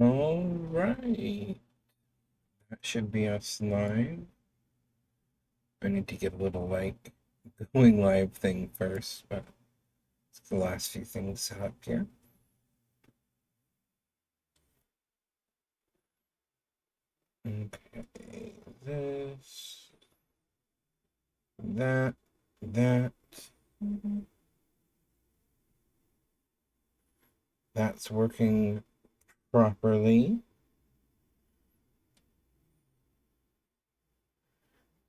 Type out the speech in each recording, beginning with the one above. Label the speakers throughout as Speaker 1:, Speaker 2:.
Speaker 1: All right. That should be us live. I need to get a little like going live thing first, but it's the last few things set up here. Okay, this, that. That's working properly.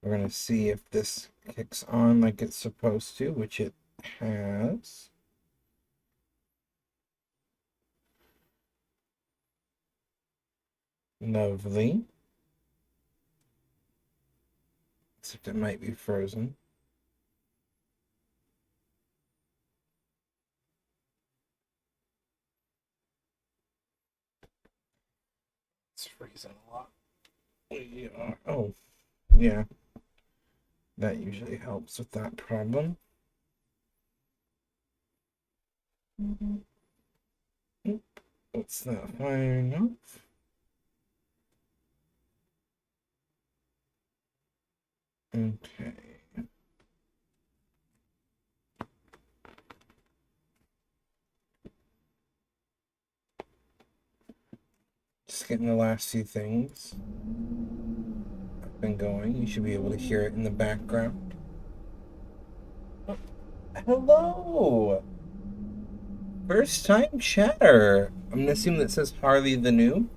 Speaker 1: We're going to see if this kicks on like it's supposed to, which it has. Lovely. Except it might be frozen. It's freezing a lot. Yeah. Oh, yeah. That usually helps with that problem. What's that firing off? Okay. Just getting the last few things up and going. You should be able to hear it in the background. Oh, hello! First time chatter. I'm gonna assume that says Harley the New.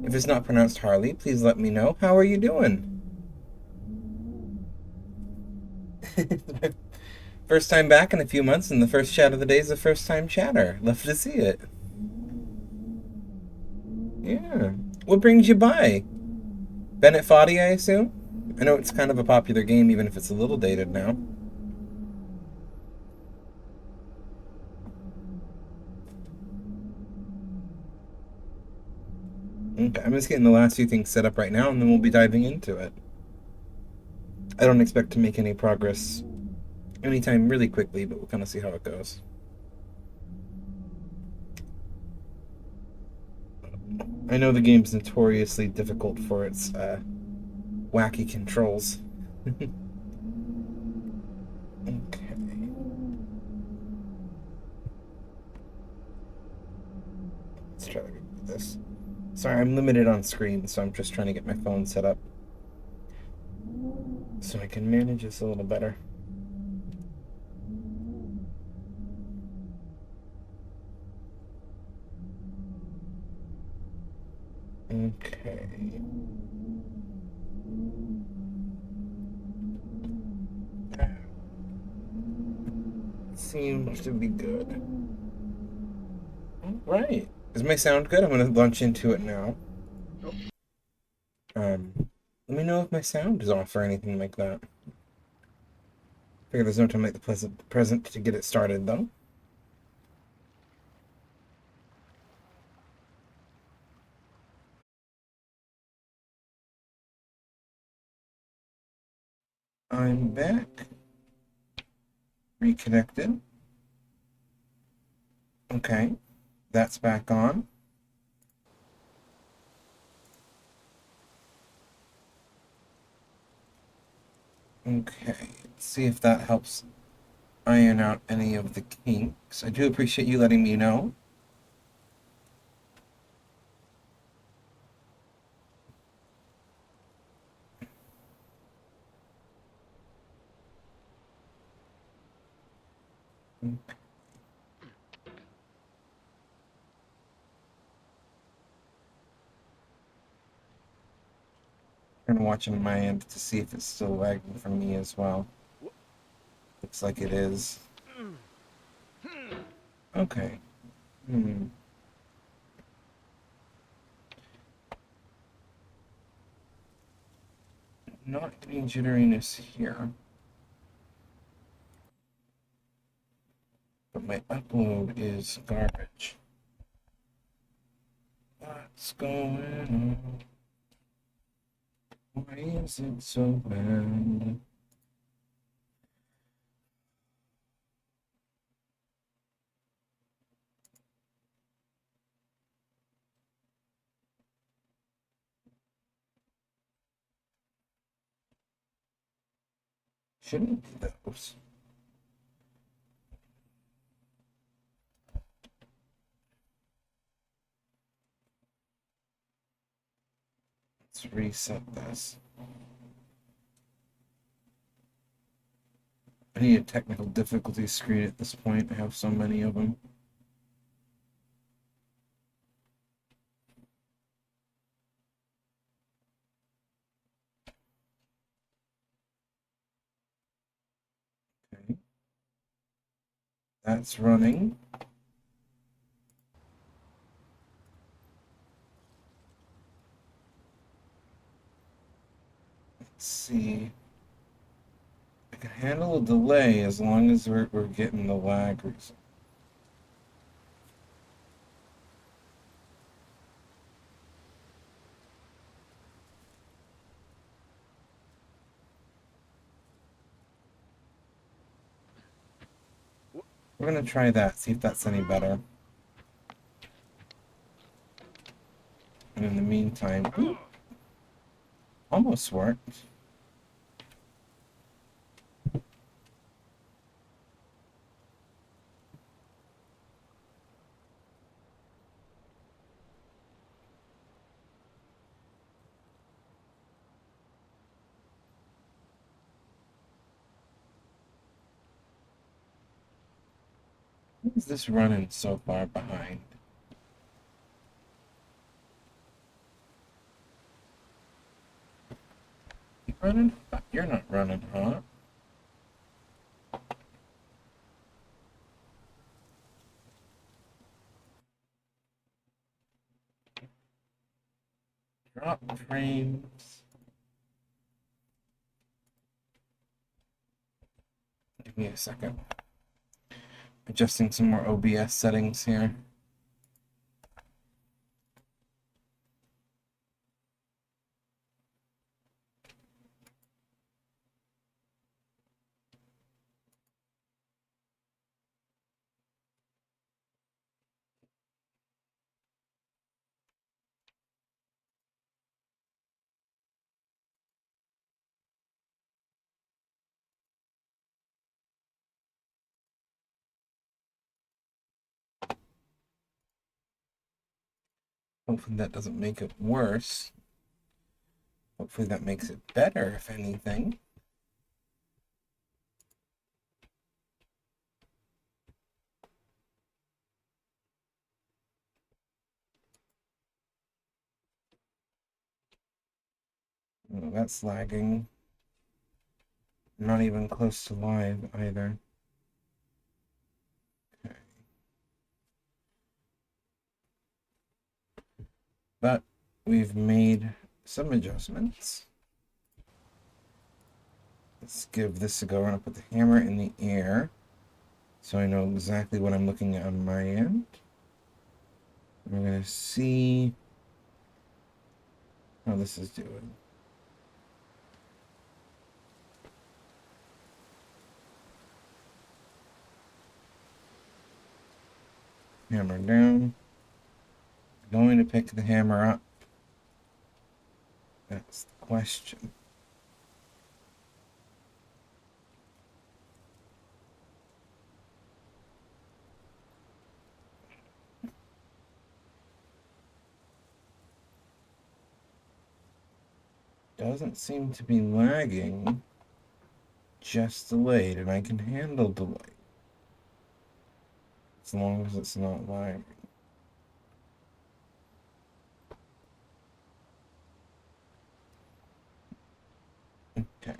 Speaker 1: If it's not pronounced Harley, please let me know. How are you doing? First time back in a few months, and the first chat of the day is a first time chatter. Love to see it. Yeah. What brings you by? Bennet Foddy, I assume? I know it's kind of a popular game, even if it's a little dated now. Okay, I'm just getting the last few things set up right now, and then we'll be diving into it. I don't expect to make any progress anytime really quickly, but we'll kind of see how it goes. I know the game's notoriously difficult for its wacky controls. Okay. Let's try to get this. Sorry, I'm limited on screen, so I'm just trying to get my phone set up so I can manage this a little better. Okay. Seems to be good. All right. Is my sound good? I'm going to launch into it now. Let me know if my sound is off or anything like that. Figure there's no time like the present to get it started, though. I'm back. Reconnected. Okay. That's back on. Okay. Let's see if that helps iron out any of the kinks. I do appreciate you letting me know. I'm watching my end to see if it's still lagging for me as well. Looks like it is. Okay. Hmm. Not any jitteriness here. But my upload is garbage. What's going on? Why is it so bad? shouldn't do those. Let's reset this. I need a technical difficulty screen at this point. I have so many of them. Okay. That's running. Let's see. I can handle a delay as long as we're getting the lag result. We're gonna try that, see if that's any better. And in the meantime, ooh, almost worked. Why is this running so far behind? You running? You're not running, huh? Drop frames. Give me a second. Adjusting some more OBS settings here. Hopefully that doesn't make it worse. Hopefully that makes it better, if anything. Oh, that's lagging. Not even close to live either. Okay. But we've made some adjustments. Let's give this a go. I'm going to put the hammer in the air so I know exactly what I'm looking at on my end. We're going to see how this is doing. Hammer down. Going to pick the hammer up. That's the question. Doesn't seem to be lagging, just delayed, and I can handle delay as long as it's not lagging. Okay.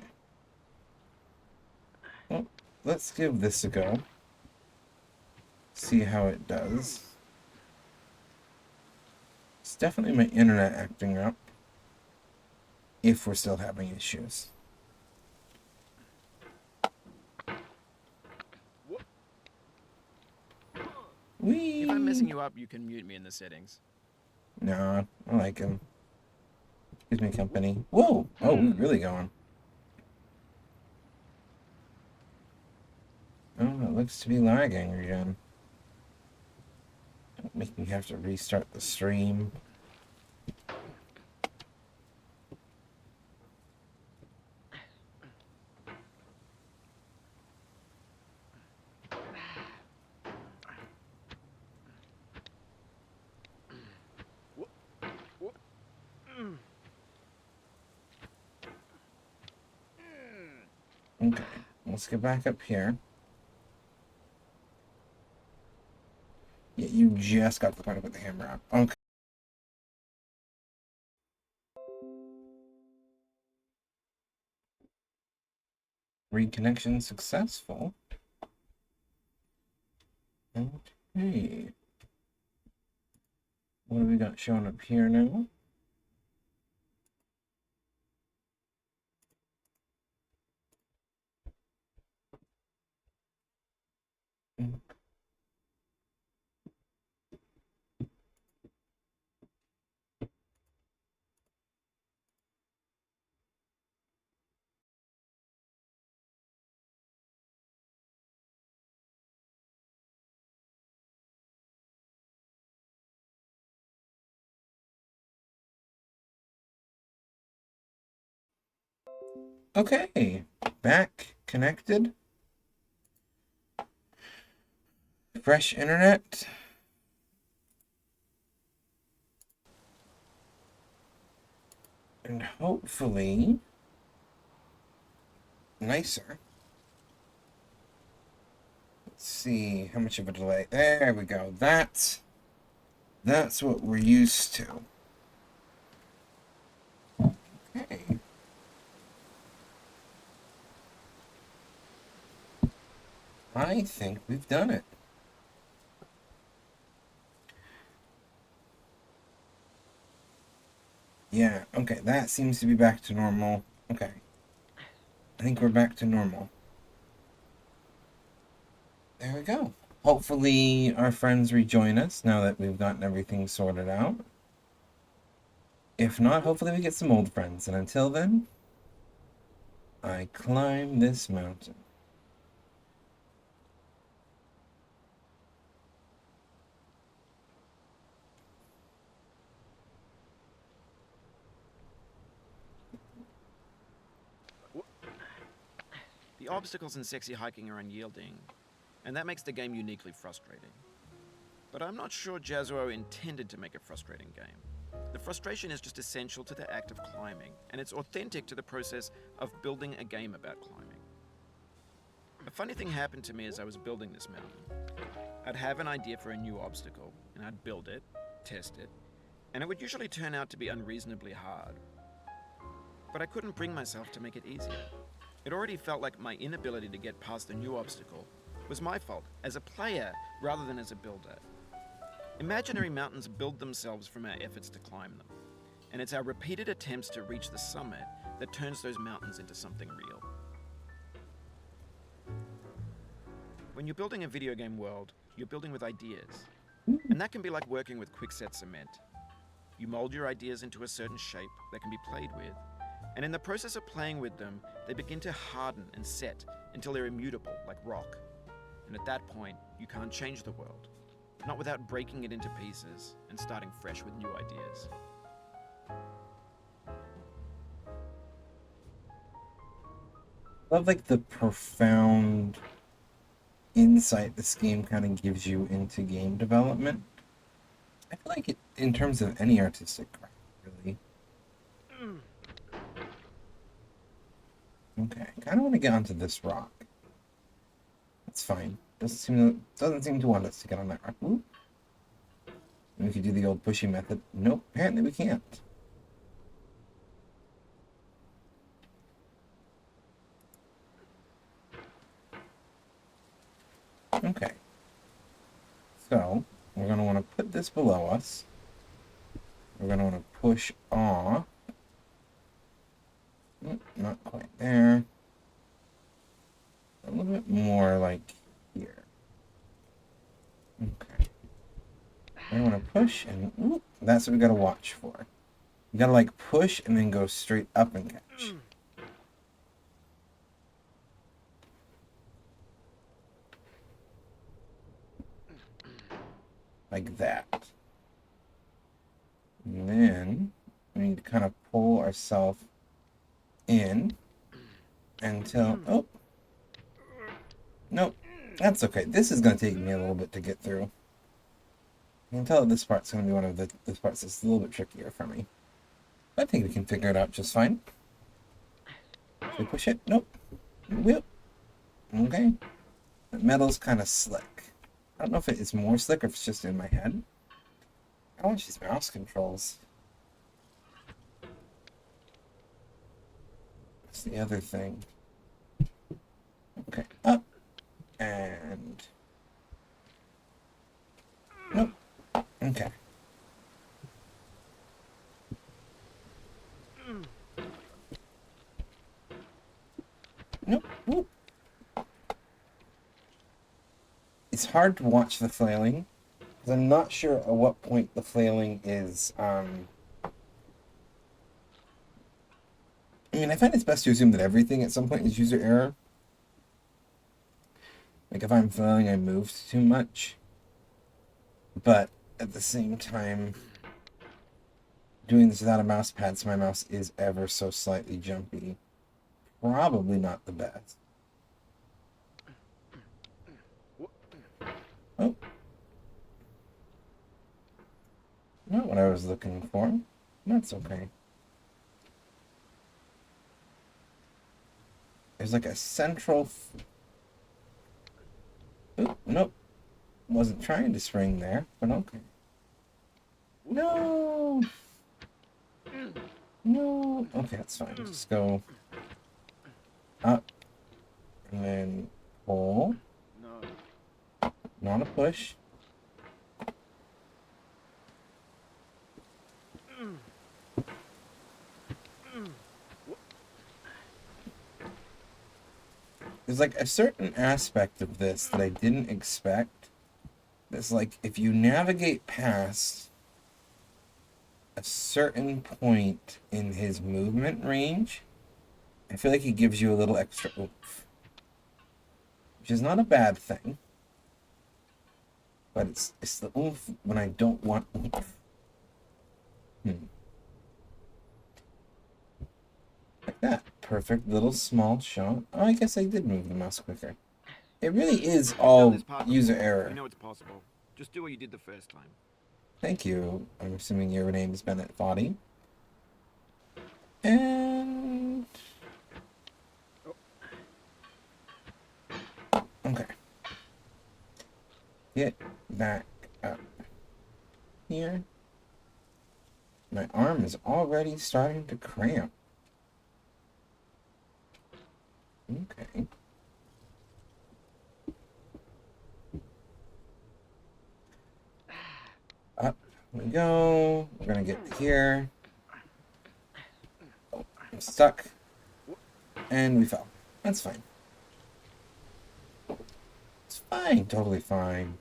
Speaker 1: Well, let's give this a go. See how it does. It's definitely my internet acting up, if we're still having issues. Whee!
Speaker 2: If I'm messing you up, you can mute me in the settings.
Speaker 1: Nah, I like him. Gives me company. Whoa! Oh, we're really going. Oh, it looks to be lagging again. Don't make me have to restart the stream. Okay, let's get back up here. Yeah, you just got to the point to put the hammer out. Okay. Reconnection successful. Okay. What do we got showing up here now? Okay, back connected. Fresh internet. And hopefully nicer. Let's see how much of a delay. There we go. That's what we're used to. Okay. I think we've done it. Yeah, okay, that seems to be back to normal. Okay. I think we're back to normal. There we go. Hopefully our friends rejoin us now that we've gotten everything sorted out. If not, hopefully we get some old friends. And until then, I climb this mountain.
Speaker 2: The obstacles in sexy hiking are unyielding, and that makes the game uniquely frustrating. But I'm not sure Jazuo intended to make a frustrating game. The frustration is just essential to the act of climbing, and it's authentic to the process of building a game about climbing. A funny thing happened to me as I was building this mountain. I'd have an idea for a new obstacle, and I'd build it, test it, and it would usually turn out to be unreasonably hard. But I couldn't bring myself to make it easier. It already felt like my inability to get past the new obstacle was my fault as a player rather than as a builder. Imaginary mountains build themselves from our efforts to climb them, and it's our repeated attempts to reach the summit that turns those mountains into something real. When you're building a video game world, you're building with ideas, and that can be like working with quickset cement. You mold your ideas into a certain shape that can be played with, and in the process of playing with them, they begin to harden and set until they're immutable, like rock. And at that point, you can't change the world, not without breaking it into pieces and starting fresh with new ideas.
Speaker 1: Love like the profound insight this game kind of gives you into game development. I feel like it, in terms of any artistic craft, really. Okay, I kind of want to get onto this rock. That's fine. Doesn't seem to want us to get on that rock. Ooh. And we could do the old pushy method. Nope, apparently we can't. Okay. So, we're going to want to put this below us. We're going to want to push off. Not quite there. A little bit more like here. Okay. I want to push, and ooh, that's what we got to watch for. You got to like push and then go straight up and catch. Like that. And then we need to kind of pull ourselves in until, oh, nope, that's okay. This is going to take me a little bit to get through. I can tell that this part's going to be one of the parts that's a little bit trickier for me. I think we can figure it out just fine. Should we push it? Nope. Whoop. Okay. The metal's kind of slick. I don't know if it is more slick or if it's just in my head. I want these mouse controls. That's the other thing. Okay, up. And... Nope. Okay. Nope. Whoop. It's hard to watch the flailing, because I'm not sure at what point the flailing is, I mean, I find it's best to assume that everything at some point is user error. Like, if I'm flailing, I moved too much. But, at the same time, doing this without a mouse pad, so my mouse is ever so slightly jumpy. Probably not the best. Oh. Not what I was looking for. That's okay. There's like a central... Oop, nope. Wasn't trying to spring there, but okay. No! No! Okay, that's fine. Just go up. And then pull.
Speaker 2: No.
Speaker 1: Not a push. There's like a certain aspect of this that I didn't expect. It's like if you navigate past a certain point in his movement range, I feel like he gives you a little extra oomph. Which is not a bad thing. But it's the oomph when I don't want oomph. Like that. Perfect little small shot. Oh, I guess I did move the mouse quicker. It really is
Speaker 2: You've done
Speaker 1: all
Speaker 2: this part
Speaker 1: user
Speaker 2: before.
Speaker 1: error.
Speaker 2: You know it's possible. Just do what you did the first time.
Speaker 1: Thank you. I'm assuming your name is Bennet Foddy. And... Okay. Get back up here. My arm is already starting to cramp. Okay. Up we go. We're gonna get here. Oh, I'm stuck. And we fell. That's fine. It's fine. Totally fine.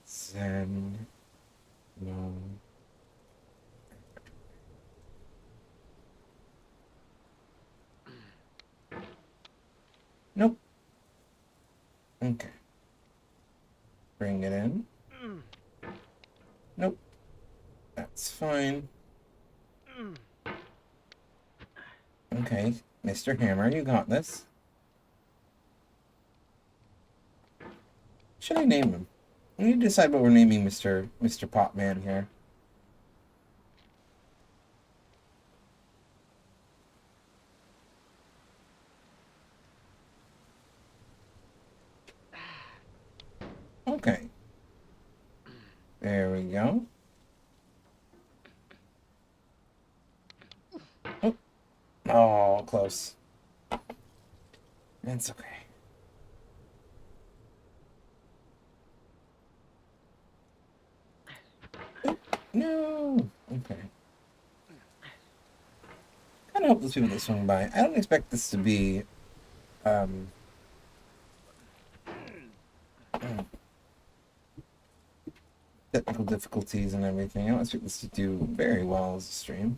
Speaker 1: Zen. No. Nope. Okay. Bring it in. Nope. That's fine. Okay, Mr. Hammer, you got this. Should I name him? We need to decide what we're naming Mr. Potman here. Okay. There we go. Oh, oh, close. That's okay. Oh, no. Okay. Kind of hope those people that swung by. I don't expect this to be, technical difficulties and everything. I don't expect this to do very well as a stream.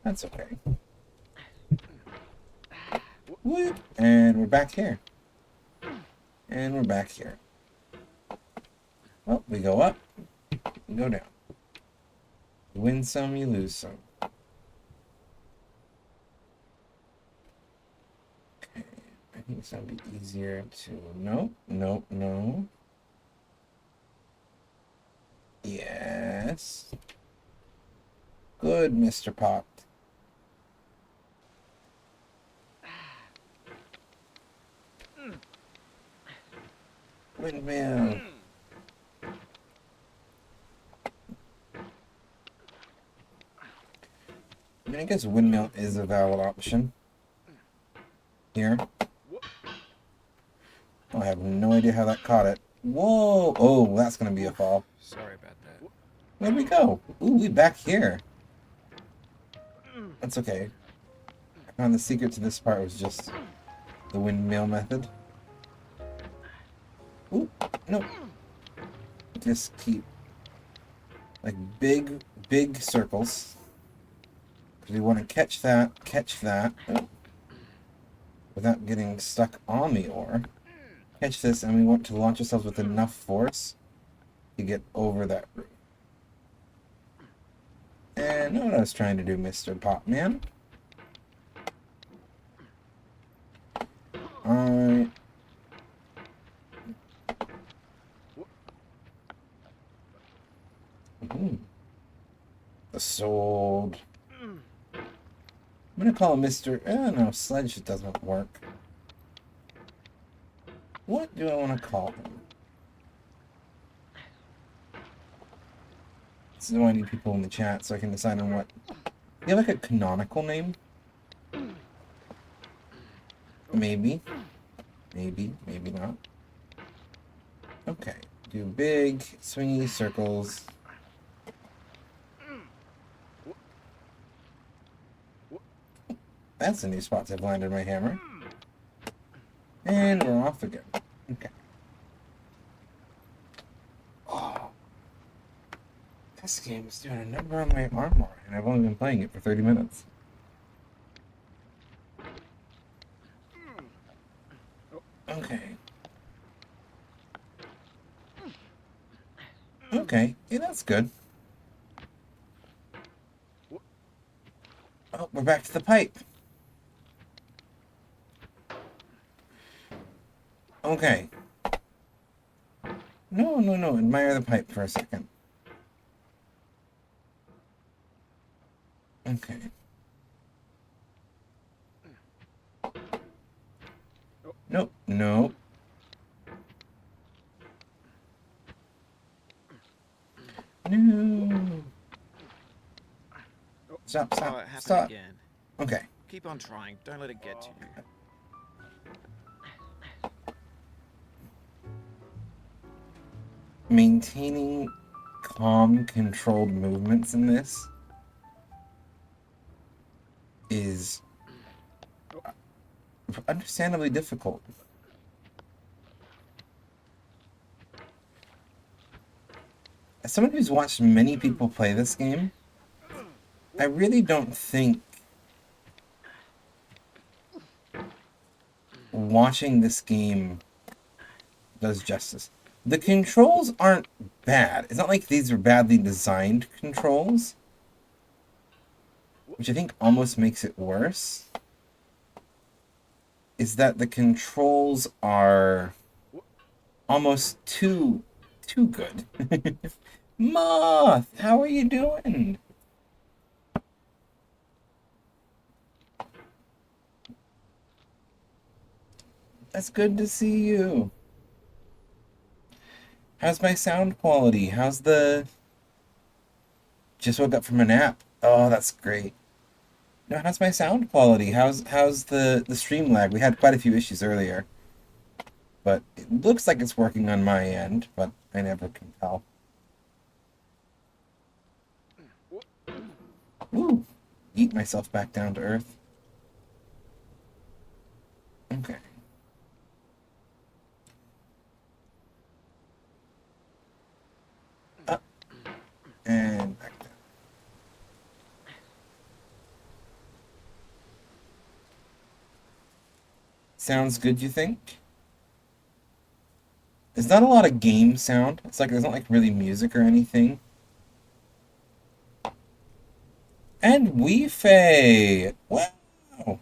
Speaker 1: That's okay. Whoop. And we're back here. And we're back here. Well, we go up, we go down. You win some, you lose some. Okay, I think it's gonna be easier to... Nope, nope, no. Yes. Good, Mr. Pot. Windmill. I mean, I guess windmill is a valid option. Here. Oh, I have no idea how that caught it. Whoa! Oh, that's gonna be a fall.
Speaker 2: Sorry about that.
Speaker 1: Where'd we go? Ooh, we back here. That's okay. I found the secret to this part was just the windmill method. Ooh, no. Just keep like big circles. Because we want to catch that, oh, without getting stuck on the ore. Catch this, and we want to launch ourselves with enough force to get over that room. And know what I was trying to do, Mr. Popman. Alright. The sword. I'm gonna call him Mr. Oh no, Sledge doesn't work. What do I want to call him? So I need people in the chat so I can decide on what. You have like a canonical name? Maybe. Maybe not. Okay. Do big, swingy circles. That's a new spot to have landed my hammer. And we're off again. Okay. Oh. This game is doing a number on my armor, and I've only been playing it for 30 minutes. Okay. Okay, yeah, that's good. Oh, we're back to the pipe. Okay. No, admire the pipe for a second. Okay. Nope, no. No. Stop.
Speaker 2: Oh, it happened
Speaker 1: Stop.
Speaker 2: again.
Speaker 1: Okay.
Speaker 2: Keep on trying. Don't let it get to you.
Speaker 1: Maintaining calm, controlled movements in this is understandably difficult. As someone who's watched many people play this game, I really don't think watching this game does justice. The controls aren't bad. It's not like these are badly designed controls, which I think almost makes it worse. Is that the controls are almost too good. Moth, how are you doing? That's good to see you. How's my sound quality? How's the... Just woke up from a nap. Oh, that's great. No, how's my sound quality? How's the stream lag? We had quite a few issues earlier. But it looks like it's working on my end, but I never can tell. Woo! Eat myself back down to earth. Okay. Up. And back down. Sounds good, you think? There's not a lot of game sound. It's like there's not like really music or anything. And Wii Wow!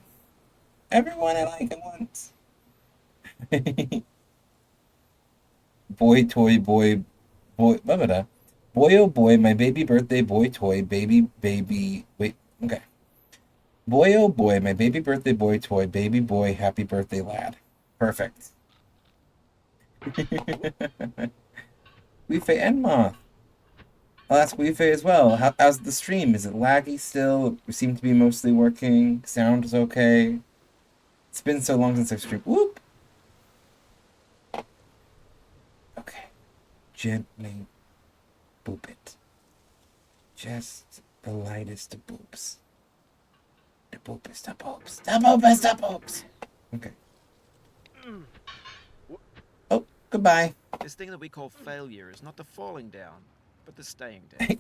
Speaker 1: Everyone I like at once. Boy, toy, boy, blah, blah, blah. Boy, oh boy, my baby birthday boy toy, wait, okay. Boy, oh boy, my baby birthday boy toy, baby boy, happy birthday lad. Perfect. Weefei and Moth. I'll ask Weefei as well. How's the stream? Is it laggy still? We seem to be mostly working. Sound is okay. It's been so long since I've streamed. Whoop! Okay. Gently boop it. Just the lightest of boops. The boopest, the boops. The boopest, the boops. Okay. Oh, goodbye.
Speaker 2: This thing that we call failure is not the falling down, but the staying down.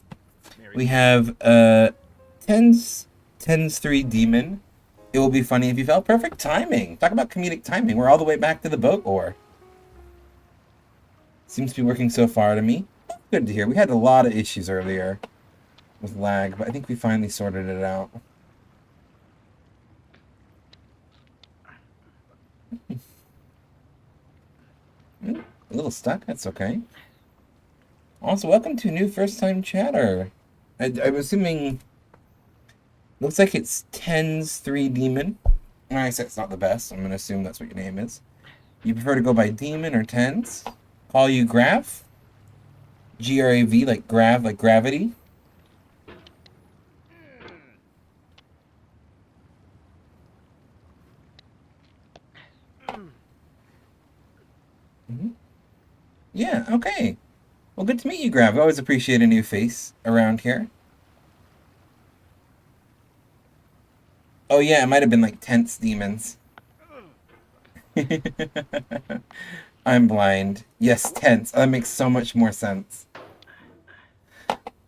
Speaker 1: We have Tens 3 Demon. It will be funny if you fell. Perfect timing. Talk about comedic timing. We're all the way back to the boat ore. Seems to be working so far to me. Good to hear. We had a lot of issues earlier with lag, but I think we finally sorted it out. A little stuck. That's okay. Also, welcome to a new first-time chatter. I'm assuming... Looks like it's Tens 3 Demon. I said it's not the best. I'm going to assume that's what your name is. You prefer to go by Demon or Tens? Call you Grav? G-R-A-V, like Grav, like gravity? Yeah, okay. Well, good to meet you, Grav. I always appreciate a new face around here. Oh yeah, it might have been like Tense Demons. I'm blind. Yes, tense. That makes so much more sense.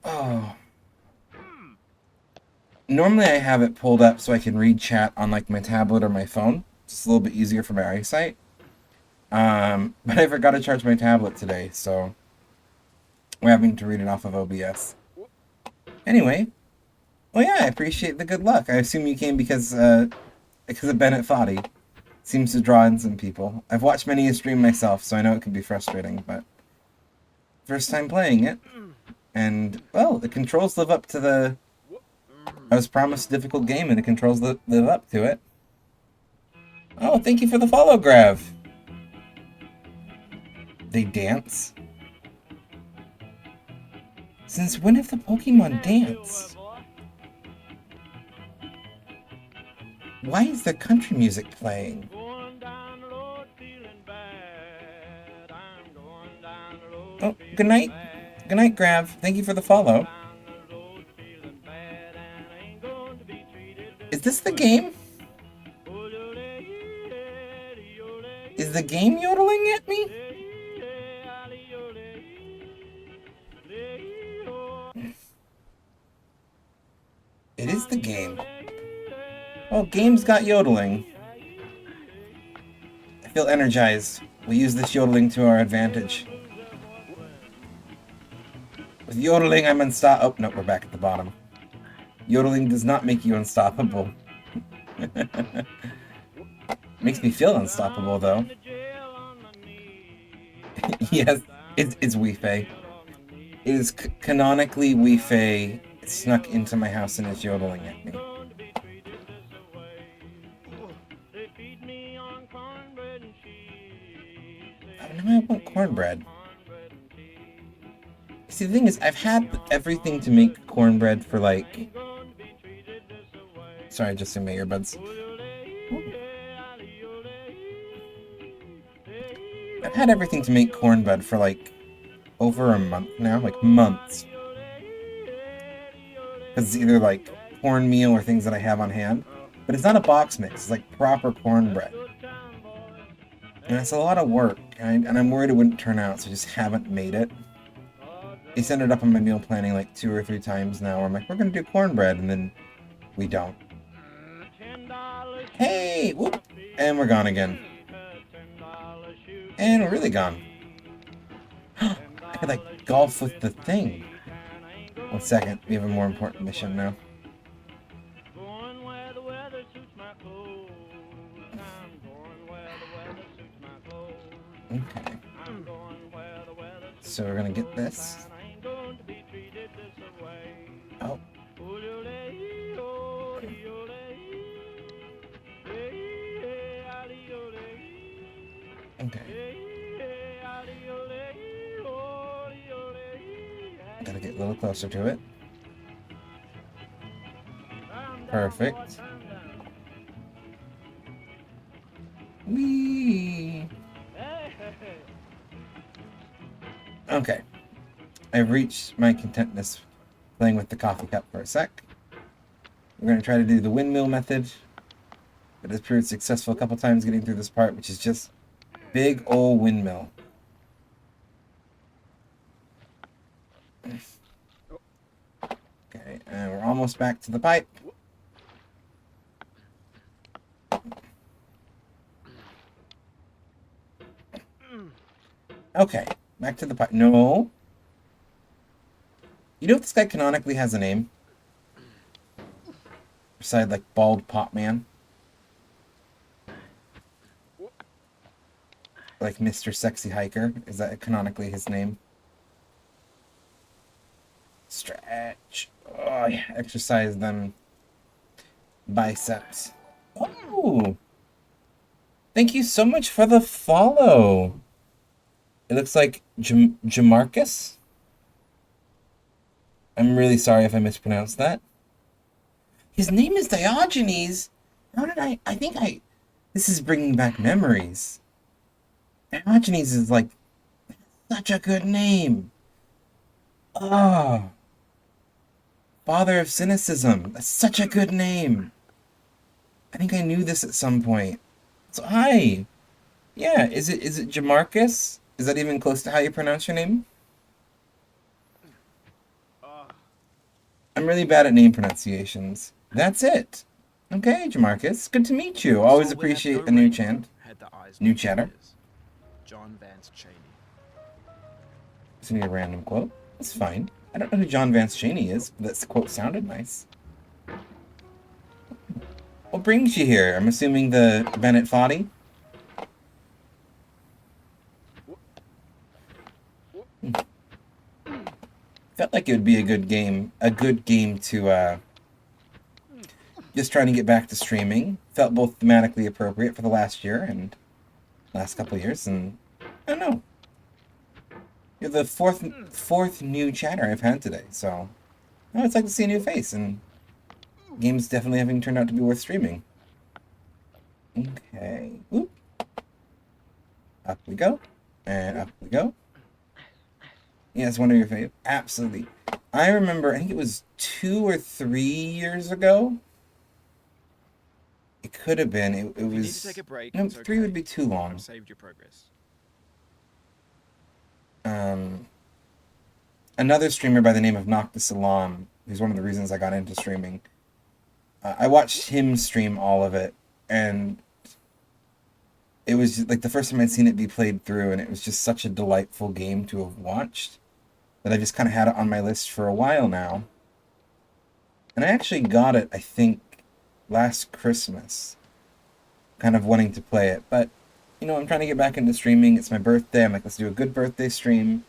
Speaker 1: Oh. Normally I have it pulled up so I can read chat on like my tablet or my phone. It's a little bit easier for my eyesight. But I forgot to charge my tablet today, so we're having to read it off of OBS. Anyway, well yeah, I appreciate the good luck. I assume you came because of Bennet Foddy. Seems to draw in some people. I've watched many a stream myself, so I know it can be frustrating, but first time playing it. And, well, the controls live up to the... I was promised a difficult game, and the controls live up to it. Oh, thank you for the follow, Grav. They dance? Since when have the Pokemon danced? Why is there country music playing? Oh, good night. Good night, Grav. Thank you for the follow. Is this the game? Is the game yodeling at me? It is the game. Oh, game's got yodeling. I feel energized. We'll use this yodeling to our advantage. With yodeling, I'm unstoppable. Oh, no, we're back at the bottom. Yodeling does not make you unstoppable. Makes me feel unstoppable, though. Yes, it's Weefei. It is canonically Weefei snuck into my house and is yodeling at me. Oh, now I want cornbread. See, the thing is, I've had everything to make cornbread for, like... Sorry, I just in my earbuds. I've had everything to make cornbread for, like, over a month now. Like, months. Because it's either, like, cornmeal or things that I have on hand. But it's not a box mix. It's, like, proper cornbread. And it's a lot of work. And I'm worried it wouldn't turn out, so I just haven't made it. It's ended up on my meal planning like 2 or 3 times now where I'm like, we're gonna do cornbread, and then we don't. Hey! Whoop! And we're gone again. And we're really gone. I could like golf with the thing. 1 second, we have a more important mission now. Okay. So we're gonna get this. Gotta get a little closer to it. Perfect. Whee! Okay. I've reached my contentness playing with the coffee cup for a sec. We're going to try to do the windmill method. It has proved successful a couple times getting through this part, which is just big old windmill. Okay, and we're almost back to the pipe. Okay, back to the pipe. No. You know if this guy canonically has a name? Beside, like, Bald Pop Man? Like Mr. Sexy Hiker? Is that canonically his name? Stretch. Oh, yeah. Exercise them biceps. Oh! Thank you so much for the follow. It looks like Jamarcus? I'm really sorry if I mispronounced that. His name is Diogenes. How did I think I... This is bringing back memories. Diogenes is like such a good name. Oh. Father of Cynicism. That's such a good name. I think I knew this at some point. So hi. Yeah, is it Jamarcus? Is that even close to how you pronounce your name? I'm really bad at name pronunciations. That's it. Okay, Jamarcus. Good to meet you. Always appreciate a new chant. New chatter.
Speaker 2: John Vance Cheney.
Speaker 1: Just need a random quote. That's fine. I don't know who John Vance Cheney is, but that quote sounded nice. What brings you here? I'm assuming the Bennet Foddy? Felt like it would be a good game to just trying to get back to streaming. Felt both thematically appropriate for the last year and last couple of years, and I don't know. You're the fourth new chatter I've had today, so it's like to see a new face, and games definitely having turned out to be worth streaming. Okay. Oop. Up we go. And up we go. Yeah, it's one of your favorite. Absolutely. I remember, I think it was 2 or 3 years ago. It could have been. It was.
Speaker 2: You need to take a break.
Speaker 1: No,
Speaker 2: It's
Speaker 1: 3
Speaker 2: okay.
Speaker 1: would be too long.
Speaker 2: I've saved your progress.
Speaker 1: Another streamer by the name of Noctis Alam, who's one of the reasons I got into streaming. I watched him stream all of it, and it was just, like the first time I'd seen it be played through, and it was just such a delightful game to have watched that I just kind of had it on my list for a while now. And I actually got it, I think, last Christmas, kind of wanting to play it. But, I'm trying to get back into streaming. It's my birthday. I'm like, let's do a good birthday stream.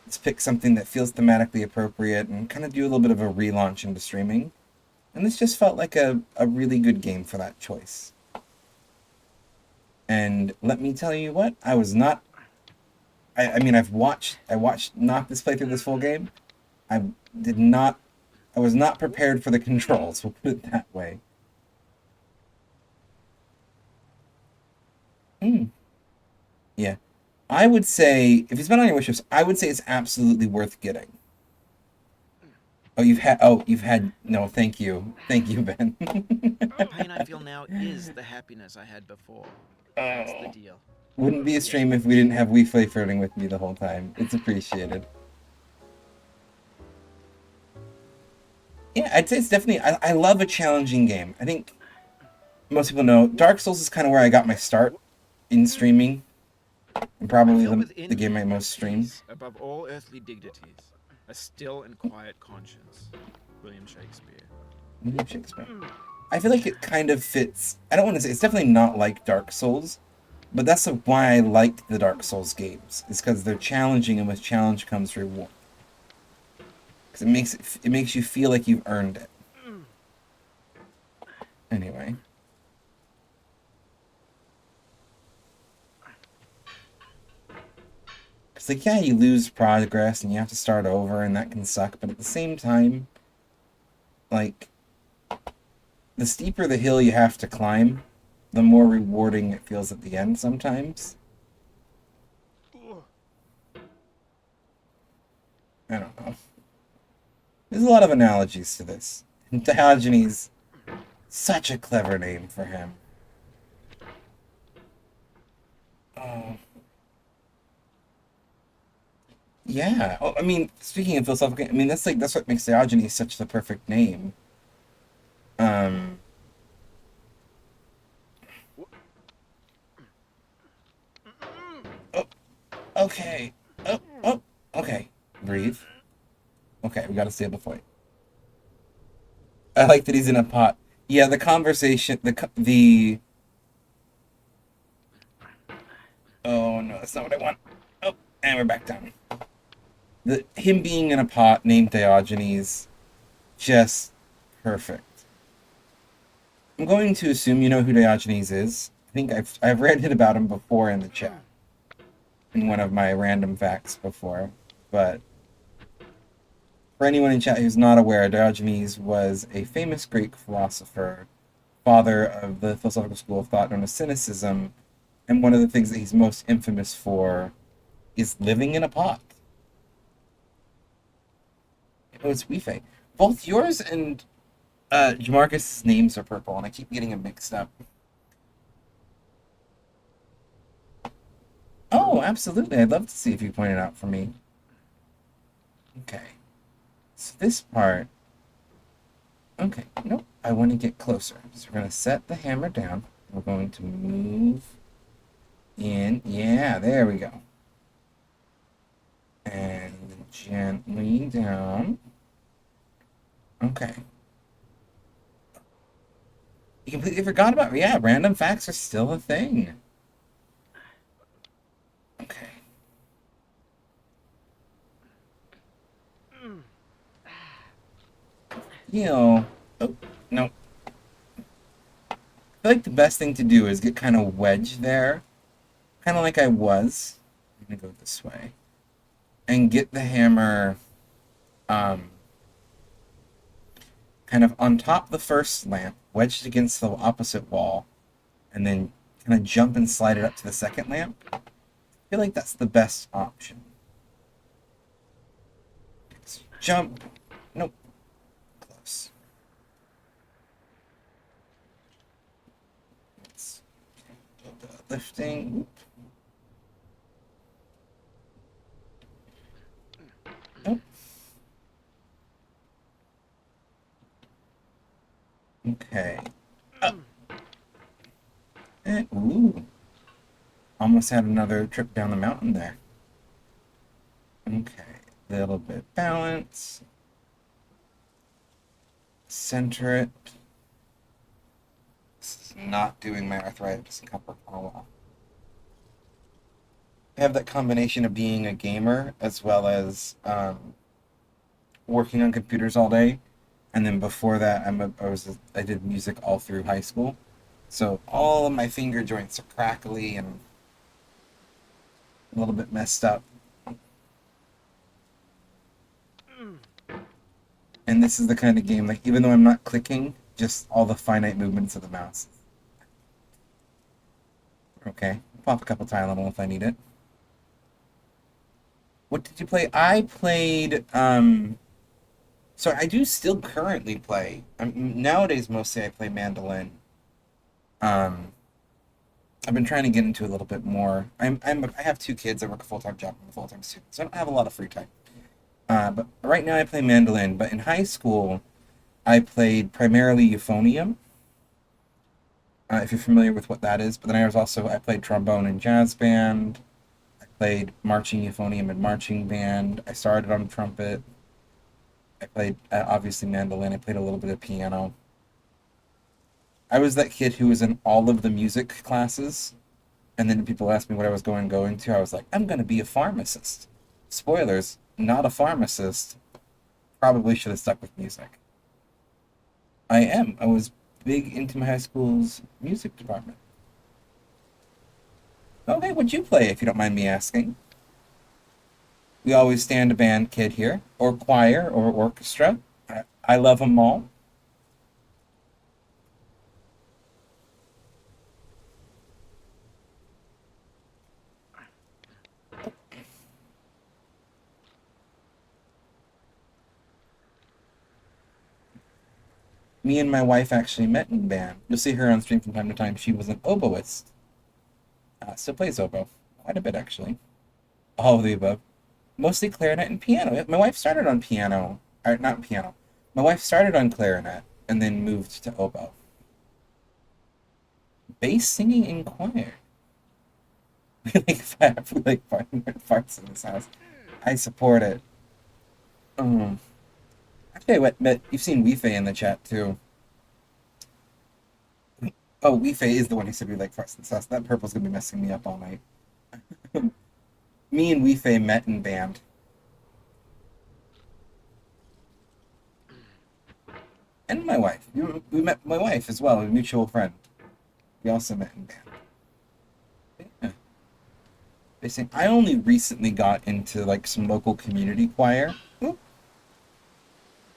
Speaker 1: Let's pick something that feels thematically appropriate and kind of do a little bit of a relaunch into streaming. And this just felt like a really good game for that choice. And let me tell you what, I was not... I watched Noctis play through this full game. I was not prepared for the controls, we'll put it that way. Yeah. I would say, if it's been on your wish list, I would say it's absolutely worth getting. You've had, no, thank you. Thank you, Ben.
Speaker 2: The pain I feel now is the happiness I had before. That's the deal.
Speaker 1: Wouldn't be a stream if we didn't have WeFlay flirting with me the whole time. It's appreciated. Yeah, I'd say it's definitely... I love a challenging game. I think most people know Dark Souls is kind of where I got my start in streaming. And probably the game I most stream.
Speaker 2: Above all earthly dignities, a still and quiet conscience. William Shakespeare.
Speaker 1: William Shakespeare. I feel like it kind of fits... I don't want to say... It's definitely not like Dark Souls. But that's why I liked the Dark Souls games. It's because they're challenging, and with challenge comes reward. Because it makes you feel like you've earned it. Anyway. It's like, yeah, you lose progress and you have to start over, and that can suck. But at the same time, like, the steeper the hill you have to climb, the more rewarding it feels at the end sometimes. I don't know. There's a lot of analogies to this. Diogenes, such a clever name for him. Oh, yeah. Oh, I mean, speaking of philosophical, I mean that's what makes Diogenes such the perfect name. Um. Oh, okay. Oh, oh. Okay. Breathe. Okay, we got a stable point. I like that he's in a pot. Yeah, the conversation, the. Oh no, that's not what I want. Oh, and we're back down. The him being in a pot named Diogenes, just perfect. I'm going to assume you know who Diogenes is. I think I've read it about him before in the chat in one of my random facts before. But for anyone in chat who's not aware, Diogenes was a famous Greek philosopher, father of the philosophical school of thought known as Cynicism, and one of the things that he's most infamous for is living in a pot. Oh, it's Wefe. Both yours and Jamarcus' names are purple, and I keep getting them mixed up. Oh, absolutely. I'd love to see if you point it out for me. Okay. So this part. Okay. Nope. I want to get closer. So we're going to set the hammer down. We're going to move in. Yeah, there we go. And gently down. Okay. You completely forgot about. Yeah, random facts are still a thing. Okay. Heal. Oh, no. I feel like the best thing to do is get kind of wedged there. Kind of like I was. I'm going to go this way. And get the hammer um, kind of on top of the first lamp, wedged against the opposite wall, and then kind of jump and slide it up to the second lamp. I feel like that's the best option. Jump. Nope. Close. Let's do the lifting. Nope. Okay. Ooh. Almost had another trip down the mountain there. Okay. Little bit balance. Center it. This is not doing my arthritis and comfort well. I have that combination of being a gamer as well as working on computers all day, and then before that, I did music all through high school, so all of my finger joints are crackly and a little bit messed up. And this is the kind of game, like, even though I'm not clicking, just all the finite movements of the mouse. Okay, pop a couple Tylenol if I need it. What did you play? I played. So I do still currently play. Nowadays, mostly I play mandolin. Um, I've been trying to get into a little bit more. I have two kids. I work a full time job. I'm a full time student, so I don't have a lot of free time. But right now I play mandolin. But in high school, I played primarily euphonium. If you're familiar with what that is. But then I played trombone in jazz band. I played marching euphonium and marching band. I started on trumpet. I played obviously mandolin. I played a little bit of piano. I was that kid who was in all of the music classes, and then people asked me what I was going to. I was like, I'm going to be a pharmacist. Spoilers, not a pharmacist. Probably should have stuck with music. I am. I was big into my high school's music department. Okay, what'd you play, if you don't mind me asking? We always stand a band kid here, or choir, or orchestra. I love them all. Me and my wife actually met in band. You'll see her on stream from time to time. She was an oboist. Still plays oboe. Quite a bit, actually. All of the above. Mostly clarinet and piano. My wife started on piano. Or, not piano. My wife started on clarinet and then moved to oboe. Bass singing in choir. We like farts in this house. I support it. Um, Actually, but you've seen Weefei in the chat too. Oh, Weefei is the one who said we like farts and sauce. That purple's gonna be messing me up all night. Me and Weefei met in band. And my wife. We met my wife as well, a mutual friend. We also met in band. Yeah. Basically, I only recently got into like some local community choir. Oop.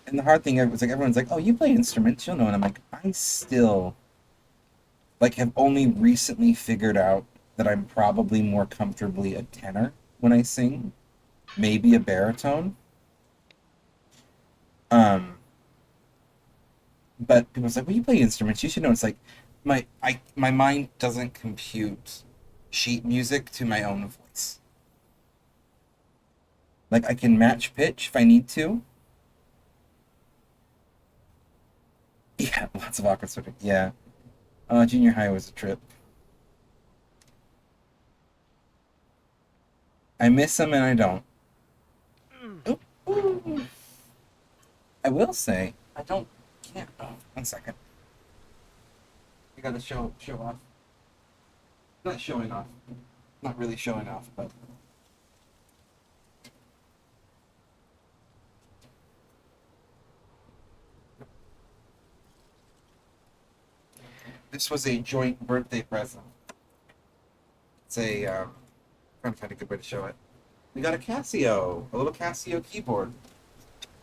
Speaker 1: And the hard thing was like everyone's like, "Oh, you play instruments, you'll know." And I'm like, I still like have only recently figured out that I'm probably more comfortably a tenor when I sing, maybe a baritone. Um, but people's like, "Well, you play instruments, you should know." It's like my mind doesn't compute sheet music to my own voice. Like I can match pitch if I need to. Yeah, lots of awkward sort of. Yeah. Junior high was a trip. I miss them and I don't. Ooh, ooh. I will say I don't. Can't. Oh, 1 second. I gotta show off. Not showing off. Not really showing off, but this was a joint birthday present. It's a. Trying to find a good way to show it. We got a Casio, a little Casio keyboard,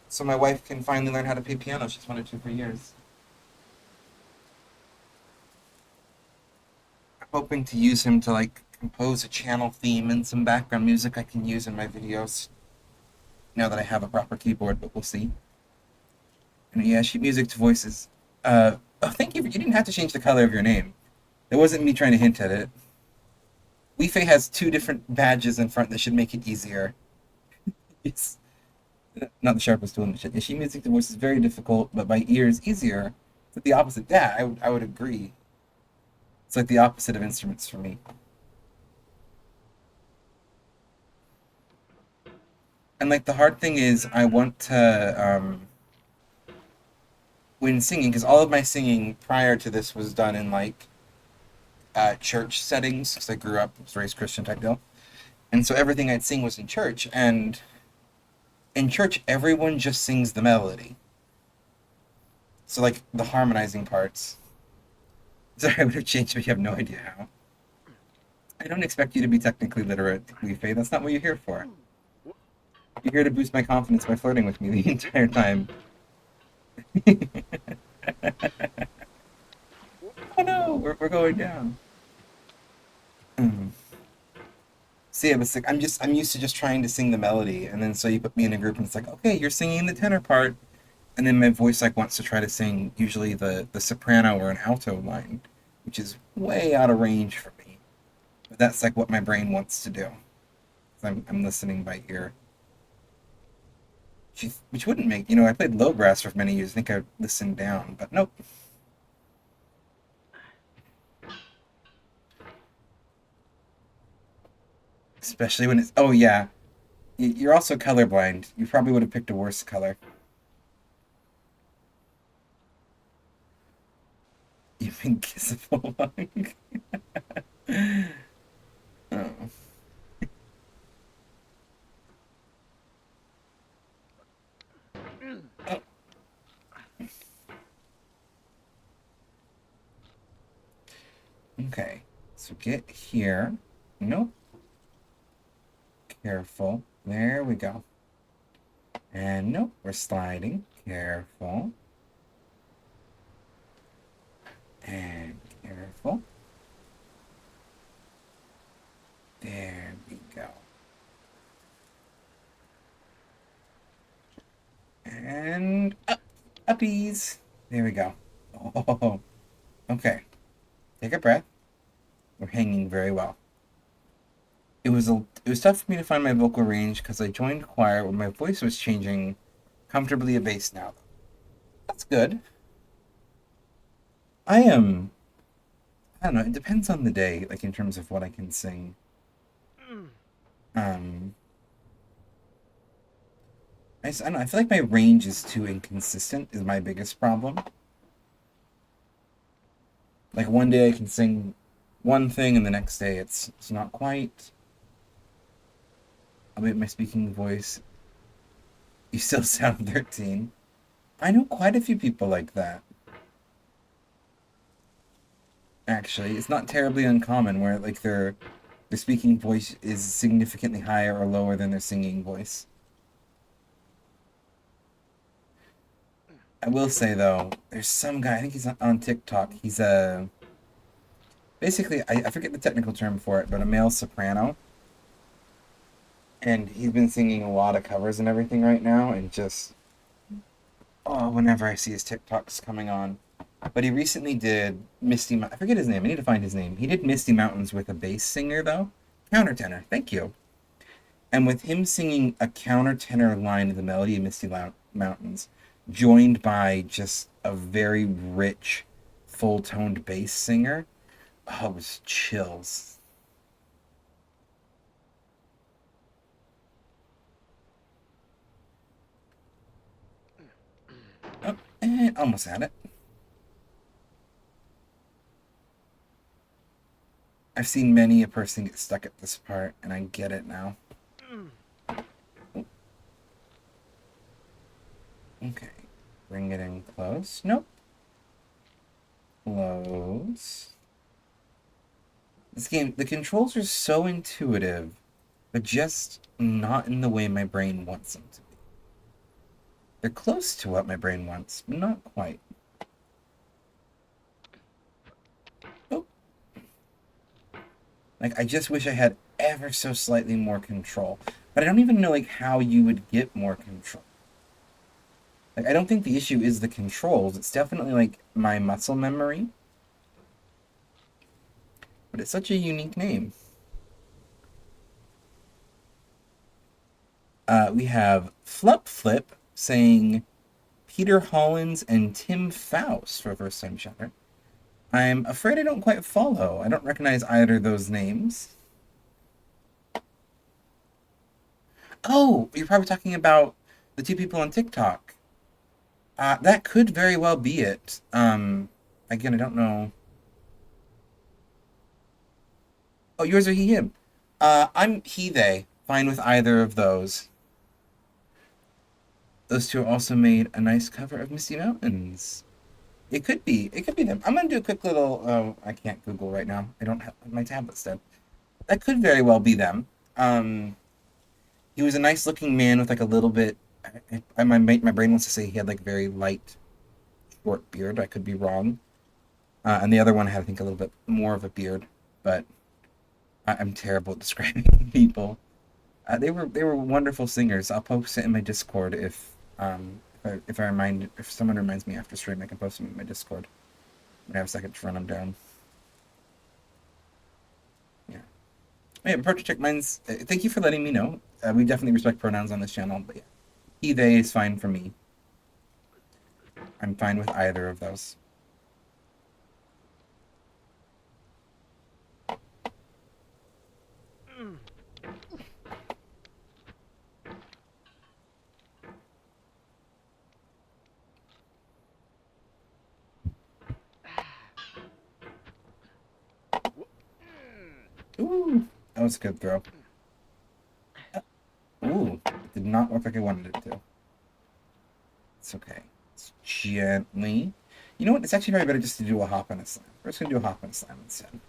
Speaker 1: so my wife can finally learn how to play piano. She's wanted to for years. I'm hoping to use him to like compose a channel theme and some background music I can use in my videos. Now that I have a proper keyboard, but we'll see. And yeah, sheet music to voices. Oh, thank you. You didn't have to change the color of your name. That wasn't me trying to hint at it. Weefei has two different badges in front that should make it easier. It's not the sharpest tool in the shed. Yeah, sheet music to voice is very difficult, but by ear is easier. It's the opposite. Yeah, I would agree. It's like the opposite of instruments for me. And like the hard thing is, I want to when singing, because all of my singing prior to this was done in like church settings, because I grew up, was raised Christian type deal, and so everything I'd sing was in church. And in church, everyone just sings the melody. So like the harmonizing parts. Sorry, I would have changed, but you have no idea how. I don't expect you to be technically literate, Weefei. That's not what you're here for. You're here to boost my confidence by flirting with me the entire time. Oh no, we're going down. Mm. See, I was like, I'm used to just trying to sing the melody, and then so you put me in a group, and it's like, okay, you're singing the tenor part, and then my voice like wants to try to sing usually the soprano or an alto line, which is way out of range for me. But that's like what my brain wants to do. So I'm listening by ear. Which wouldn't make I played low brass for many years. I think I listened down, but nope. Especially when it's yeah. You're also colorblind. You probably would have picked a worse color. You've been kissable long. Oh. Oh, okay. So get here. Nope. Careful. There we go. And nope, we're sliding. Careful. And careful. There we go. And up, uppies. There we go. Oh, okay. Take a breath. We're hanging very well. It was tough for me to find my vocal range because I joined choir where my voice was changing comfortably a bass now. That's good. I don't know, it depends on the day, like in terms of what I can sing. Um I don't know, I feel like my range is too inconsistent is my biggest problem. Like one day I can sing one thing and the next day it's not quite. I'll be at my speaking voice. You still sound 13. I know quite a few people like that. Actually, it's not terribly uncommon where like their speaking voice is significantly higher or lower than their singing voice. I will say though, there's some guy, I think he's on TikTok. He's a basically I forget the technical term for it, but a male soprano. And he's been singing a lot of covers and everything right now, and just oh, whenever I see his TikToks coming on. But he recently did I forget his name. I need to find his name. He did Misty Mountains with a bass singer though, countertenor. Thank you. And with him singing a countertenor line of the melody of Mountains, joined by just a very rich, full-toned bass singer, oh, it was chills. Oh, almost had it. I've seen many a person get stuck at this part, and I get it now. Okay, bring it in close. Nope. Close. This game, the controls are so intuitive, but just not in the way my brain wants them to be. They're close to what my brain wants, but not quite. Oh. Like, I just wish I had ever so slightly more control. But I don't even know, like, how you would get more control. Like, I don't think the issue is the controls. It's definitely, like, my muscle memory. But it's such a unique name. We have Flup Flip saying Peter Hollins and Tim Faust for first time chatter. I'm afraid I don't quite follow. I don't recognize either of those names. Oh, you're probably talking about the two people on TikTok. That could very well be it. Again, I don't know. Oh, yours are he, him. I'm he, they. Fine with either of those. Those two also made a nice cover of Misty Mountains. It could be. It could be them. I'm gonna do a quick little. Oh, I can't Google right now. I don't have my tablet's dead. That could very well be them. Um, he was a nice looking man with like a little bit. My brain wants to say he had like very light, short beard. I could be wrong. And the other one had I think a little bit more of a beard, but I'm terrible at describing people. They were wonderful singers. I'll post it in my Discord if someone reminds me after stream, I can post them in my Discord. I have a second to run them down. Yeah. Yeah, Project Check Mine's. Thank you for letting me know. We definitely respect pronouns on this channel, but yeah, he they is fine for me. I'm fine with either of those. Ooh, that was a good throw. Ooh, it did not look like I wanted it to. It's okay. It's gently. You know what? It's actually probably better just to do a hop and a slam. We're just gonna do a hop and a slam instead.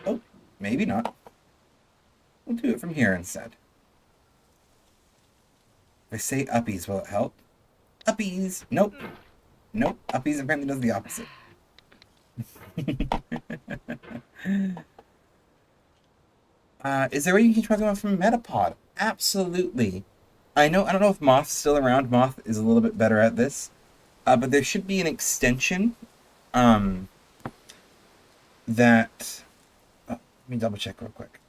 Speaker 1: Oh, maybe not. We'll do it from here instead. If I say uppies, will it help? Uppies! Nope. Nope. Uppies apparently does the opposite. Is there a way you can try them from Metapod? Absolutely. I don't know if Moth's still around. Moth is a little bit better at this. But there should be an extension um, that... Oh, let me double check real quick.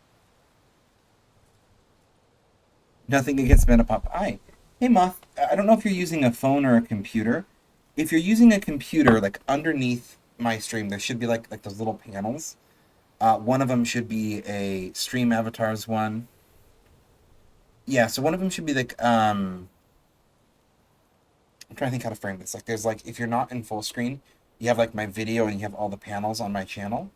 Speaker 1: Nothing against Metapop. Hi. Hey, Moth. I don't know if you're using a phone or a computer. If you're using a computer, like underneath my stream, there should be like those little panels. One of them should be a stream avatars one. Yeah, so one of them should be like I'm trying to think how to frame this. Like there's like if you're not in full screen, you have like my video and you have all the panels on my channel.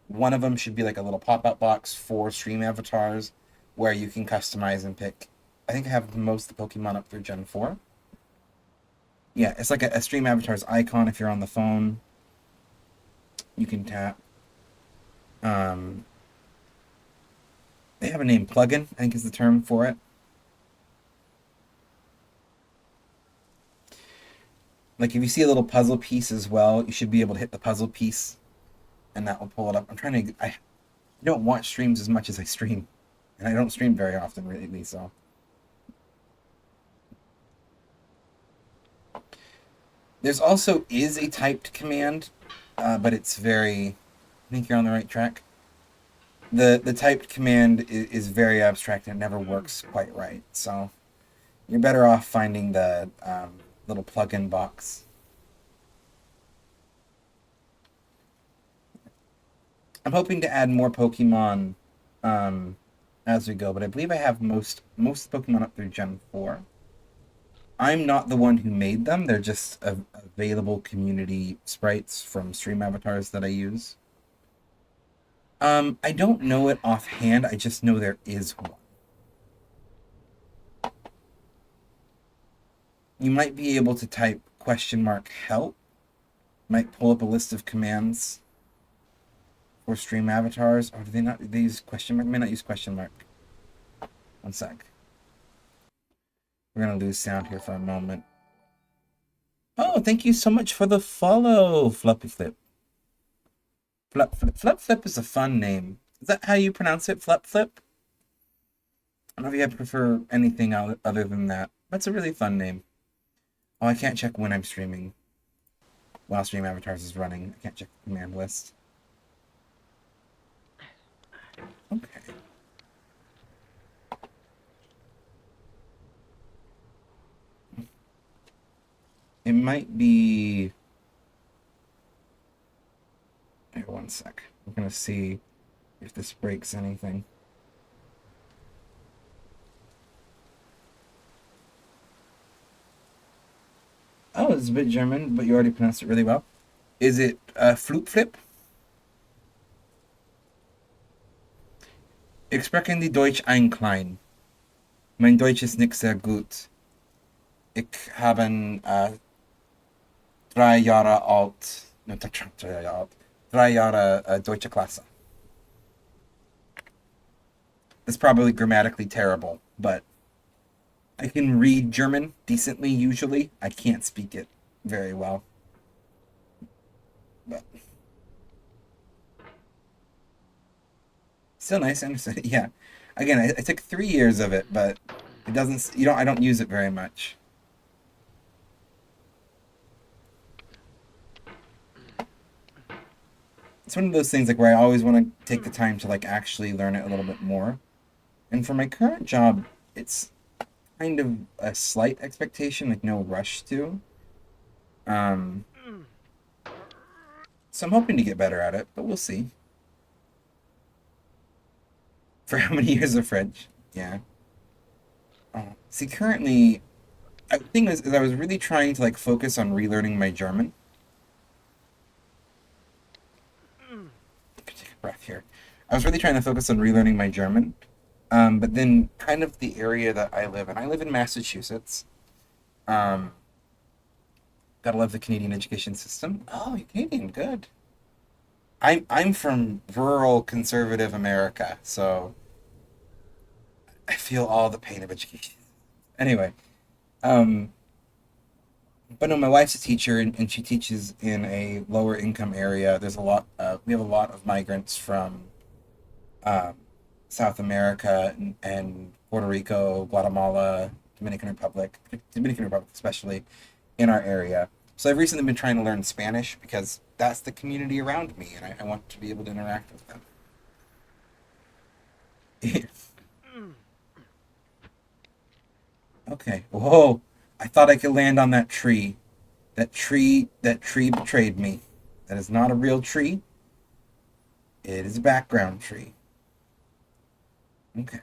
Speaker 1: One of them should be like a little pop-up box for stream avatars where you can customize and pick. I think I have most of the Pokemon up through Gen 4. Yeah, it's like a stream avatar's icon if you're on the phone. You can tap. Um, they have a name, plugin, I think is the term for it. Like if you see a little puzzle piece as well, you should be able to hit the puzzle piece and that will pull it up. I don't watch streams as much as I stream. And I don't stream very often lately, so. There's also is a typed command, but it's very, I think you're on the right track. The typed command is very abstract and it never works quite right. So you're better off finding the little plugin box. I'm hoping to add more Pokemon as we go, but I believe I have most Pokemon up through Gen 4. I'm not the one who made them. They're just available community sprites from stream avatars that I use. I don't know it offhand. I just know there is one. You might be able to type $help. Might pull up a list of commands for stream avatars. Or do they not? They use question mark? May not use question mark. One sec. We're gonna lose sound here for a moment. Oh, thank you so much for the follow, Fluffy Flip. Flip Flip is a fun name. Is that how you pronounce it, Flip Flip? I don't know if you prefer anything other than that. That's a really fun name. Oh, I can't check when I'm streaming. While Stream Avatars is running, I can't check the command list. Okay. It might be... Here, one sec. I'm gonna see if this breaks anything. Oh, it's a bit German, but you already pronounced it really well. Is it Flip? Ich spreche die Deutsch ein klein. Mein Deutsch ist nicht sehr gut. Ich habe 3 Jahre alt, no, 3 Jahre alt, 3 Jahre deutsche Klasse. That's probably grammatically terrible, but I can read German decently usually. I can't speak it very well. But still nice, I understood it. Yeah. Again, I took 3 years of it, but it doesn't, I don't use it very much. It's one of those things like where I always want to take the time to like actually learn it a little bit more. And for my current job, it's kind of a slight expectation, like no rush to. So I'm hoping to get better at it, but we'll see. For how many years of French? Yeah. See, currently, the thing is I was really trying to like focus on relearning my German. Take a breath here. I was really trying to focus on relearning my German. But then kind of the area that I live in Massachusetts. Gotta love the Canadian education system. Oh, you're Canadian, good. I'm from rural conservative America, so I feel all the pain of education. Anyway, um, but no, my wife's a teacher, and she teaches in a lower income area. There's a lot. We have a lot of migrants from um, South America and Puerto Rico, Guatemala, Dominican Republic especially, in our area. So I've recently been trying to learn Spanish because that's the community around me, and I want to be able to interact with them. Okay. Whoa! I thought I could land on that tree. That tree betrayed me. That is not a real tree. It is a background tree. Okay.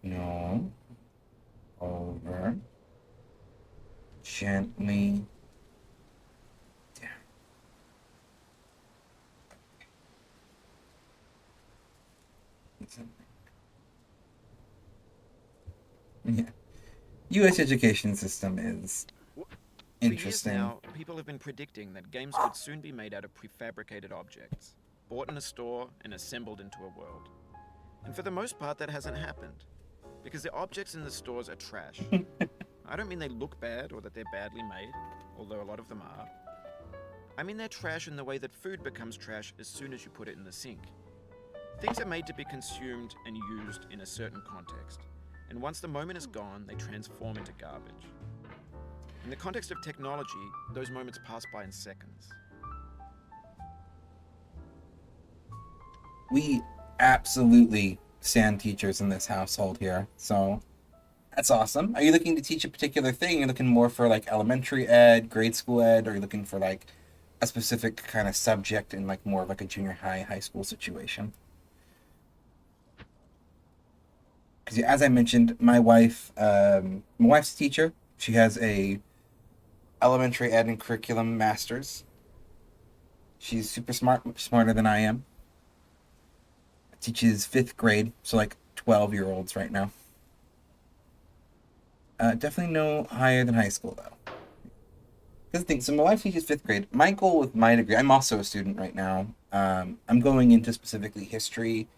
Speaker 1: No. Over. Gently down. Yeah. U.S. education system is
Speaker 2: For years
Speaker 1: interesting.
Speaker 2: now, people have been predicting that games would soon be made out of prefabricated objects, bought in a store and assembled into a world. And for the most part, that hasn't happened, because the objects in the stores are trash. I don't mean they look bad or that they're badly made, although a lot of them are. I mean they're trash in the way that food becomes trash as soon as you put it in the sink. Things are made to be consumed and used in a certain context, and once the moment is gone, they transform into garbage. In the context of technology, those moments pass by in seconds.
Speaker 1: We absolutely stand teachers in this household here, so that's awesome. Are you looking to teach a particular thing? You're looking more for like elementary ed, grade school ed, or are you looking for like a specific kind of subject in like more of like a junior high, high school situation? Because as I mentioned, my wife's a teacher. She has a elementary ed and curriculum master's. She's super smart, much smarter than I am. Teaches fifth grade, so like 12-year-olds right now. Definitely no higher than high school though. Because the thing, so my wife teaches fifth grade. My goal with my degree, I'm also a student right now. I'm going into specifically history,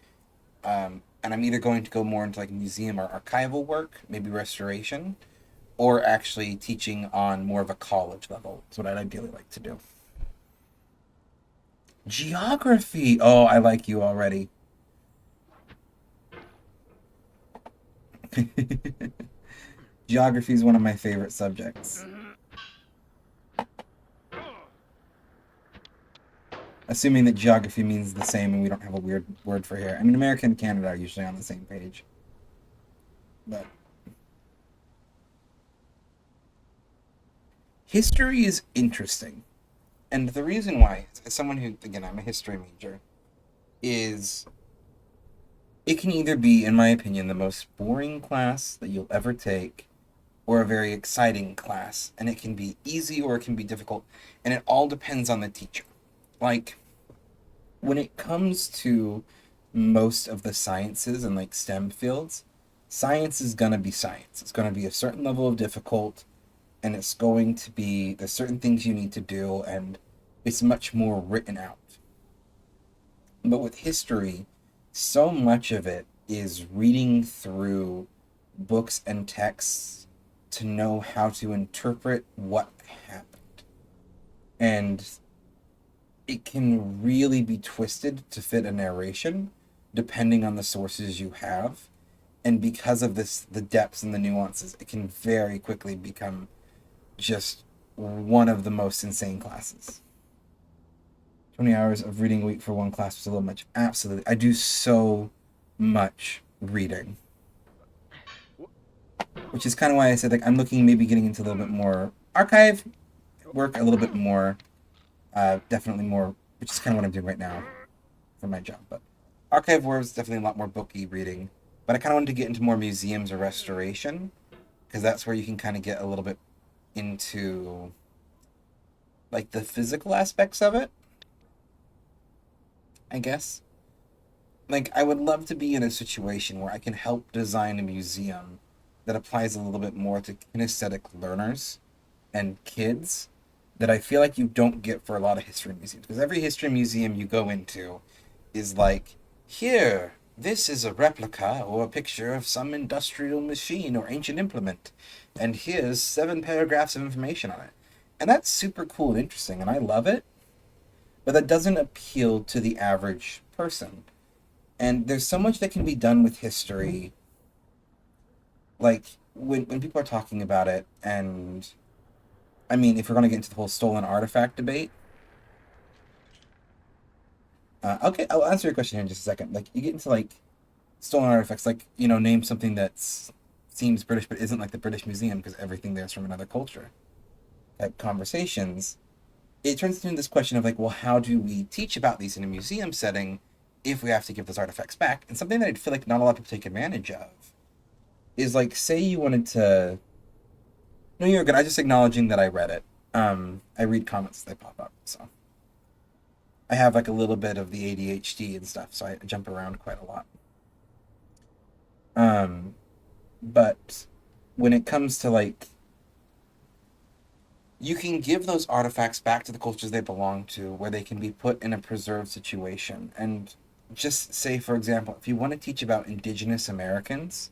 Speaker 1: and I'm either going to go more into like museum or archival work, maybe restoration, or actually teaching on more of a college level. That's what I'd ideally like to do. Geography. Oh, I like you already. Geography is one of my favorite subjects. Assuming that geography means the same and we don't have a weird word for here. I mean, America and Canada are usually on the same page. But history is interesting. And the reason why, as someone who, again, I'm a history major, is it can either be, in my opinion, the most boring class that you'll ever take or a very exciting class. And it can be easy or it can be difficult. And it all depends on the teacher. Like, when it comes to most of the sciences and like STEM fields, science is going to be science. It's going to be a certain level of difficult, and it's going to be there's certain things you need to do, and it's much more written out. But with history, so much of it is reading through books and texts to know how to interpret what happened. And it can really be twisted to fit a narration depending on the sources you have. And because of this, the depths and the nuances, it can very quickly become just one of the most insane classes. 20 hours of reading a week for one class was a little much. Absolutely. I do so much reading, which is kind of why I said like I'm looking maybe getting into a little bit more archive work, a little bit more, definitely more, which is kind of what I'm doing right now for my job. But archive work is definitely a lot more booky reading. But I kind of wanted to get into more museums or restoration because that's where you can kind of get a little bit into like the physical aspects of it, I guess. Like I would love to be in a situation where I can help design a museum that applies a little bit more to kinesthetic learners and kids that I feel like you don't get for a lot of history museums. Because every history museum you go into is like, here, this is a replica or a picture of some industrial machine or ancient implement, and here's 7 paragraphs of information on it. And that's super cool and interesting, and I love it, but that doesn't appeal to the average person. And there's so much that can be done with history, like when people are talking about it, and I mean, if we're going to get into the whole stolen artifact debate, okay, I'll answer your question here in just a second. Like, you get into like stolen artifacts, like, name something that seems British but isn't like the British Museum because everything there is from another culture. Type conversations, it turns into this question of like, well, how do we teach about these in a museum setting if we have to give those artifacts back? And something that I feel like not a lot of people take advantage of is like, say you wanted to. No, you're good. I was just acknowledging that I read it. I read comments that pop up, so I have like a little bit of the ADHD and stuff, so I jump around quite a lot. Um, but when it comes to like, you can give those artifacts back to the cultures they belong to, where they can be put in a preserved situation. And just say, for example, if you want to teach about indigenous Americans,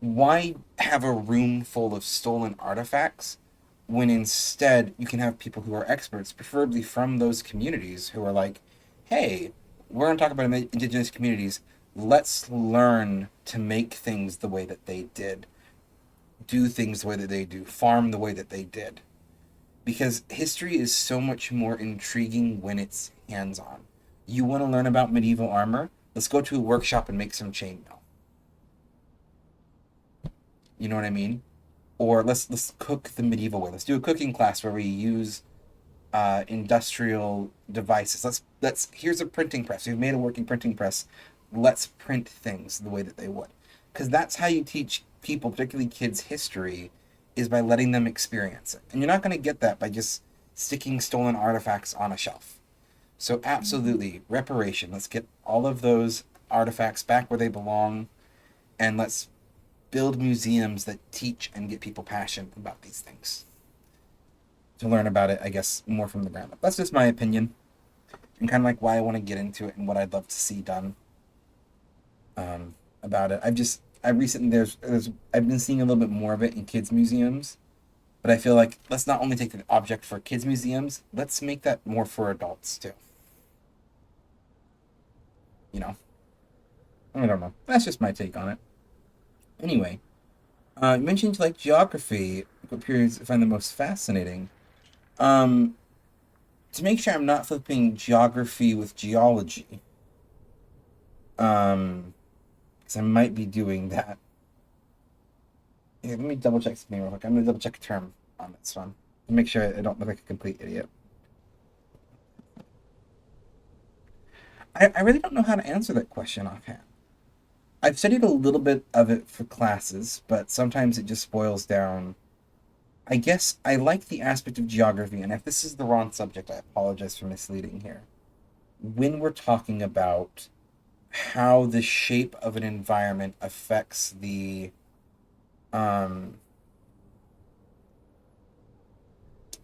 Speaker 1: why have a room full of stolen artifacts when instead you can have people who are experts, preferably from those communities, who are like, hey, we're going to talk about indigenous communities. Let's learn to make things the way that they did, do things the way that they do, farm the way that they did. Because history is so much more intriguing when it's hands on. You want to learn about medieval armor? Let's go to a workshop and make some chainmail. You know what I mean? Or let's cook the medieval way. Let's do a cooking class where we use industrial devices. Let's here's a printing press. We've made a working printing press. Let's print things the way that they would, because that's how you teach people, particularly kids, history, is by letting them experience it. And you're not going to get that by just sticking stolen artifacts on a shelf. So absolutely, reparation. Let's get all of those artifacts back where they belong, and let's build museums that teach and get people passionate about these things to learn about it, I guess, more from the ground up. That's just my opinion, and kind of like why I want to get into it and what I'd love to see done about it. I recently I've been seeing a little bit more of it in kids museums, but I feel like let's not only take the object for kids museums, let's make that more for adults too. You know, I don't know. That's just my take on it. Anyway, you mentioned like geography. What periods I find the most fascinating? Um, to make sure I'm not flipping geography with geology, because I might be doing that. Yeah, let me double check something real quick. I'm gonna double check a term on this one to make sure I don't look like a complete idiot. I really don't know how to answer that question offhand. I've studied a little bit of it for classes, but sometimes it just boils down. I guess I like the aspect of geography, and if this is the wrong subject, I apologize for misleading here. When we're talking about how the shape of an environment um,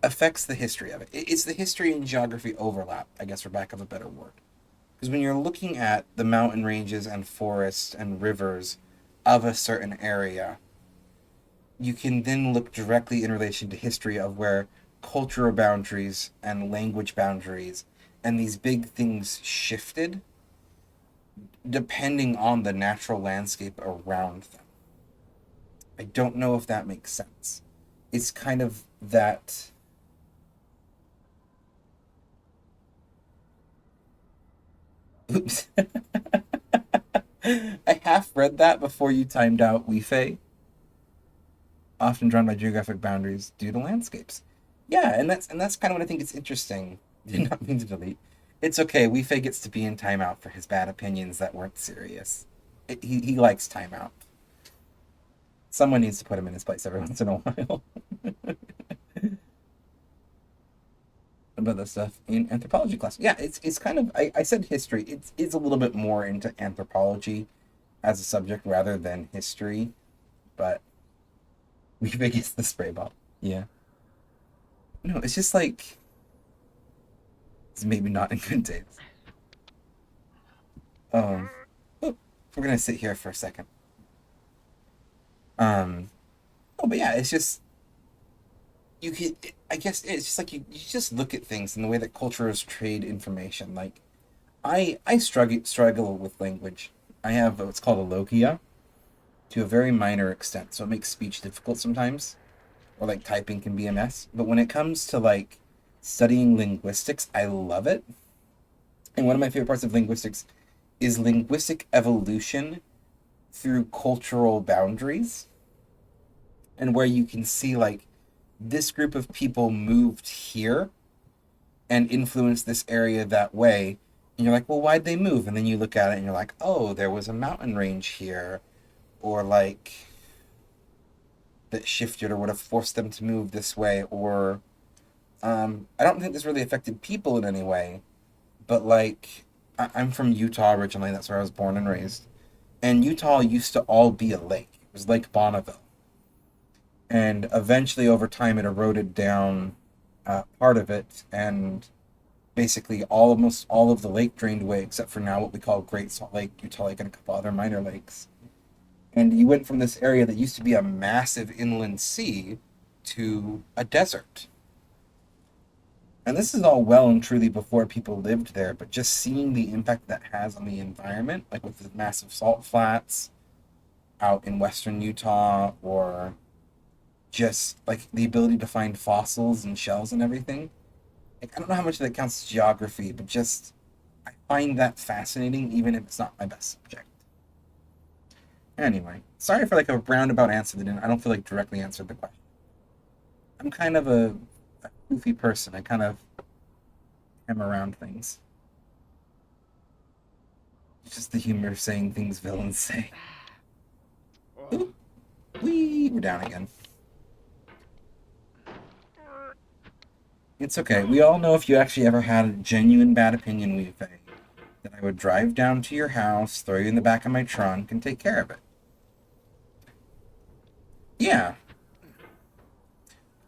Speaker 1: affects the history of it. It's the history and geography overlap, I guess, for lack of a better word. Because when you're looking at the mountain ranges and forests and rivers of a certain area, you can then look directly in relation to history of where cultural boundaries and language boundaries and these big things shifted depending on the natural landscape around them. I don't know if that makes sense. It's kind of that. Oops. I half read that before you timed out Wefei, often drawn by geographic boundaries due to landscapes. Yeah, and that's kind of what I think is interesting. Did not mean to delete. It's okay. Wefei gets to be in timeout for his bad opinions that weren't serious. He likes timeout. Someone needs to put him in his place every once in a while. About that stuff in anthropology class. Yeah, it's kind of I said history. It's a little bit more into anthropology as a subject rather than history, but Wefei gets the spray bottle. Yeah. No, it's just like it's maybe not in good taste. Um, oh, we're gonna sit here for a second. Um, oh, but yeah, it's just you can. I guess it's just like you just look at things in the way that cultures trade information. Like I struggle with language. I have what's called a logia to a very minor extent, so it makes speech difficult sometimes, or like typing can be a mess. But when it comes to like studying linguistics, I love it. And one of my favorite parts of linguistics is linguistic evolution through cultural boundaries, and where you can see like this group of people moved here and influenced this area that way. And you're like, well, why'd they move? And then you look at it and you're like, oh, there was a mountain range here, or like that shifted or would have forced them to move this way, or I don't think this really affected people in any way, but like I'm from Utah originally. That's where I was born and raised. And Utah used to all be a lake. It was Lake Bonneville, and eventually over time it eroded down part of it, and basically almost all of the lake drained away except for now what we call Great Salt Lake, Utah Lake, and a couple other minor lakes. And you went from this area that used to be a massive inland sea to a desert. And this is all well and truly before people lived there, but just seeing the impact that has on the environment, like with the massive salt flats out in western Utah, or just like the ability to find fossils and shells and everything. Like, I don't know how much of that counts as geography, but just I find that fascinating, even if it's not my best subject. Anyway, sorry for like a roundabout answer that didn't, I don't feel like directly answered the question. I'm kind of a goofy person. I kind of am around things. It's just the humor of saying things villains say.
Speaker 2: Oh.
Speaker 1: Ooh, we're down again. It's okay. We all know if you actually ever had a genuine bad opinion, Weave, that I would drive down to your house, throw you in the back of my trunk, and take care of it. Yeah.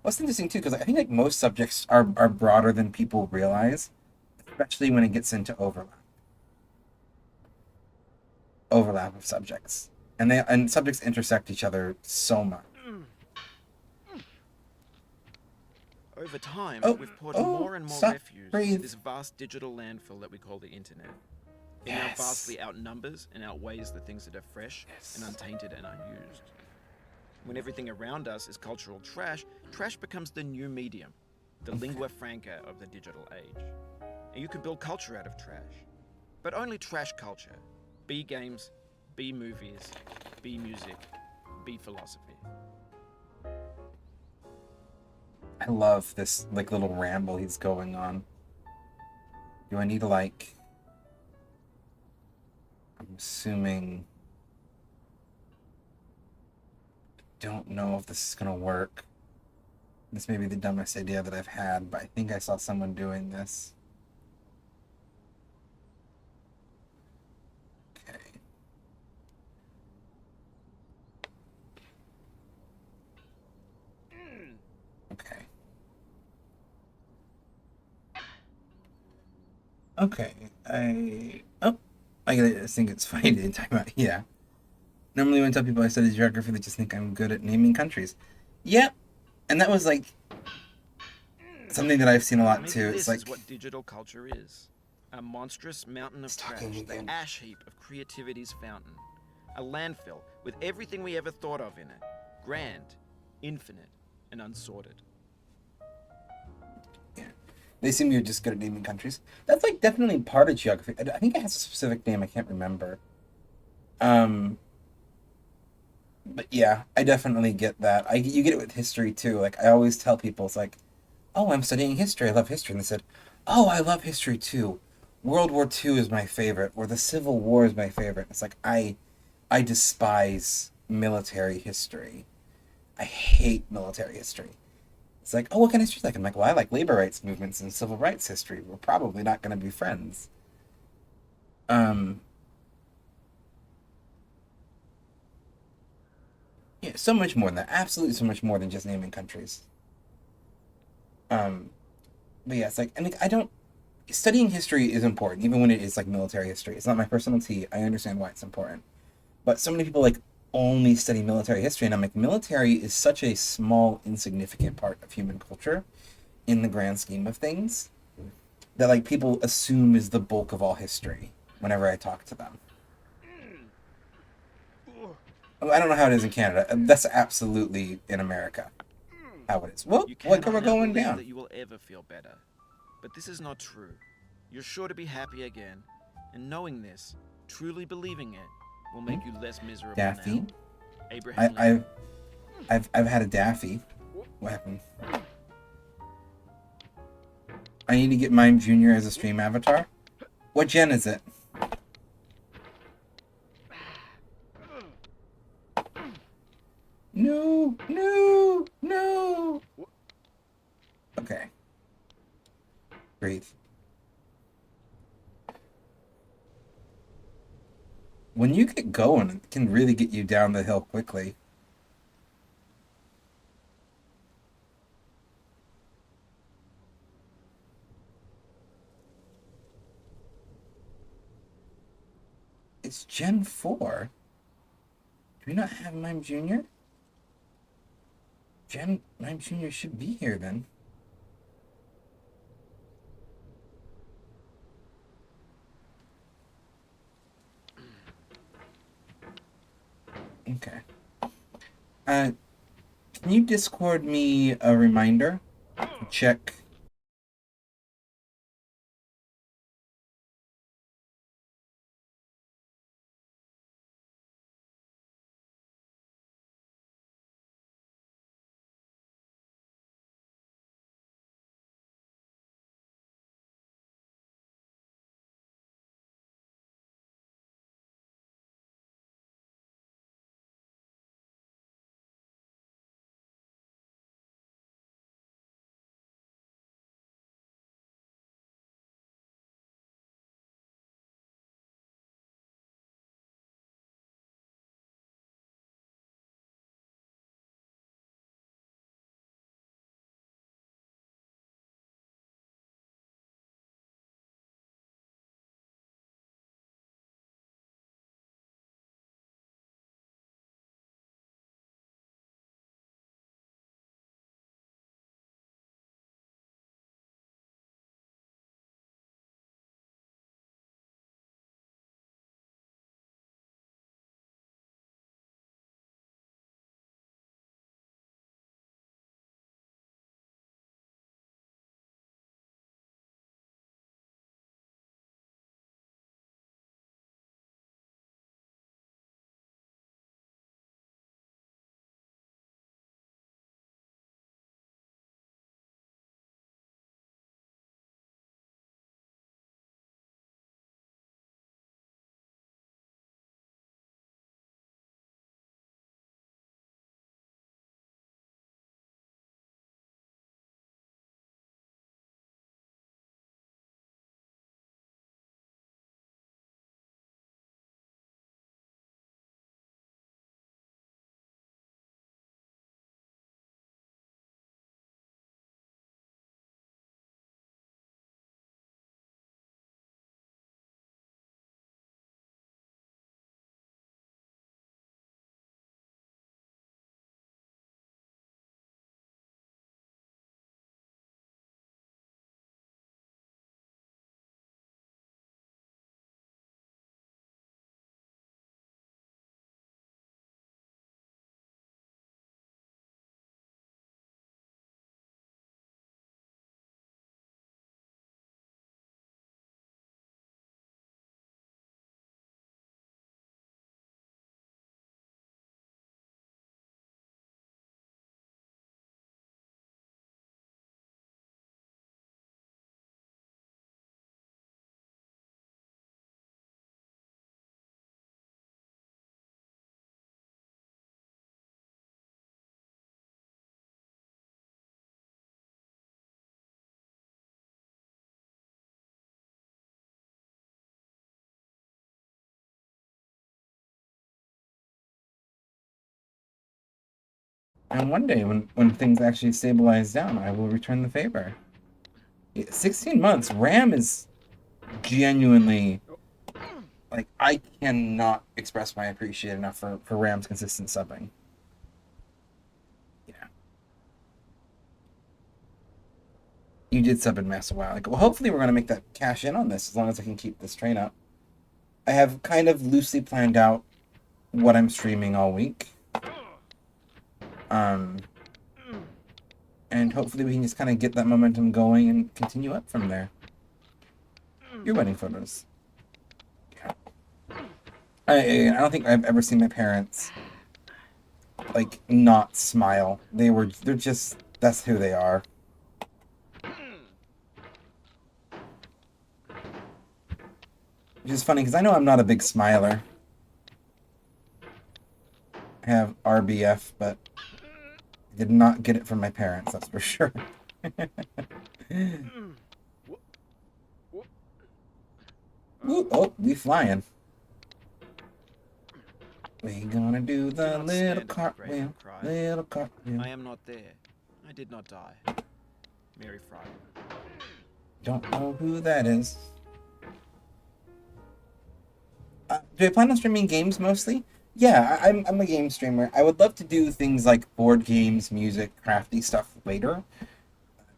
Speaker 1: Well, it's interesting too, because I think like most subjects are broader than people realize, especially when it gets into overlap of subjects, and subjects intersect each other so much.
Speaker 2: Over time,
Speaker 1: Oh,
Speaker 2: we've poured
Speaker 1: oh,
Speaker 2: more and more
Speaker 1: stop,
Speaker 2: refuse into
Speaker 1: breathe.
Speaker 2: this vast digital landfill that we call the internet. It now
Speaker 1: Yes.
Speaker 2: vastly outnumbers and outweighs the things that are fresh and
Speaker 1: Yes.
Speaker 2: untainted and unused. When everything around us is cultural trash, trash becomes the new medium, the
Speaker 1: Okay.
Speaker 2: lingua franca of the digital age. And you can build culture out of trash. But only trash culture. B games, B movies, B music, B philosophy.
Speaker 1: I love this like little ramble he's going on. Do I need to like? I'm assuming. Don't know if this is gonna work. This may be the dumbest idea that I've had, but I think I saw someone doing this. Okay. Okay. Okay. I think it's fine to time out. Yeah. Normally when I tell people I study geography, they just think I'm good at naming countries. Yep. And that was like something that I've seen a lot
Speaker 2: Maybe
Speaker 1: too. It's
Speaker 2: this is
Speaker 1: like
Speaker 2: what digital culture is. A monstrous mountain of
Speaker 1: he's talking
Speaker 2: trash, the
Speaker 1: again.
Speaker 2: ash heap of creativity's fountain. A landfill with everything we ever thought of in it. Grand, infinite, and unsorted.
Speaker 1: Yeah. They seem you're just good at naming countries. That's like definitely part of geography. I think it has a specific name. I can't remember. Um, but yeah, I definitely get that. You get it with history too. Like I always tell people, it's like, oh, I'm studying history. I love history, and they said, oh, I love history too. World War II is my favorite, or the Civil War is my favorite. It's like I despise military history. I hate military history. It's like, oh, what kind of history do you like? I'm like, well, I like labor rights movements and civil rights history. We're probably not going to be friends. Um, yeah, so much more than that. Absolutely, so much more than just naming countries. Um, but yeah, it's like, and like, I don't. studying history is important, even when it is like military history. It's not my personal tea. I understand why it's important. But so many people like only study military history, and I'm like, military is such a small, insignificant part of human culture in the grand scheme of things that like people assume is the bulk of all history whenever I talk to them. I don't know how it is in Canada. That's absolutely in America how it is. Well,
Speaker 2: You
Speaker 1: look,
Speaker 2: cannot
Speaker 1: we're
Speaker 2: now
Speaker 1: going
Speaker 2: believe
Speaker 1: down.
Speaker 2: that you will ever feel better. But this is not true. You're sure to be happy again, and knowing this, truly believing it, will
Speaker 1: Hmm?
Speaker 2: make you less miserable now.
Speaker 1: Daffy. I,
Speaker 2: Abraham
Speaker 1: I've
Speaker 2: Lincoln.
Speaker 1: I've had a Daffy. What happened? I need to get Mime Junior as a stream avatar. What gen is it? No, no, no. Okay, breathe. When you get going, it can really get you down the hill quickly. It's Gen 4. Do we not have Mime Junior? Mime Junior should be here then. Okay. Uh, can you Discord me a reminder to check? And one day, when things actually stabilize down, I will return the favor. 16 months. Ram is genuinely, like, I cannot express my appreciation enough for Ram's consistent subbing. Yeah. You did sub in Mass a while ago. Well, hopefully we're going to make that cash in on this as long as I can keep this train up. I have kind of loosely planned out what I'm streaming all week. Um, and hopefully we can just kind of get that momentum going and continue up from there. Your wedding photos. Yeah. I don't think I've ever seen my parents like not smile. They're just that's who they are. Which is funny because I know I'm not a big smiler. I have RBF, but I did not get it from my parents, that's for sure. Ooh, oh, we flying. We gonna do the
Speaker 2: not
Speaker 1: little
Speaker 2: stand at the grave
Speaker 1: cartwheel,
Speaker 2: and cry.
Speaker 1: little cartwheel.
Speaker 2: I am not there. I did not die. Mary Fry.
Speaker 1: Don't know who that is. Do I plan on streaming games mostly? Yeah, I'm a game streamer. I would love to do things like board games, music, crafty stuff later.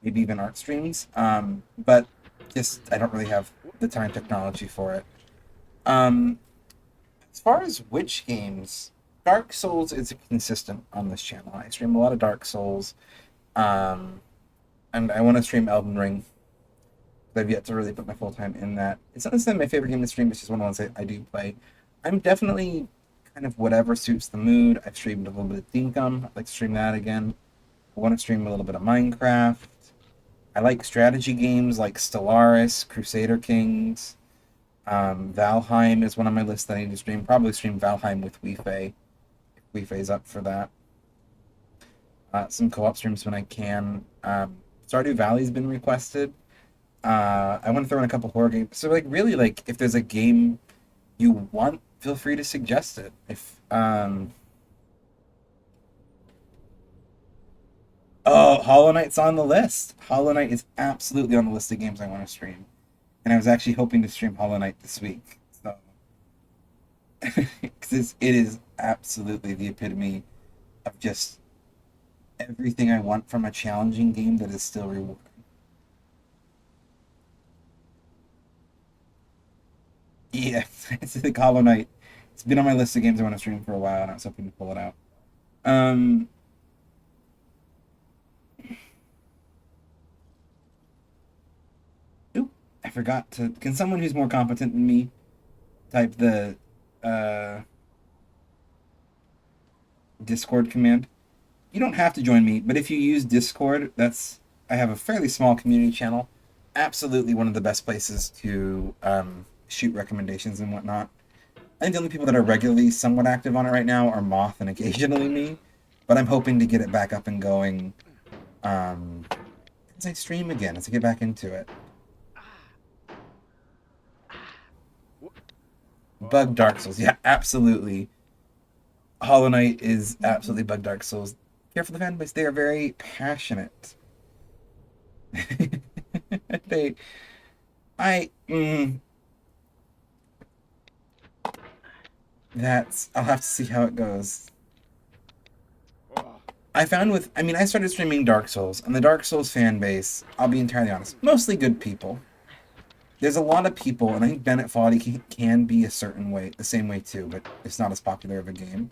Speaker 1: Maybe even art streams. But just I don't really have the time technology for it. Um, as far as which games, Dark Souls is consistent on this channel. I stream a lot of Dark Souls. Um, and I want to stream Elden Ring. I've yet to really put my full time in that. It's not necessarily my favorite game to stream, it's just one of the ones I do play. I'm definitely kind of whatever suits the mood. I've streamed a little bit of Dinkum. I'd like to stream that again. I want to stream a little bit of Minecraft. I like strategy games like Stellaris, Crusader Kings. Valheim is one on my list that I need to stream. Probably stream Valheim with Weefei, if Weefei's up for that. Some co-op streams when I can. Stardew Valley's been requested. I want to throw in a couple horror games. So, like, really, like, if there's a game you want, feel free to suggest it. If Oh, Hollow Knight's on the list. Hollow Knight is absolutely on the list of games I want to stream, and I was actually hoping to stream Hollow Knight this week. So, because it is absolutely the epitome of just everything I want from a challenging game that is still rewarding. Yeah, it's like Hollow Knight. It's been on my list of games I want to stream for a while, and I was hoping to pull it out. Um, Oop, I forgot to. Can someone who's more competent than me type the uh, Discord command? You don't have to join me, but if you use Discord, I have a fairly small community channel. Absolutely one of the best places to shoot recommendations and whatnot. I think the only people that are regularly somewhat active on it right now are Moth and occasionally me, but I'm hoping to get it back up and going as I stream again, as I get back into it. Bug Dark Souls, yeah, absolutely. Hollow Knight is absolutely Bug Dark Souls. Care for the fan base; they are very passionate. they, I, that's. I'll have to see how it goes. I found I started streaming Dark Souls, and the Dark Souls fan base, I'll be entirely honest, mostly good people. There's a lot of people, and I think Bennet Foddy can be a certain way, the same way too, but it's not as popular of a game.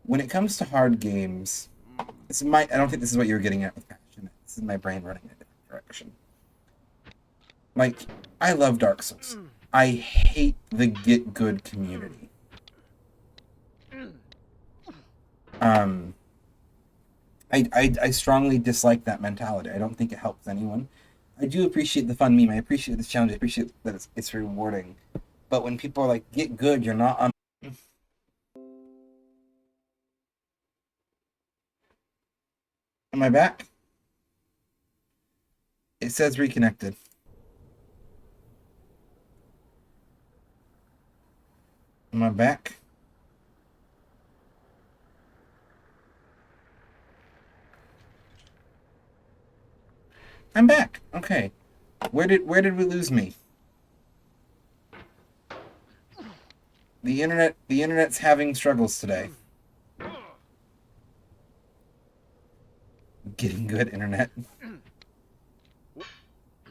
Speaker 1: When it comes to hard games, I don't think this is what you're getting at with passion. This is my brain running in a different direction. Like, I love Dark Souls. I hate the get good community. Um, I strongly dislike that mentality. I don't think it helps anyone. I do appreciate the fun meme. I appreciate this challenge. I appreciate that it's rewarding. But when people are like, get good, you're not on. Am I back? It says reconnected. Am I back? I'm back. Okay. Where did we lose me? The internet's having struggles today. Getting good internet.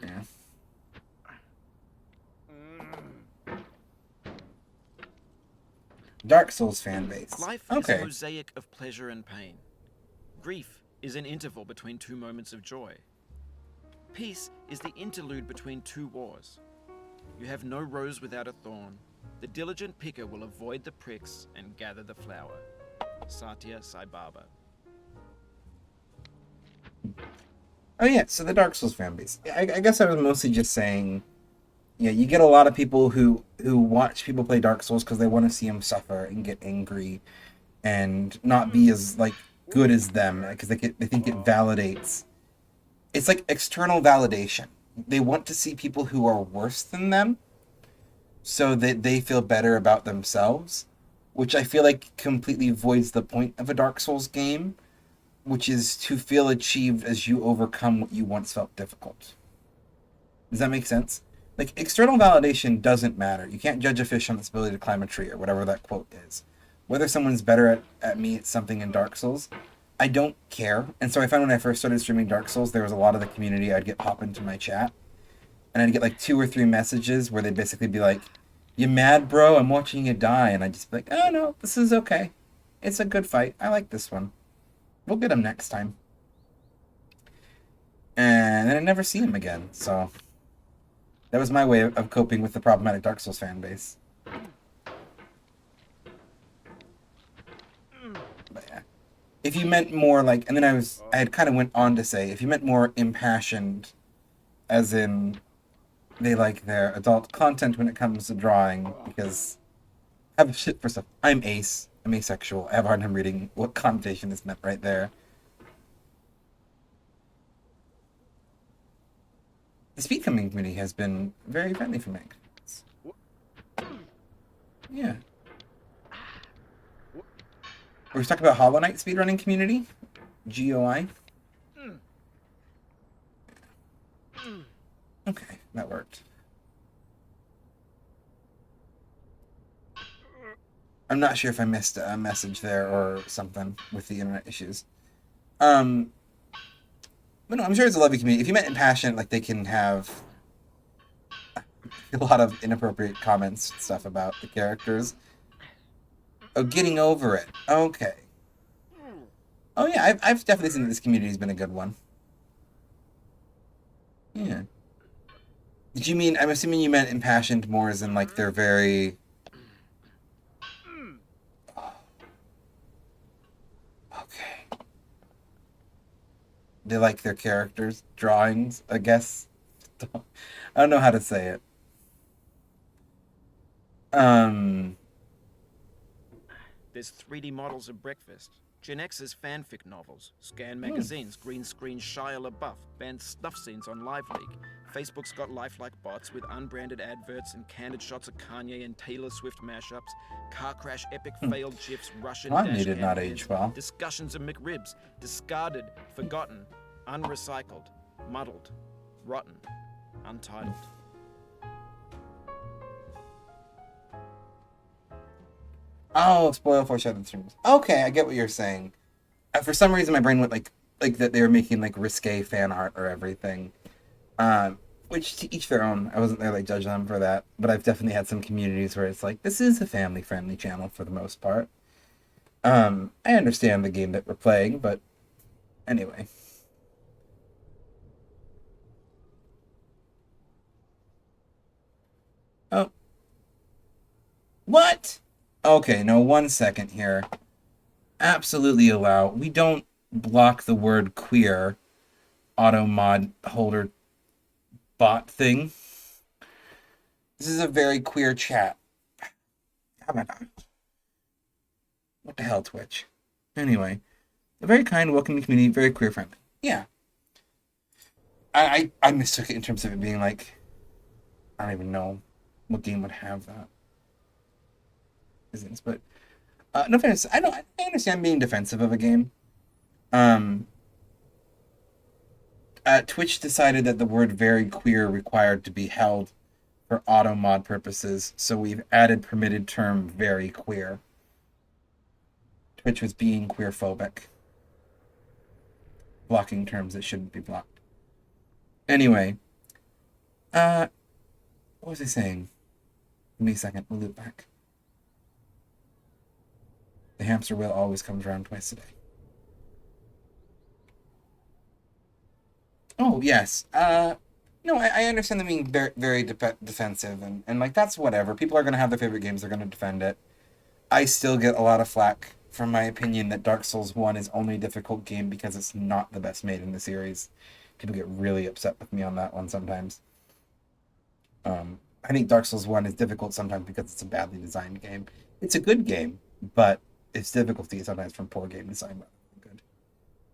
Speaker 1: Yeah. Dark Souls fan base.
Speaker 2: Life is a
Speaker 1: Okay.
Speaker 2: mosaic of pleasure and pain. Grief is an interval between two moments of joy. Peace is the interlude between two wars. You have no rose without a thorn. The diligent picker will avoid the pricks and gather the flower. Satya Sai Baba.
Speaker 1: Oh yeah, so the Dark Souls fan base. I guess I was mostly just saying, yeah, you get a lot of people who watch people play Dark Souls because they want to see them suffer and get angry and not be as like good as them because they think it validates. It's like external validation. They want to see people who are worse than them so that they feel better about themselves, which I feel like completely voids the point of a Dark Souls game, which is to feel achieved as you overcome what you once felt difficult. Does that make sense? Like, external validation doesn't matter. You can't judge a fish on its ability to climb a tree or whatever that quote is. Whether someone's better at me at something in Dark Souls, I don't care. And so I found when I first started streaming Dark Souls, there was a lot of the community I'd get pop into my chat, and I'd get like 2 or 3 messages where they'd basically be like, "You mad, bro? I'm watching you die." And I'd just be like, "Oh no, this is okay. It's a good fight. I like this one. We'll get him next time." And then I never see him again. So that was my way of coping with the problematic Dark Souls fan base. But yeah, if you meant more like, and then I had kind of went on to say, if you meant more impassioned, as in they like their adult content when it comes to drawing, because I have shit for stuff. I'm ace. I'm asexual. I have a hard time reading what connotation is meant right there. The speedcoming community has been very friendly for me. Yeah. We're talking about Hollow Knight speedrunning community? GOI? Okay, that worked. I'm not sure if I missed a message there or something with the internet issues. Um, but no, I'm sure it's a lovely community. If you meant impassioned, like they can have a lot of inappropriate comments and stuff about the characters. Oh, getting over it. Okay. Oh yeah, I've definitely seen that this community's been a good one. Yeah. Did you mean? I'm assuming you meant impassioned more as in like they're very. Okay. They like their characters' drawings, I guess. I don't know how to say it. Um.
Speaker 2: There's 3D models of breakfast, Gen X's fanfic novels, Scan
Speaker 1: Hmm.
Speaker 2: magazines, green screen Shia LaBeouf, banned snuff scenes on Live Leak. Facebook's got lifelike bots with unbranded adverts and candid shots of Kanye and Taylor Swift mashups, car crash epic failed GIFs, Russian
Speaker 1: Kanye
Speaker 2: dash
Speaker 1: did
Speaker 2: cam
Speaker 1: not
Speaker 2: events,
Speaker 1: age well.
Speaker 2: discussions of McRibs, discarded, forgotten, unrecycled, muddled, rotten, untitled.
Speaker 1: Oh, spoil foreshadow streams. Okay, I get what you're saying. For some reason, my brain went like that they were making like risque fan art or everything. Which to each their own. I wasn't there like judge them for that, but I've definitely had some communities where it's like this is a family friendly channel for the most part. I understand the game that we're playing, but anyway. Oh, what? Okay, no, 1 second here. Absolutely allow. We don't block the word queer auto mod holder bot thing. This is a very queer chat. How about that? What the hell, Twitch? Anyway, a very kind, welcoming community, very queer friendly. Yeah, I mistook it in terms of it being like I don't even know what game would have that business, but no offense. I understand being defensive of a game. Um, Twitch decided that the word very queer required to be held for auto mod purposes, so we've added permitted term very queer. Twitch was being queerphobic, blocking terms that shouldn't be blocked. Anyway, what was I saying? Give me a second, we'll loop back. The hamster wheel always comes around twice a day. Oh, yes. No, I understand them being very, very defensive, and like, that's whatever. People are going to have their favorite games, they're going to defend it. I still get a lot of flack from my opinion that Dark Souls 1 is only a difficult game because it's not the best made in the series. People get really upset with me on that one sometimes. I think Dark Souls 1 is difficult sometimes because it's a badly designed game. It's a good game, but its difficulty is sometimes from poor game design. Good.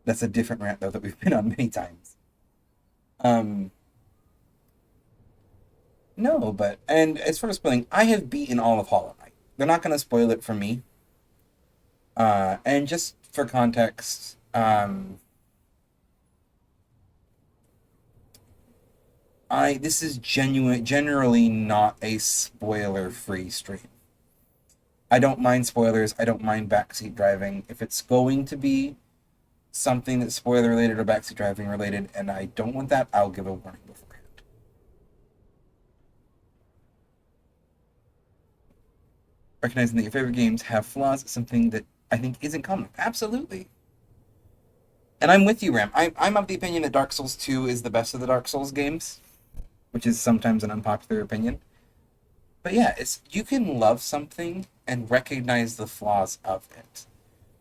Speaker 1: That's a different rant, though, that we've been on many times. Um, no, but, and as far as spoiling, I have beaten all of Hollow Knight. They're not going to spoil it for me. And just for context, this is generally not a spoiler-free stream. I don't mind spoilers. I don't mind backseat driving. If it's going to be something that's spoiler related or backseat driving related, and I don't want that, I'll give a warning beforehand. Recognizing that your favorite games have flaws is something that I think isn't common. Absolutely. And I'm with you, Ram. I'm of the opinion that Dark Souls 2 is the best of the Dark Souls games, which is sometimes an unpopular opinion. But yeah, you can love something and recognize the flaws of it.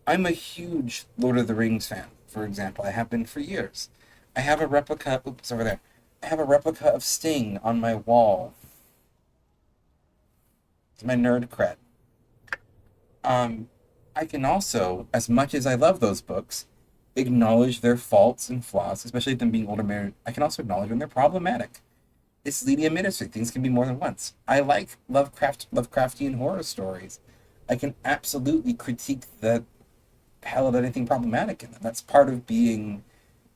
Speaker 1: I'm a huge Lord of the Rings fan, for example. I have been for years. I have a replica. Oops, over there. I have a replica of Sting on my wall. It's my nerd cred. I can also, as much as I love those books, acknowledge their faults and flaws, especially them being older married. I can also acknowledge when they're problematic. It's leading ministry. Things can be more than once. I like Lovecraftian horror stories. I can absolutely critique the hell of anything problematic in them. That's part of being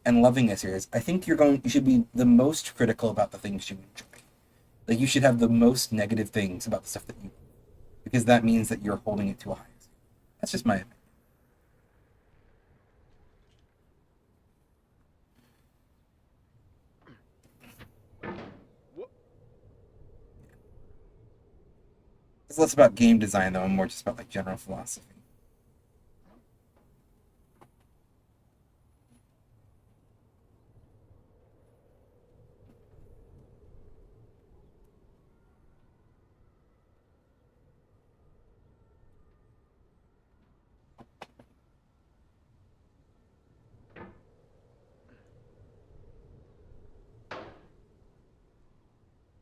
Speaker 1: and loving a series. I think you should be the most critical about the things you enjoy. Like, you should have the most negative things about the stuff that you, because that means that you're holding it to a high. That's just my opinion. It's less about game design though, and more just about like general philosophy.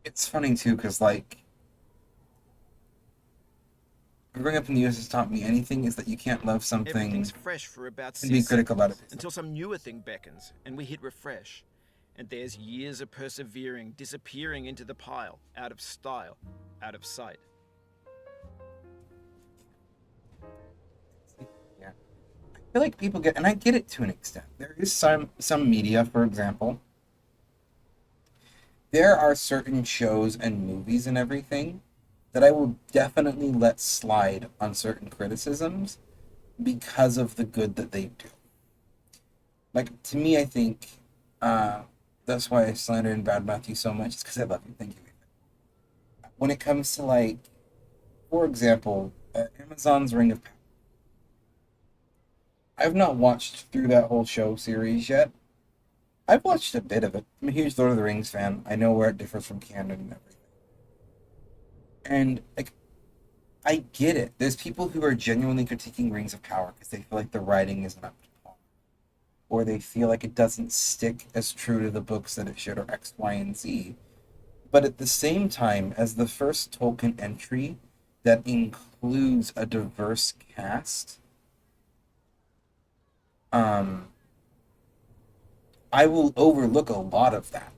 Speaker 1: It's funny too, because like growing up in the US has taught me anything is that you can't love something
Speaker 2: Everything's fresh for about
Speaker 1: and be
Speaker 2: 6
Speaker 1: critical about
Speaker 2: seconds,
Speaker 1: it.
Speaker 2: until some newer thing beckons, and we hit refresh. And there's years of persevering, disappearing into the pile, out of style, out of sight.
Speaker 1: Yeah. I feel like people get, and I get it to an extent. There is some media, for example. There are certain shows and movies and everything that I will definitely let slide on certain criticisms because of the good that they do. Like, to me, I think that's why I slander and badmouth you so much. It's because I love you. Thank you. When it comes to, like, for example, Amazon's Ring of Power. I've not watched through that whole show series yet. I've watched a bit of it. I'm a huge Lord of the Rings fan. I know where it differs from canon and everything. And like, I get it. There's people who are genuinely critiquing Rings of Power because they feel like the writing isn't up to par, or they feel like it doesn't stick as true to the books that it should, or X, Y, and Z. But at the same time, as the first Tolkien entry that includes a diverse cast, um, I will overlook a lot of that.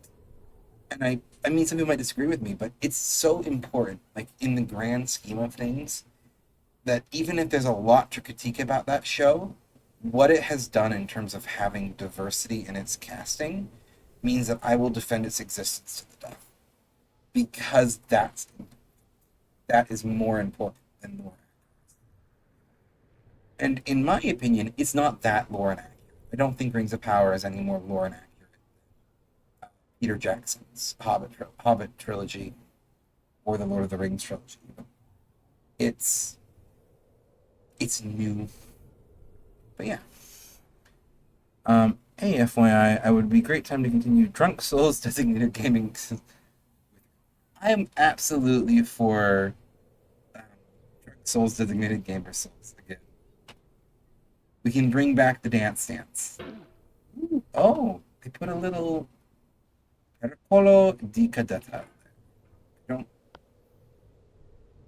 Speaker 1: And I mean, some people might disagree with me, but it's so important, like in the grand scheme of things, that even if there's a lot to critique about that show, what it has done in terms of having diversity in its casting means that I will defend its existence to the death. Because that is more important than lore. And in my opinion, it's not that lore inaccurate. I don't think Rings of Power is any more lore inaccurate than Peter Jackson's Hobbit trilogy or the Lord of the Rings trilogy. It's it's new, but yeah. Hey, FYI, I would be great time to continue Drunk Souls designated gaming. I am absolutely for um, Drunk Souls designated gamer souls again. We can bring back the dance. Ooh, oh, they put a little pericolo di cadetta. I don't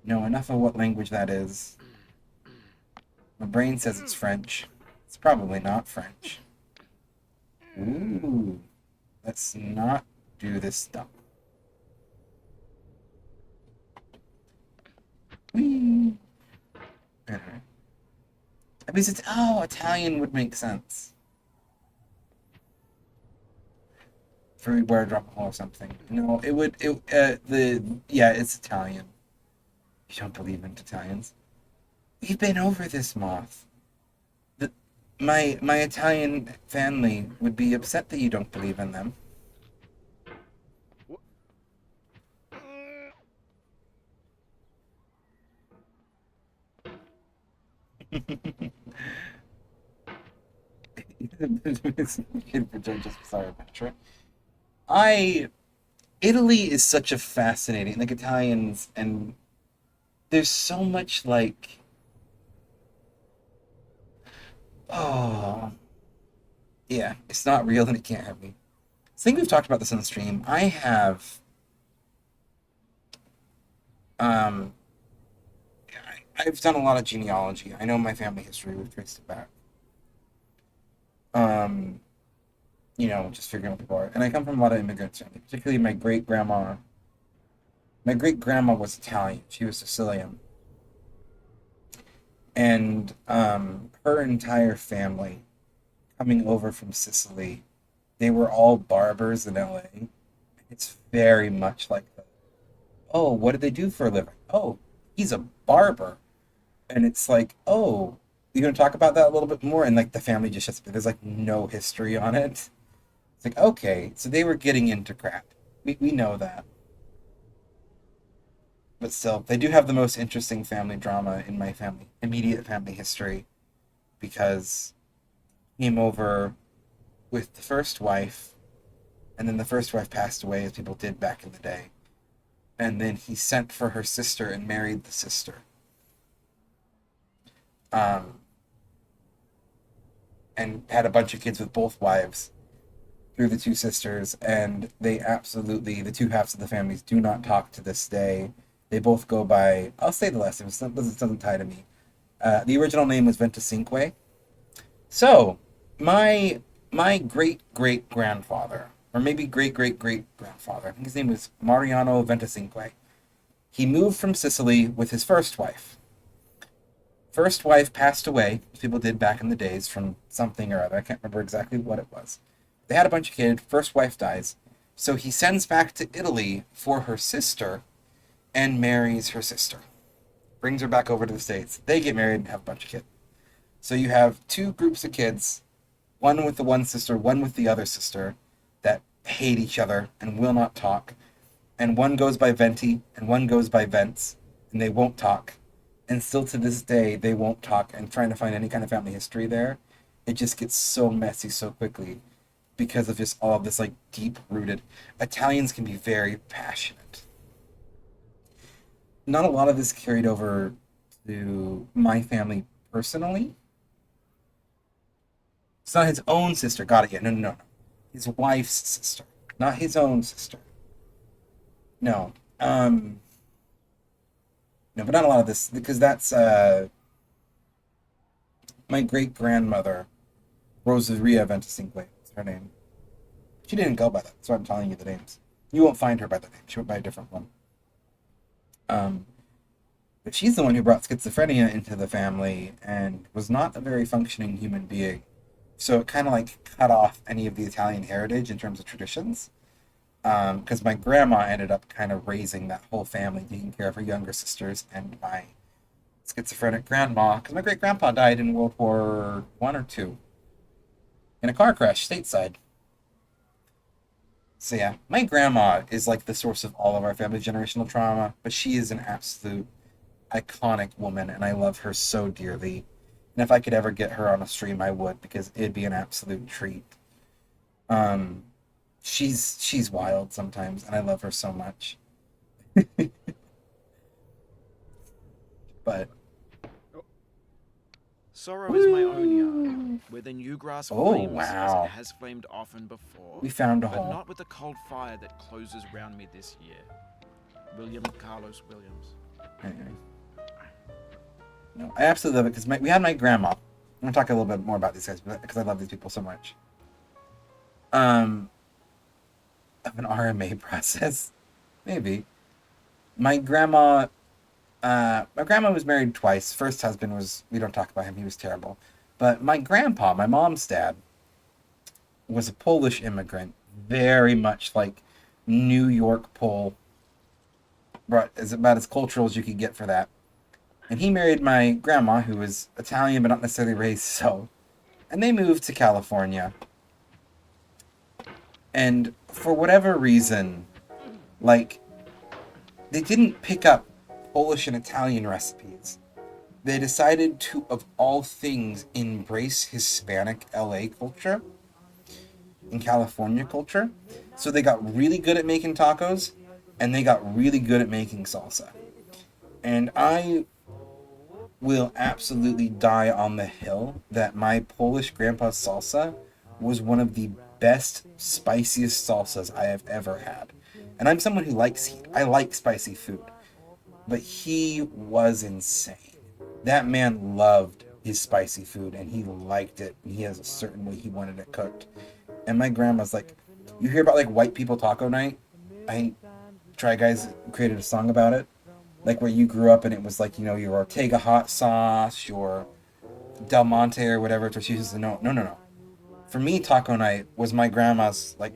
Speaker 1: know enough of what language that is. My brain says it's French. It's probably not French. Ooh, let's not do this stuff. Whee! Alright. I mean, it's Italian would make sense for where drop a hole or something. No, it would. It's Italian. You don't believe in Italians? We've been over this, Moth. The, my Italian family would be upset that you don't believe in them. Sorry, Petra. I Italy is such a fascinating, like Italians, and there's so much like, oh yeah, it's not real and it can't have me. I think we've talked about this on the stream. I have um I've done a lot of genealogy. I know my family history. We've traced it back. Um, just figuring out people are. And I come from a lot of immigrants, particularly my great grandma. My great grandma was Italian. She was Sicilian, and her entire family coming over from Sicily, they were all barbers in LA. It's very much like that. Oh, what did they do for a living? Oh, he's a barber. And it's like, oh, you're gonna talk about that a little bit more, and like the family just there's like no history on it. It's like, okay, so they were getting into crap. We know that, but still, they do have the most interesting family drama in my family, immediate family history, because he came over with the first wife, and then the first wife passed away, as people did back in the day, and then he sent for her sister and married the sister. Um, and had a bunch of kids with both wives through the two sisters, and the two halves of the families do not talk to this day. They both go by, I'll say the last name, it doesn't tie to me. The original name was Ventacinque. So, my my great great grandfather, or maybe great great great grandfather, I think his name was Mariano Ventacinque. He moved from Sicily with his first wife. First wife passed away, as people did back in the days from something or other. I can't remember exactly what it was. They had a bunch of kids. First wife dies. So he sends back to Italy for her sister and marries her sister. Brings her back over to the States. They get married and have a bunch of kids. So you have two groups of kids, one with the one sister, one with the other sister, that hate each other and will not talk. And one goes by Venti and one goes by Vents, and they won't talk. And still to this day, they won't talk, and trying to find any kind of family history there, it just gets so messy so quickly because of just all of this like deep rooted. Italians can be very passionate. Not a lot of this carried over to my family personally. It's not his own sister. Got it yet? No, no, no, no. His wife's sister, not his own sister. No. No, but not a lot of this because that's my great grandmother, Rosaria Ventacinque. Is her name. She didn't go by that, so I'm telling you the names. You won't find her by the name. She went by a different one. Um, but she's the one who brought schizophrenia into the family and was not a very functioning human being
Speaker 3: So it kind of like cut off any of the Italian heritage in terms of traditions. Because my grandma ended up kind of raising that whole family, taking care of her younger sisters and my schizophrenic grandma. Because my great grandpa died in World War One or two in a car crash stateside. So yeah, my grandma is like the source of all of our family generational trauma, but she is an absolute iconic woman, and I love her so dearly. And if I could ever get her on a stream, I would because it'd be an absolute treat. Um, she's wild sometimes, and I love her so much. But
Speaker 2: Sorrow is my own yard,
Speaker 3: woo!
Speaker 2: where the new grass
Speaker 3: Oh
Speaker 2: flames as it
Speaker 3: wow,
Speaker 2: has flamed often before,
Speaker 3: we found a
Speaker 2: but
Speaker 3: hole.
Speaker 2: not with the cold fire that closes round me this year. William Carlos Williams.
Speaker 3: Anyway, no, I absolutely love it because we had my grandma. I'm gonna talk a little bit more about these guys because I love these people so much. Um, of an RMA process, maybe. My grandma my grandma was married twice. First husband was, we don't talk about him, he was terrible. But my grandpa, my mom's dad, was a Polish immigrant, very much like New York Pole, but is about as cultural as you could get for that. And he married my grandma, who was Italian but not necessarily raised so. And they moved to California. And for whatever reason, like, they didn't pick up Polish and Italian recipes. They decided to, of all things, embrace Hispanic LA culture and California culture. So they got really good at making tacos and they got really good at making salsa. And I will absolutely die on the hill that my Polish grandpa's salsa was one of the best, spiciest salsas I have ever had. And I'm someone who likes heat. I like spicy food. But he was insane. That man loved his spicy food and he liked it. And he has a certain way he wanted it cooked. And my grandma's like, you hear about like white people taco night? I think Try Guys created a song about it. Like where you grew up and it was like, you know, your Ortega hot sauce, your Del Monte or whatever. So she says, no, no, no, no. For me, taco night was my grandma's like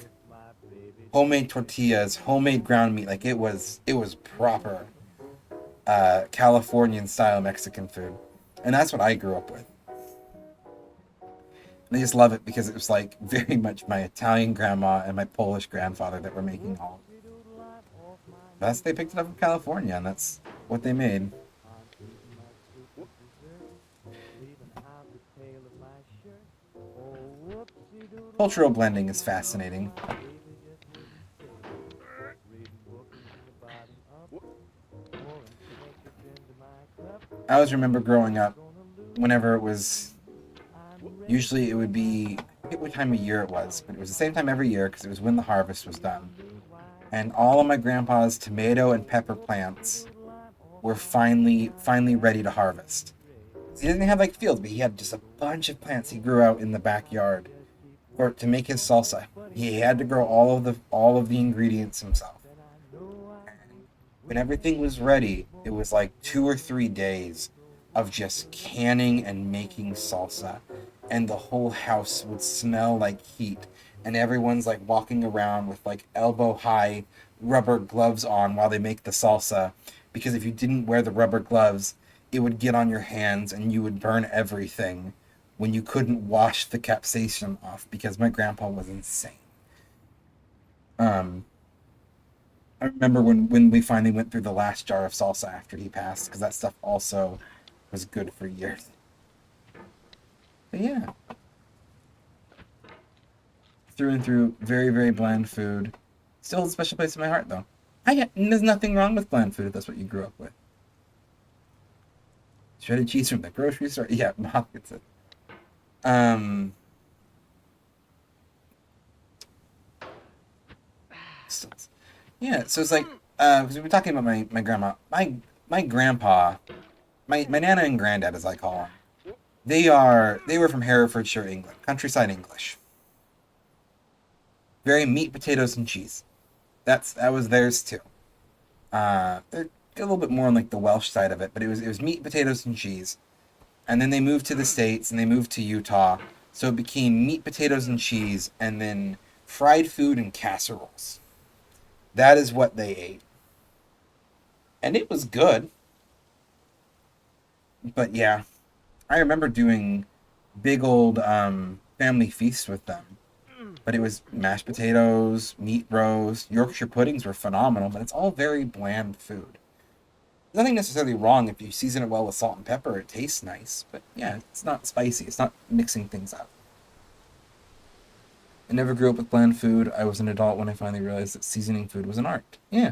Speaker 3: homemade tortillas, homemade ground meat. Like it was proper Californian style Mexican food. And that's what I grew up with. And I just love it because it was like very much my Italian grandma and my Polish grandfather that were making all. That's they picked it up from California, and that's what they made. Cultural blending is fascinating. I always remember growing up, whenever it was, usually it would be, I forget what time of year it was, but it was the same time every year because it was when the harvest was done. And all of my grandpa's tomato and pepper plants were finally ready to harvest. He didn't have like fields, but he had just a bunch of plants he grew out in the backyard for to make his salsa. He had to grow all of the ingredients himself. When everything was ready, it was like 2 or 3 days of just canning and making salsa, and the whole house would smell like heat, and everyone's like walking around with like elbow high rubber gloves on while they make the salsa, because if you didn't wear the rubber gloves, it would get on your hands and you would burn everything when you couldn't wash the capsaicin off because my grandpa was insane. Um, I remember when we finally went through the last jar of salsa after he passed, because that stuff also was good for years. But yeah, through and through, very very bland food. Still a special place in my heart though. There's nothing wrong with bland food if that's what you grew up with. Shredded cheese from the grocery store. Yeah, mom gets it. Um, yeah. So it's like because we were talking about my grandma, my grandpa, my nana and granddad as I call them. They were from Herefordshire, England, countryside English. Very meat, potatoes, and cheese. That was theirs too. They're a little bit more on like the Welsh side of it, but it was meat, potatoes, and cheese. And then they moved to the states and they moved to Utah, So it became meat, potatoes, and cheese, and then fried food and casseroles. That is what they ate. And it was good. But yeah, I remember doing big old family feasts with them. But it was mashed potatoes, meat roast, Yorkshire puddings were phenomenal, but it's all very bland food. Nothing necessarily wrong if you season it well with salt and pepper, it tastes nice. But yeah, it's not spicy, it's not mixing things up. I never grew up with bland food. I was an adult when I finally realized that seasoning food was an art. Yeah.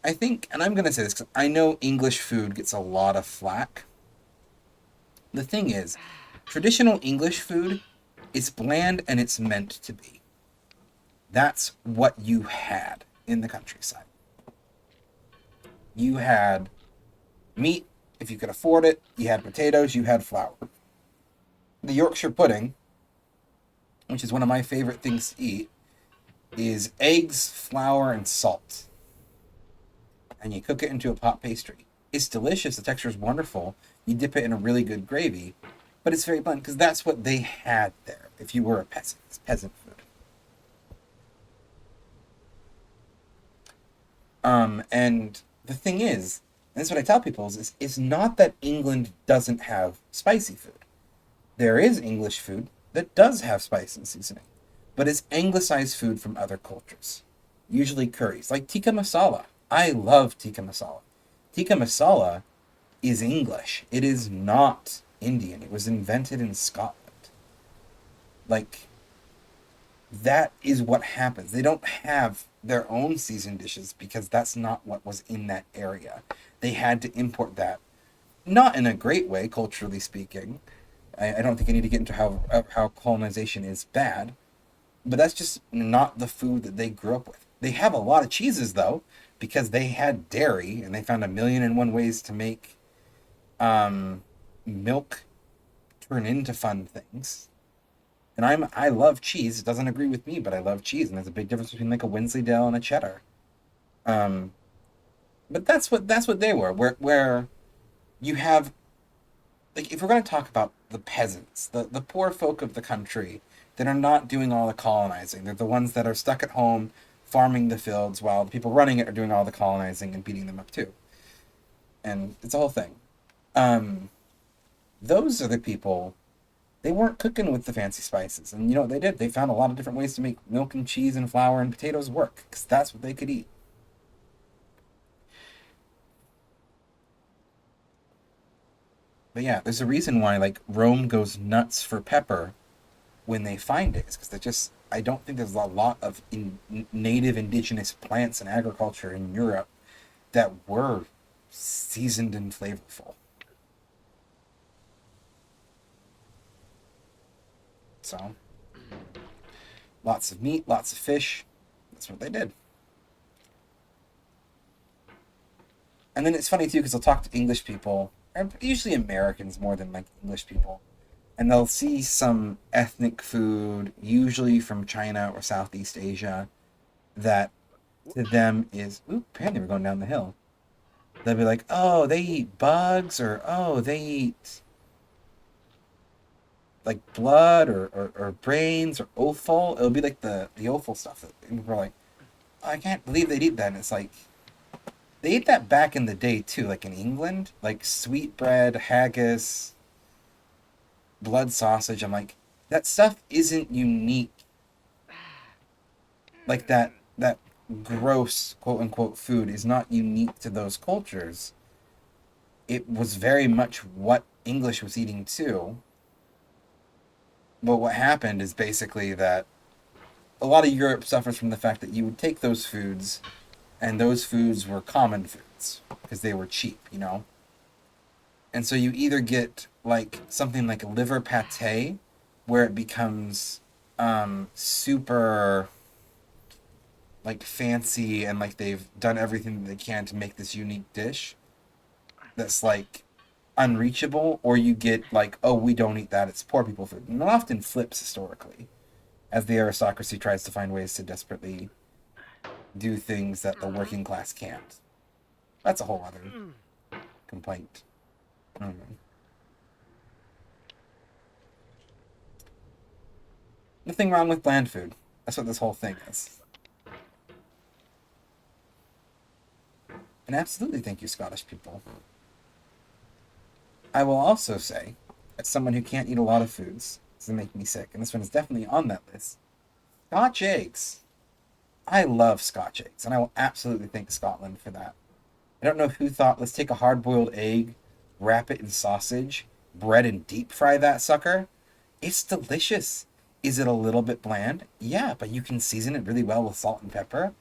Speaker 3: I think, and I'm going to say this because I know English food gets a lot of flack. The thing is, traditional English food is bland and it's meant to be. That's what you had in the countryside. You had meat, if you could afford it, you had potatoes, you had flour. The Yorkshire pudding, which is one of my favorite things to eat, is eggs, flour, and salt. And you cook it into a pot pastry. It's delicious, the texture is wonderful. You dip it in a really good gravy, but it's very bland because that's what they had there if you were a peasant. It's peasant food. And the thing is, and this is what I tell people, is it's not that England doesn't have spicy food. There is English food that does have spice and seasoning, but it's anglicized food from other cultures. Usually curries, like tikka masala. I love tikka masala. Tikka masala is English. It is not Indian. It was invented in Scotland. Like, that is what happens. They don't have their own seasoned dishes because that's not what was in that area. They had to import that. Not in a great way, culturally speaking. I don't think I need to get into how colonization is bad, but that's just not the food that they grew up with. They have a lot of cheeses though, because they had dairy and they found a million and one ways to make milk turn into fun things. And I love cheese. It doesn't agree with me, but I love cheese, and there's a big difference between like a Wensleydale and a cheddar. Um, but that's what they were. Where you have, like, if we're going to talk about the peasants, the poor folk of the country that are not doing all the colonizing, they're the ones that are stuck at home farming the fields while the people running it are doing all the colonizing and beating them up too. And it's a whole thing. Um, those are the people. They weren't cooking with the fancy spices, and you know what they did? They found a lot of different ways to make milk and cheese and flour and potatoes work because that's what they could eat. But yeah, there's a reason why like Rome goes nuts for pepper when they find it. It's because they just I don't think there's a lot of native indigenous plants and agriculture in Europe that were seasoned and flavorful. So lots of meat, lots of fish. That's what they did. And then it's funny too because I'll talk to English people, or usually Americans more than like English people, and they'll see some ethnic food, usually from China or Southeast Asia, that to them is, ooh, apparently we're going down the hill. They'll be like, oh, they eat bugs, or oh, they eat like blood or brains or offal. It'll be like the offal stuff. And we're like, oh, I can't believe they'd eat that. And it's like, they ate that back in the day too, like in England, like sweetbread, haggis, blood sausage. I'm like, that stuff isn't unique. Like that gross quote unquote food is not unique to those cultures. It was very much what English was eating too. But what happened is basically that a lot of Europe suffers from the fact that you would take those foods, and those foods were common foods because they were cheap, you know? And so you either get like something like liver pate, where it becomes super like fancy and like they've done everything that they can to make this unique dish that's like unreachable, or you get like, oh, we don't eat that, it's poor people food. And it often flips historically as the aristocracy tries to find ways to desperately do things that the working class can't. That's a whole other complaint. I don't know. Nothing wrong with bland food. That's what this whole thing is. And absolutely thank you, Scottish people. I will also say, as someone who can't eat a lot of foods, this make me sick, and this one is definitely on that list, Scotch eggs. I love Scotch eggs, and I will absolutely thank Scotland for that. I don't know who thought, let's take a hard-boiled egg, wrap it in sausage, bread, and deep fry that sucker. It's delicious. Is it a little bit bland? Yeah, but you can season it really well with salt and pepper.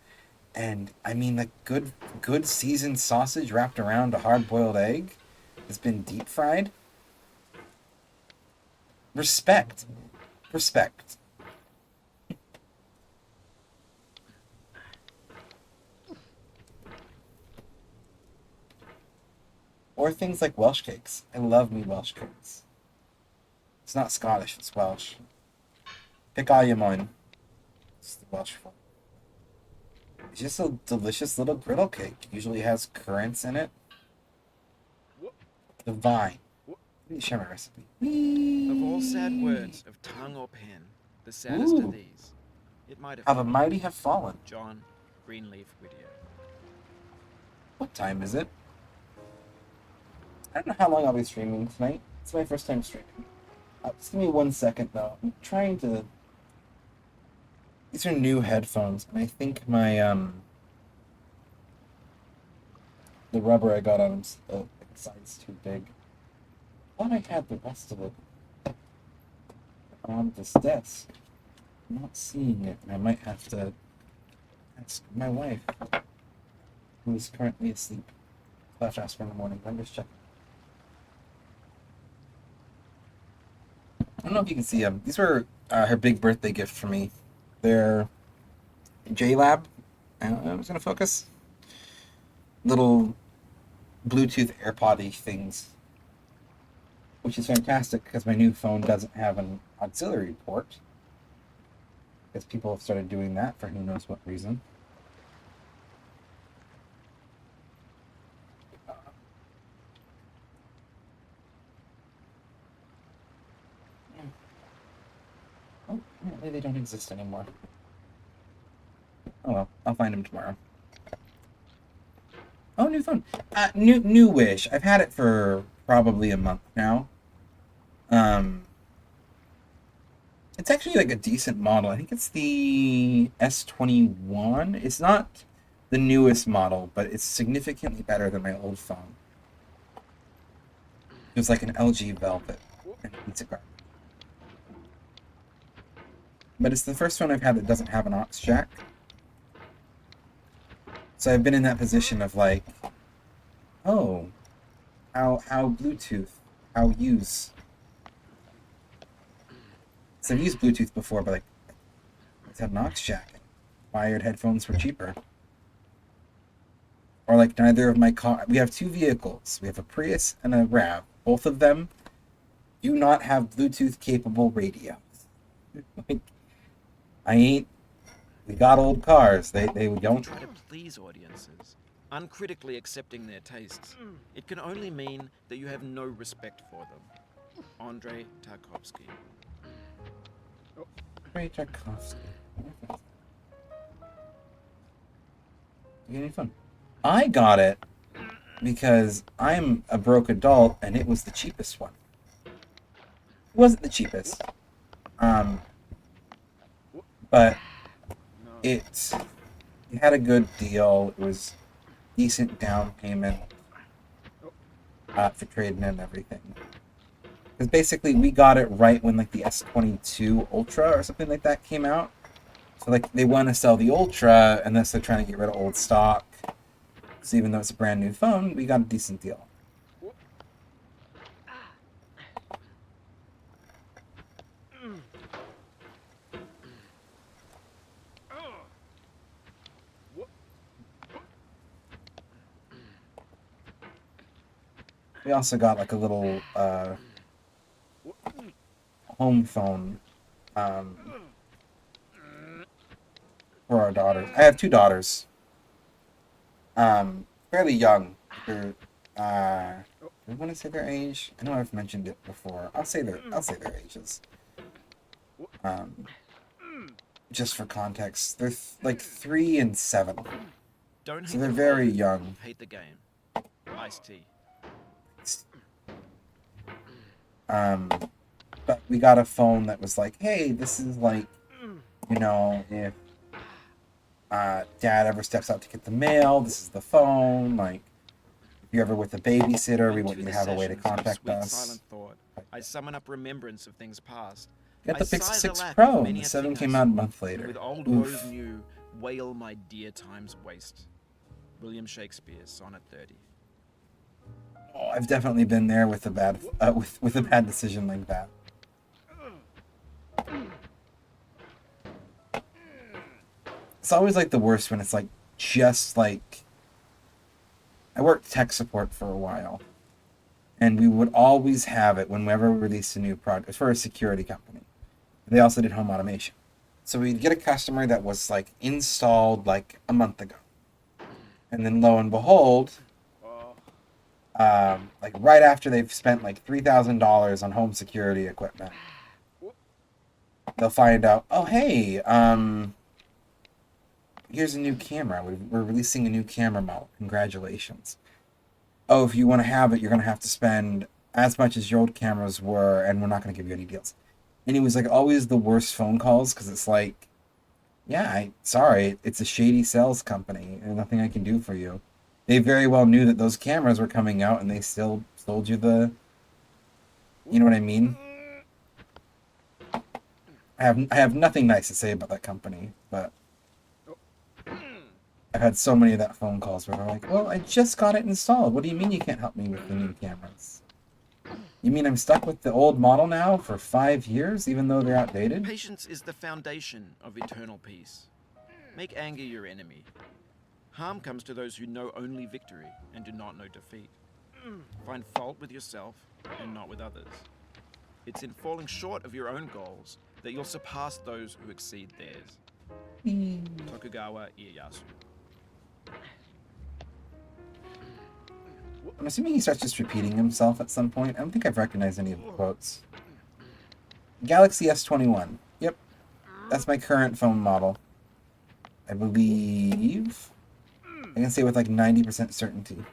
Speaker 3: And I mean, like good seasoned sausage wrapped around a hard-boiled egg that's been deep fried. Respect. Respect. Or things like Welsh cakes. I love me Welsh cakes. It's not Scottish, it's Welsh. Pick all you mind. It's the Welsh form. It's just a delicious little griddle cake. Usually has currants in it. Divine. Let me share my recipe.
Speaker 2: Of all sad words of tongue or pen, the saddest
Speaker 3: Ooh.
Speaker 2: are these. It might
Speaker 3: How
Speaker 2: have
Speaker 3: the mighty have fallen.
Speaker 2: John Greenleaf Whittier.
Speaker 3: What time is it? I don't know how long I'll be streaming tonight. It's my first time streaming. Just give me 1 second though. I'm trying to. These are new headphones, and I think my the rubber I got on them's size too big. I thought I had the rest of it on this desk. I'm not seeing it, and I might have to ask my wife, who is currently asleep. I'll have to ask her in the morning. I'm just checking. I don't know if you can see them. These were her big birthday gift for me. They're JLab. I was gonna focus. Little Bluetooth AirPod-y things, which is fantastic because my new phone doesn't have an auxiliary port. Because people have started doing that for who knows what reason. Oh, apparently they don't exist anymore. Oh well, I'll find them tomorrow. Oh, new phone. Newish. I've had it for probably a month now. Um, it's actually like a decent model. I think it's the S21. It's not the newest model, but it's significantly better than my old phone. It was like an LG Velvet and pizza card. But it's the first one I've had that doesn't have an aux jack. So I've been in that position of like, oh, how Bluetooth, how use. So I've used Bluetooth before, but like, it's had an aux jack. Wired headphones were cheaper. Or like neither of my car. We have two vehicles. We have a Prius and a RAV. Both of them do not have Bluetooth capable radios. Like, I ain't. We got old cars. They don't.
Speaker 2: Try to please audiences, uncritically accepting their tastes. It can only mean that you have no respect for them. Andrei Tarkovsky.
Speaker 3: Great Tarkovsky. You get any fun? I got it because I'm a broke adult and it was the cheapest one. It wasn't the cheapest. But it had a good deal. It was decent down payment for trading and everything. Because basically we got it right when like the S22 Ultra or something like that came out. So like they want to sell the Ultra unless they're trying to get rid of old stock. So even though it's a brand new phone, we got a decent deal. We also got like a little home phone for our daughters. I have two daughters. Fairly young. They're, I want to say their age. I know I've mentioned it before. I'll say their ages. just for context, they're like 3 and 7,
Speaker 2: Don't
Speaker 3: so
Speaker 2: hate
Speaker 3: they're
Speaker 2: the
Speaker 3: very
Speaker 2: product,
Speaker 3: young.
Speaker 2: hate the game. Iced tea.
Speaker 3: But we got a phone that was like, hey, this is like, if dad ever steps out to get the mail, this is the phone. Like, if you're ever with a babysitter, we want you
Speaker 2: Into
Speaker 3: to
Speaker 2: the
Speaker 3: have a way to
Speaker 2: sessions of
Speaker 3: contact
Speaker 2: sweet
Speaker 3: us.
Speaker 2: silent thought, I summon up remembrance of things past.
Speaker 3: Got
Speaker 2: I
Speaker 3: the
Speaker 2: sigh
Speaker 3: Pixel
Speaker 2: the
Speaker 3: 6
Speaker 2: lack
Speaker 3: Pro,
Speaker 2: of
Speaker 3: and
Speaker 2: many
Speaker 3: the
Speaker 2: a
Speaker 3: 7
Speaker 2: thing I
Speaker 3: came out a
Speaker 2: saw,
Speaker 3: month later.
Speaker 2: with old
Speaker 3: Oof.
Speaker 2: woes new, wail my dear time's waste. William Shakespeare, Sonnet 30.
Speaker 3: Oh, I've definitely been there with a bad with a bad decision like that. It's always like the worst when it's like just like I worked tech support for a while, and we would always have it whenever we released a new product. It was for a security company. They also did home automation. So we'd get a customer that was like installed like a month ago, and then lo and behold, like right after they've spent like $3,000 on home security equipment, they'll find out, oh hey, here's a new camera. We're releasing a new camera model. Congratulations. Oh, if you want to have it, you're going to have to spend as much as your old cameras were, and we're not going to give you any deals. And it was like always the worst phone calls because it's like, yeah, sorry, it's a shady sales company, and nothing I can do for you. They very well knew that those cameras were coming out, and they still sold you the. You know what I mean? I have nothing nice to say about that company, but I've had so many of that phone calls where they're like, well, I just got it installed. What do you mean you can't help me with the new cameras? You mean I'm stuck with the old model now for 5 years, even though they're outdated?
Speaker 2: Patience is the foundation of eternal peace. Make anger your enemy. Harm comes to those who know only victory and do not know defeat. Find fault with yourself and not with others. It's in falling short of your own goals that you'll surpass those who exceed theirs. Tokugawa Ieyasu.
Speaker 3: I'm assuming he starts just repeating himself at some point. I don't think I've recognized any of the quotes. Galaxy S21. Yep. That's my current phone model. I believe. I can say with like 90% certainty.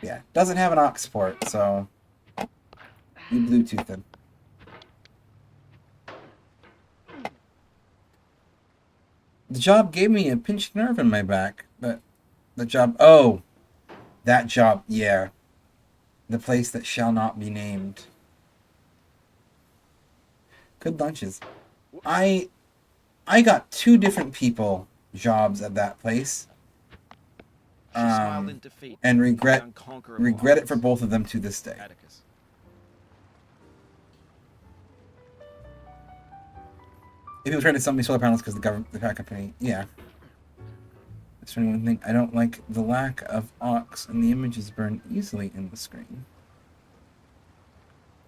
Speaker 3: Yeah. Doesn't have an aux port, so. You Bluetooth it. The job gave me a pinched nerve in my back, but the job. Oh! That job, yeah. The place that shall not be named. Good lunches. I got 2 different people jobs at that place.
Speaker 2: She smiled in defeat.
Speaker 3: And regret
Speaker 2: Unconquerable
Speaker 3: it for both of them to this day.
Speaker 2: Atticus.
Speaker 3: If he was trying to sell me solar panels because the power company, yeah. That's one thing. I don't like the lack of aux and the images burn easily in the screen.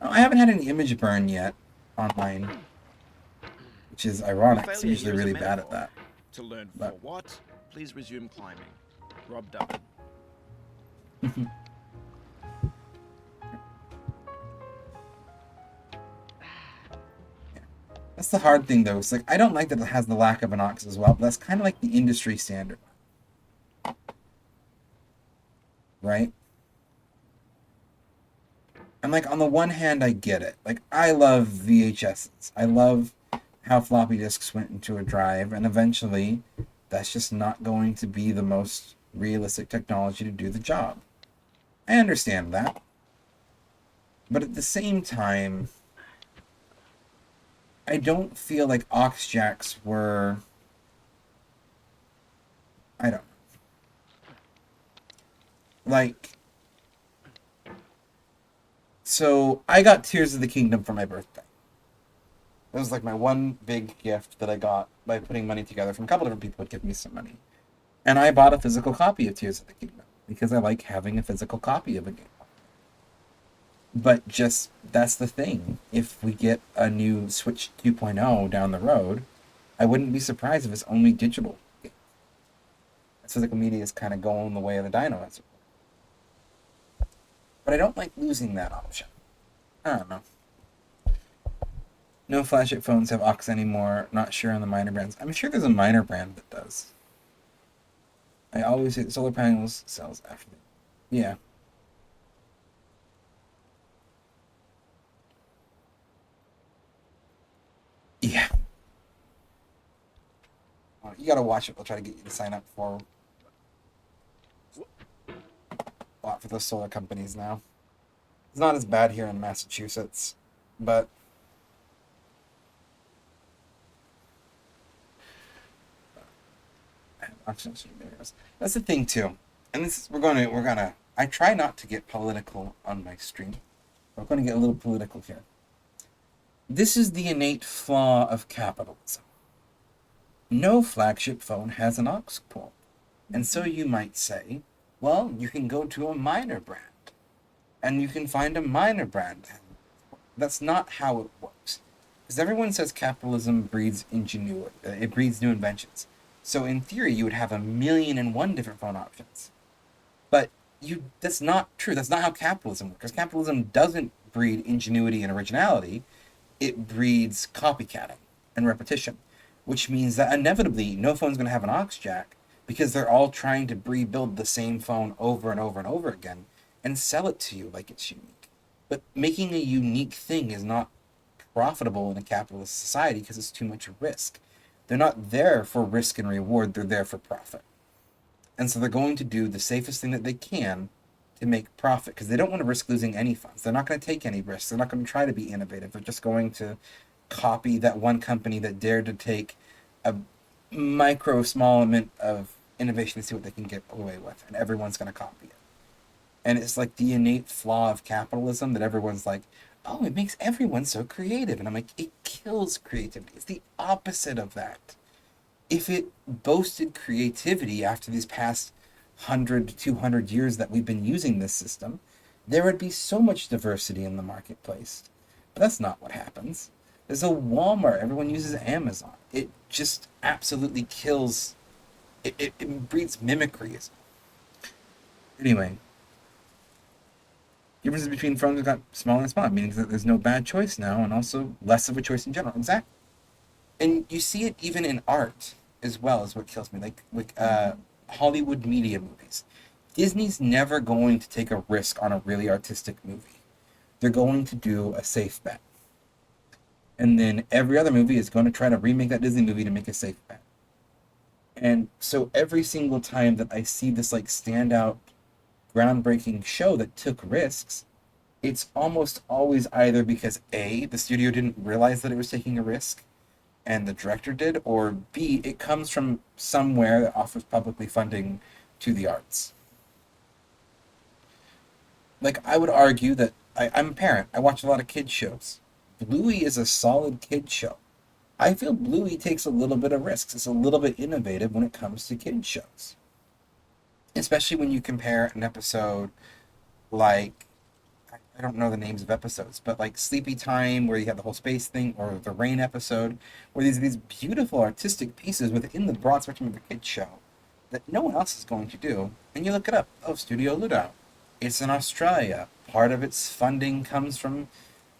Speaker 3: Oh, I haven't had any image burn yet online, which is ironic. I'm usually really bad at that.
Speaker 2: To learn for what, please resume climbing. Rob Dubbin.
Speaker 3: That's the hard thing, though. It's like I don't like that it has the lack of an aux as well, but that's kind of like the industry standard, right? And like on the one hand, I get it. Like I love VHSs. I love how floppy disks went into a drive, and eventually, that's just not going to be the most realistic technology to do the job. I understand that, but at the same time, I don't feel like aux jacks were. I don't. Like. So, I got Tears of the Kingdom for my birthday. It was like my one big gift that I got by putting money together from a couple different people who had given me some money. And I bought a physical copy of Tears of the Kingdom because I like having a physical copy of a game. But just, that's the thing. If we get a new Switch 2.0 down the road, I wouldn't be surprised if it's only digital. Physical media is kind of going the way of the dino. But I don't like losing that option. I don't know. No flagship phones have aux anymore. Not sure on the minor brands. I'm sure there's a minor brand that does. I always say solar panels sells after. Yeah. Yeah. You gotta watch it. They'll try to get you to sign up for a lot for those solar companies now. It's not as bad here in Massachusetts, but that's the thing too. And this is, we're gonna. I try not to get political on my stream. We're going to get a little political here. This is the innate flaw of capitalism. No flagship phone has an aux port. And so you might say, well, you can go to a minor brand and you can find a minor brand. That's not how it works. Because everyone says capitalism breeds ingenuity, it breeds new inventions. So in theory, you would have 1,000,001 different phone options. But that's not true. That's not how capitalism works. Because capitalism doesn't breed ingenuity and originality. It breeds copycatting and repetition, which means that inevitably no phone's going to have an aux jack because they're all trying to rebuild the same phone over and over and over again and sell it to you like it's unique. But making a unique thing is not profitable in a capitalist society because it's too much risk. They're not there for risk and reward, they're there for profit. And so they're going to do the safest thing that they can to make profit because they don't want to risk losing any funds. They're not going to take any risks. They're not going to try to be innovative. They're just going to copy that one company that dared to take a small amount of innovation to see what they can get away with, and everyone's going to copy it. And it's like the innate flaw of capitalism that everyone's like, oh, it makes everyone so creative. And I'm like, it kills creativity. It's the opposite of that. If it boasted creativity after these past 100 to 200 years that we've been using this system, there would be so much diversity in the marketplace. But that's not what happens. There's a Walmart. Everyone uses Amazon. It just absolutely kills. It breeds mimicry. Anyway, differences between phones have got smaller and smaller, meaning that there's no bad choice now, and also less of a choice in general. Exactly. And you see it even in art as well, is what kills me. Like Hollywood media movies. Disney's never going to take a risk on a really artistic movie. They're going to do a safe bet. And then every other movie is going to try to remake that Disney movie to make a safe bet. And so every single time that I see this like standout, groundbreaking show that took risks, it's almost always either because A, the studio didn't realize that it was taking a risk, and the director did, or B, it comes from somewhere that offers publicly funding to the arts. Like, I would argue that I'm a parent. I watch a lot of kids shows. Bluey is a solid kid show. I feel Bluey takes a little bit of risks. It's a little bit innovative when it comes to kid shows. Especially when you compare an episode like, I don't know the names of episodes, but like Sleepy Time, where you have the whole space thing, or the Rain episode, where these beautiful artistic pieces within the broad spectrum of a kid's show that no one else is going to do. And you look it up. Oh, Studio Ludo. It's in Australia. Part of its funding comes from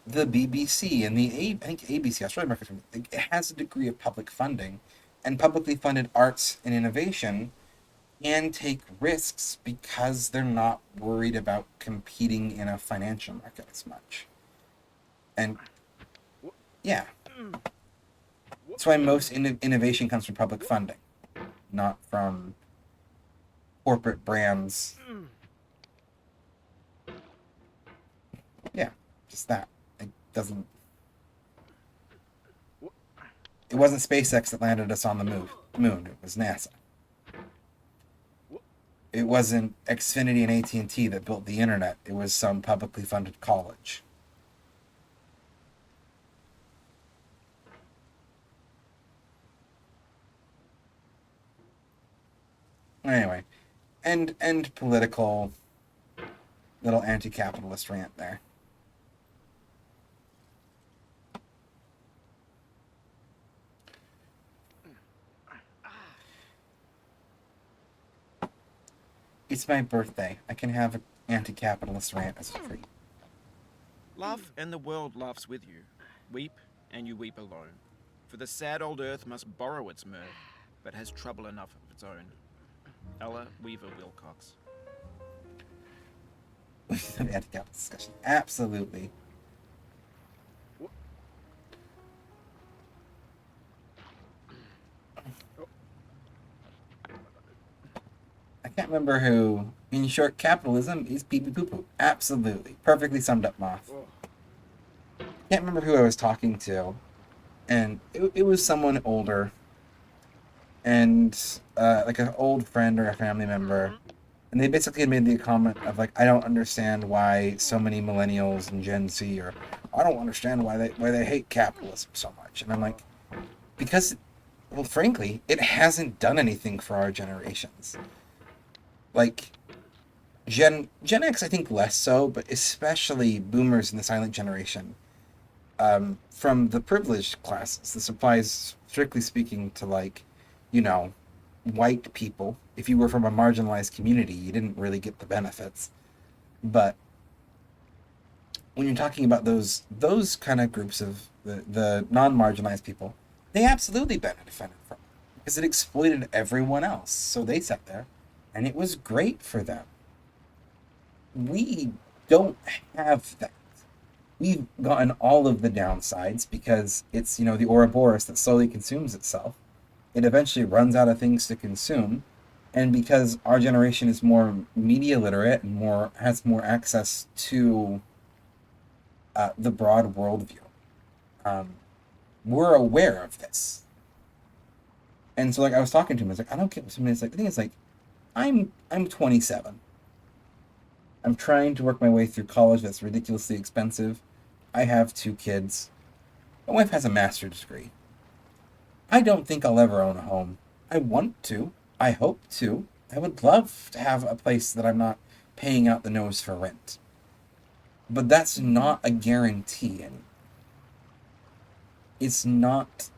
Speaker 3: the BBC and I think ABC, Australia. It has a degree of public funding, and publicly funded arts and innovation can take risks because they're not worried about competing in a financial market as much. And yeah, that's why most innovation comes from public funding, not from corporate brands. Yeah, just that. It doesn't. It wasn't SpaceX that landed us on the moon. It was NASA. It wasn't Xfinity and AT&T that built the internet. It was some publicly funded college. Anyway, and political little anti-capitalist rant there. It's my birthday. I can have an anti-capitalist rant as a treat.
Speaker 2: Laugh and the world laughs with you. Weep and you weep alone. For the sad old earth must borrow its mirth, but has trouble enough of its own. Ella Weaver Wilcox.
Speaker 3: We had to have a discussion. Absolutely. I can't remember who. In short, capitalism is pee pee poo poo. Absolutely. Perfectly summed up, Moth. Can't remember who I was talking to. And it was someone older. And like an old friend or a family member. And they basically had made the comment of like, I don't understand why so many millennials and Gen Z, or I don't understand why they hate capitalism so much. And I'm like, because, well, frankly, it hasn't done anything for our generations. Like, Gen X, I think less so, but especially boomers in the silent generation. From the privileged classes, this applies strictly speaking to like, you know, white people. If you were from a marginalized community, you didn't really get the benefits. But when you're talking about those kind of groups of the non-marginalized people, they absolutely benefited from it because it exploited everyone else. So they sat there, and it was great for them. We don't have that. We've gotten all of the downsides because it's, you know, the Ouroboros that slowly consumes itself. It eventually runs out of things to consume, and because our generation is more media literate and more has more access to the broad worldview, um, we're aware of this. And so, like, I was talking to him, I was like, I don't get. It's like the thing is, like, I'm 27. I'm trying to work my way through college that's ridiculously expensive. I have 2 kids. My wife has a master's degree. I don't think I'll ever own a home. I want to. I hope to. I would love to have a place that I'm not paying out the nose for rent. But that's not a guarantee anymore. It's not.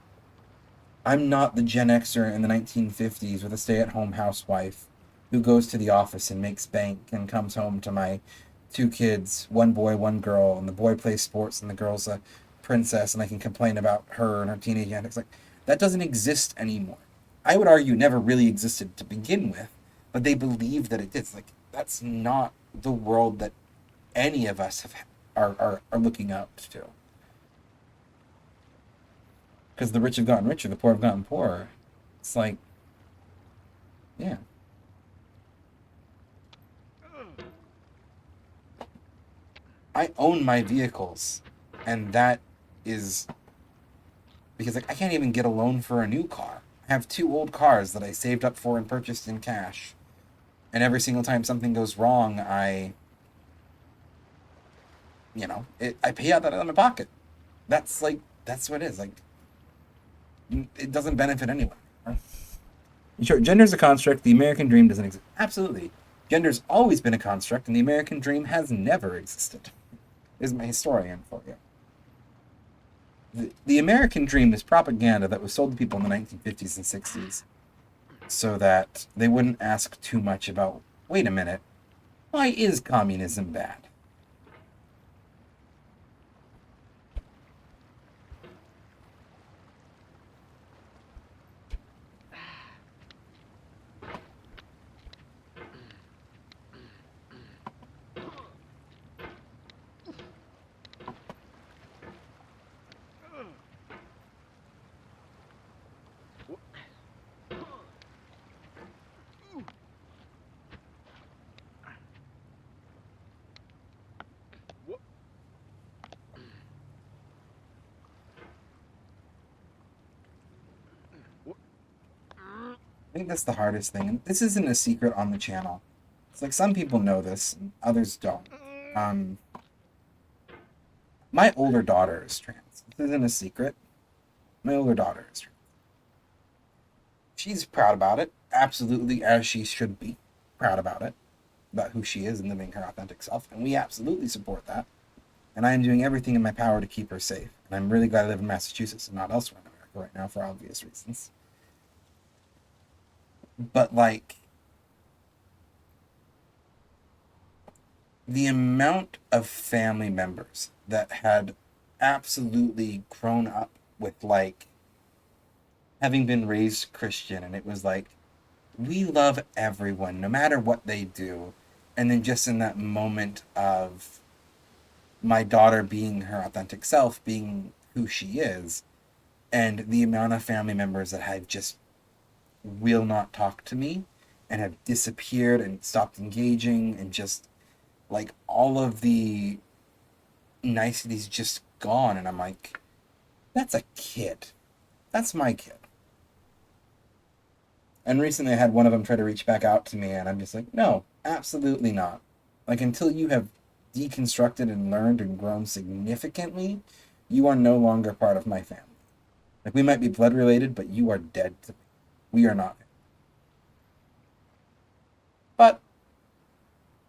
Speaker 3: I'm not the Gen Xer in the 1950s with a stay at home housewife who goes to the office and makes bank and comes home to my 2 kids, one boy, one girl, and the boy plays sports and the girl's a princess, and I can complain about her and her teenage antics. Like, that doesn't exist anymore. I would argue never really existed to begin with, but they believe that it did. It's like, that's not the world that any of us are looking up to. Because the rich have gotten richer, the poor have gotten poorer. It's like, yeah. I own my vehicles, and that is because like I can't even get a loan for a new car. I have 2 old cars that I saved up for and purchased in cash, and every single time something goes wrong, I pay out that out of my pocket. That's what it is. Like, it doesn't benefit anyone. Sure, gender's a construct. The American dream doesn't exist. Absolutely, gender's always been a construct, and the American dream has never existed. Is my historian for you. The American dream is propaganda that was sold to people in the 1950s and 60s so that they wouldn't ask too much about, wait a minute, why is communism bad? I think that's the hardest thing. And this isn't a secret on the channel. It's like some people know this, and others don't. Um, my older daughter is trans. This isn't a secret. My older daughter is trans. She's proud about it, absolutely, as she should be proud about it, about who she is and living her authentic self. And we absolutely support that. And I am doing everything in my power to keep her safe. And I'm really glad I live in Massachusetts and not elsewhere in America right now for obvious reasons. But, like, the amount of family members that had absolutely grown up with, like, having been raised Christian, and it was like, we love everyone no matter what they do. And then just in that moment of my daughter being her authentic self, being who she is, and the amount of family members that have just will not talk to me and have disappeared and stopped engaging, and just like all of the niceties just gone. And I'm like, that's a kid. That's my kid. And recently I had one of them try to reach back out to me, and I'm just like, no, absolutely not. Like, until you have deconstructed and learned and grown significantly, you are no longer part of my family. Like, we might be blood related, but you are dead to me. We are not. But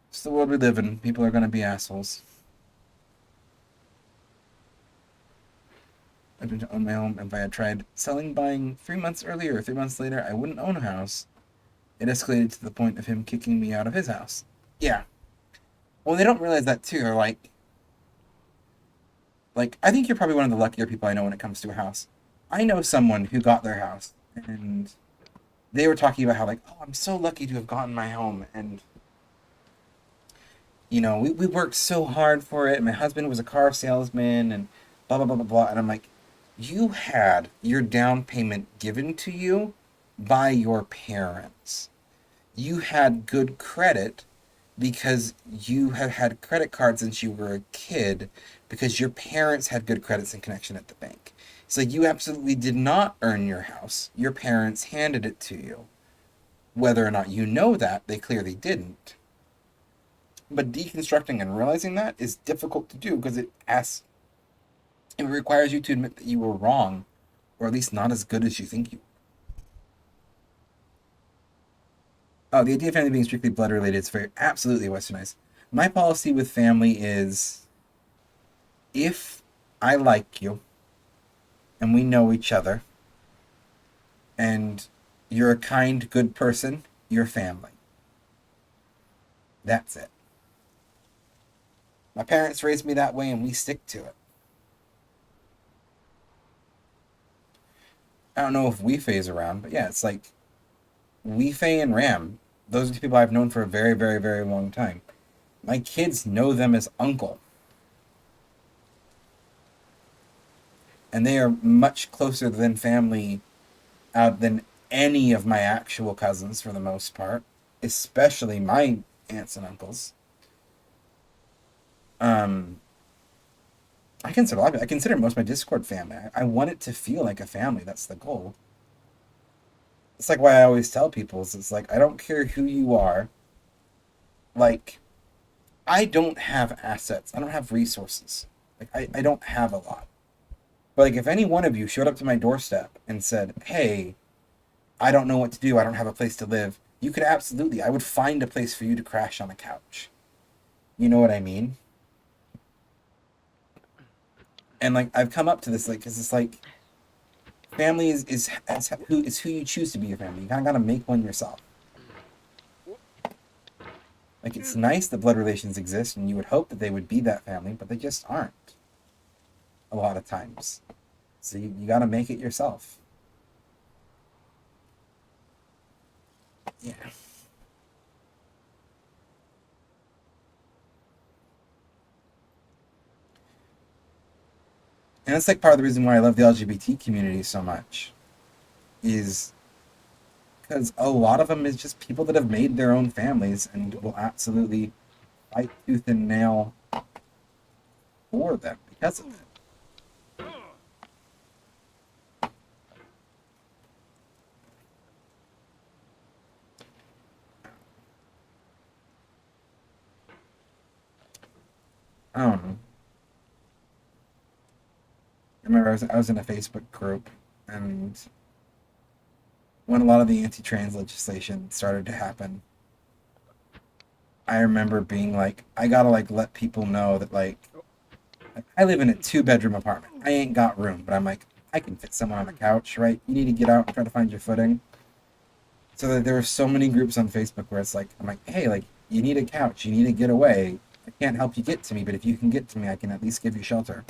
Speaker 3: it's the world we live in. People are going to be assholes. I've been to own my home. If I had tried selling, buying 3 months earlier or 3 months later, I wouldn't own a house. It escalated to the point of him kicking me out of his house. Yeah. Well, they don't realize that too. They're like, I think you're probably one of the luckier people I know when it comes to a house. I know someone who got their house, and they were talking about how, like, oh, I'm so lucky to have gotten my home, and we worked so hard for it. My husband was a car salesman, and blah blah blah blah blah. And I'm like, you had your down payment given to you by your parents. You had good credit because you have had credit cards since you were a kid, because your parents had good credits and connection at the bank. So you absolutely did not earn your house. Your parents handed it to you. Whether or not you know that, they clearly didn't. But deconstructing and realizing that is difficult to do, because it requires you to admit that you were wrong, or at least not as good as you think you. Oh, the idea of family being strictly blood related is very absolutely westernized. My policy with family is, if I like you and we know each other and you're a kind, good person, you're family. That's it. My parents raised me that way, and we stick to it. I don't know if we phase around, but yeah, it's like Wee and Ram. Those are the people I've known for a very, very, very long time. My kids know them as uncle. And they are much closer than family than any of my actual cousins for the most part, especially my aunts and uncles. Um, I consider most of my Discord family. I want it to feel like a family. That's the goal. It's like why I always tell people is, it's like, I don't care who you are. Like, I don't have assets. I don't have resources. Like, I don't have a lot. But like, if any one of you showed up to my doorstep and said, hey, I don't know what to do, I don't have a place to live, you could absolutely, I would find a place for you to crash on a couch. You know what I mean? And like, I've come up to this, like, because it's like, family is who you choose to be your family. You kind of gotta make one yourself. Like, it's nice that blood relations exist, and you would hope that they would be that family, but they just aren't. A lot of times. So you gotta make it yourself. Yeah. And that's like part of the reason why I love the LGBT community so much. Is because a lot of them is just people that have made their own families and will absolutely fight tooth and nail for them because of it. I don't know. I remember I was in a Facebook group, and when a lot of the anti-trans legislation started to happen, I remember being like, I gotta like let people know that like I live in a 2 bedroom apartment. I ain't got room, but I'm like, I can fit someone on the couch, right? You need to get out and try to find your footing. So that there are so many groups on Facebook where it's like, I'm like, hey, like, you need a couch, you need to get away. I can't help you get to me, but if you can get to me, I can at least give you shelter.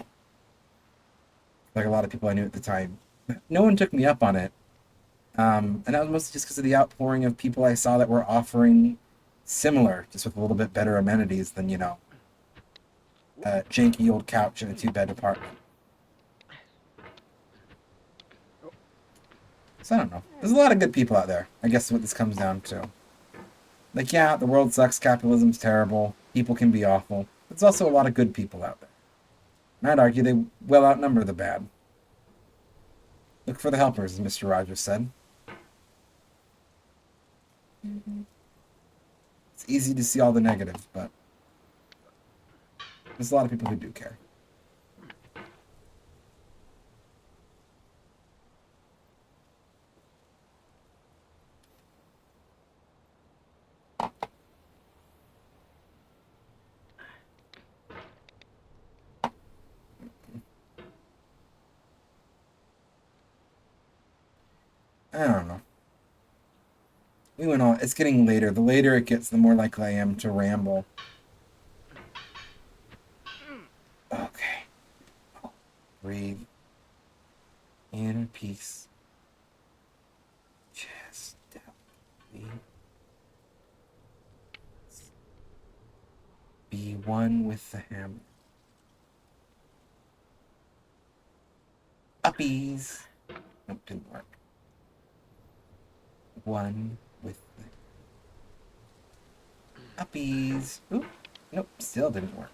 Speaker 3: like a lot of people I knew at the time. No one took me up on it. And that was mostly just because of the outpouring of people I saw that were offering similar, just with a little bit better amenities than, a janky old couch in a 2-bed apartment. So I don't know. There's a lot of good people out there. I guess what this comes down to. Like, yeah, the world sucks, capitalism's terrible, people can be awful. There's also a lot of good people out there. And I'd argue they well outnumber the bad. Look for the helpers, as Mr. Rogers said. It's easy to see all the negatives, but there's a lot of people who do care. I don't know. We went on. It's getting later. The later it gets, the more likely I am to ramble. Okay. Breathe. Inner peace. Chest down. Be one with the hammer. Uppies. Nope, didn't work. One with the uppies. Oop. Nope, still didn't work.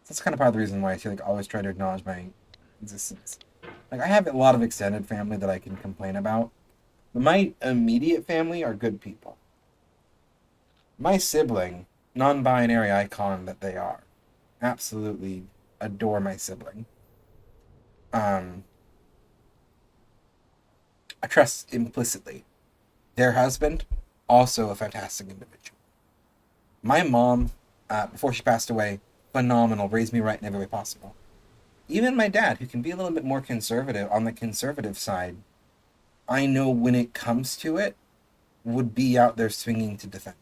Speaker 3: That's kind of part of the reason why I feel like I always try to acknowledge my existence. Like, I have a lot of extended family that I can complain about. But my immediate family are good people. My sibling, non-binary icon that they are, absolutely adore my sibling. I trust implicitly. Their husband, also a fantastic individual. My mom, before she passed away, phenomenal, raised me right in every way possible. Even my dad, who can be a little bit more conservative, on the conservative side, I know when it comes to it, would be out there swinging to defend.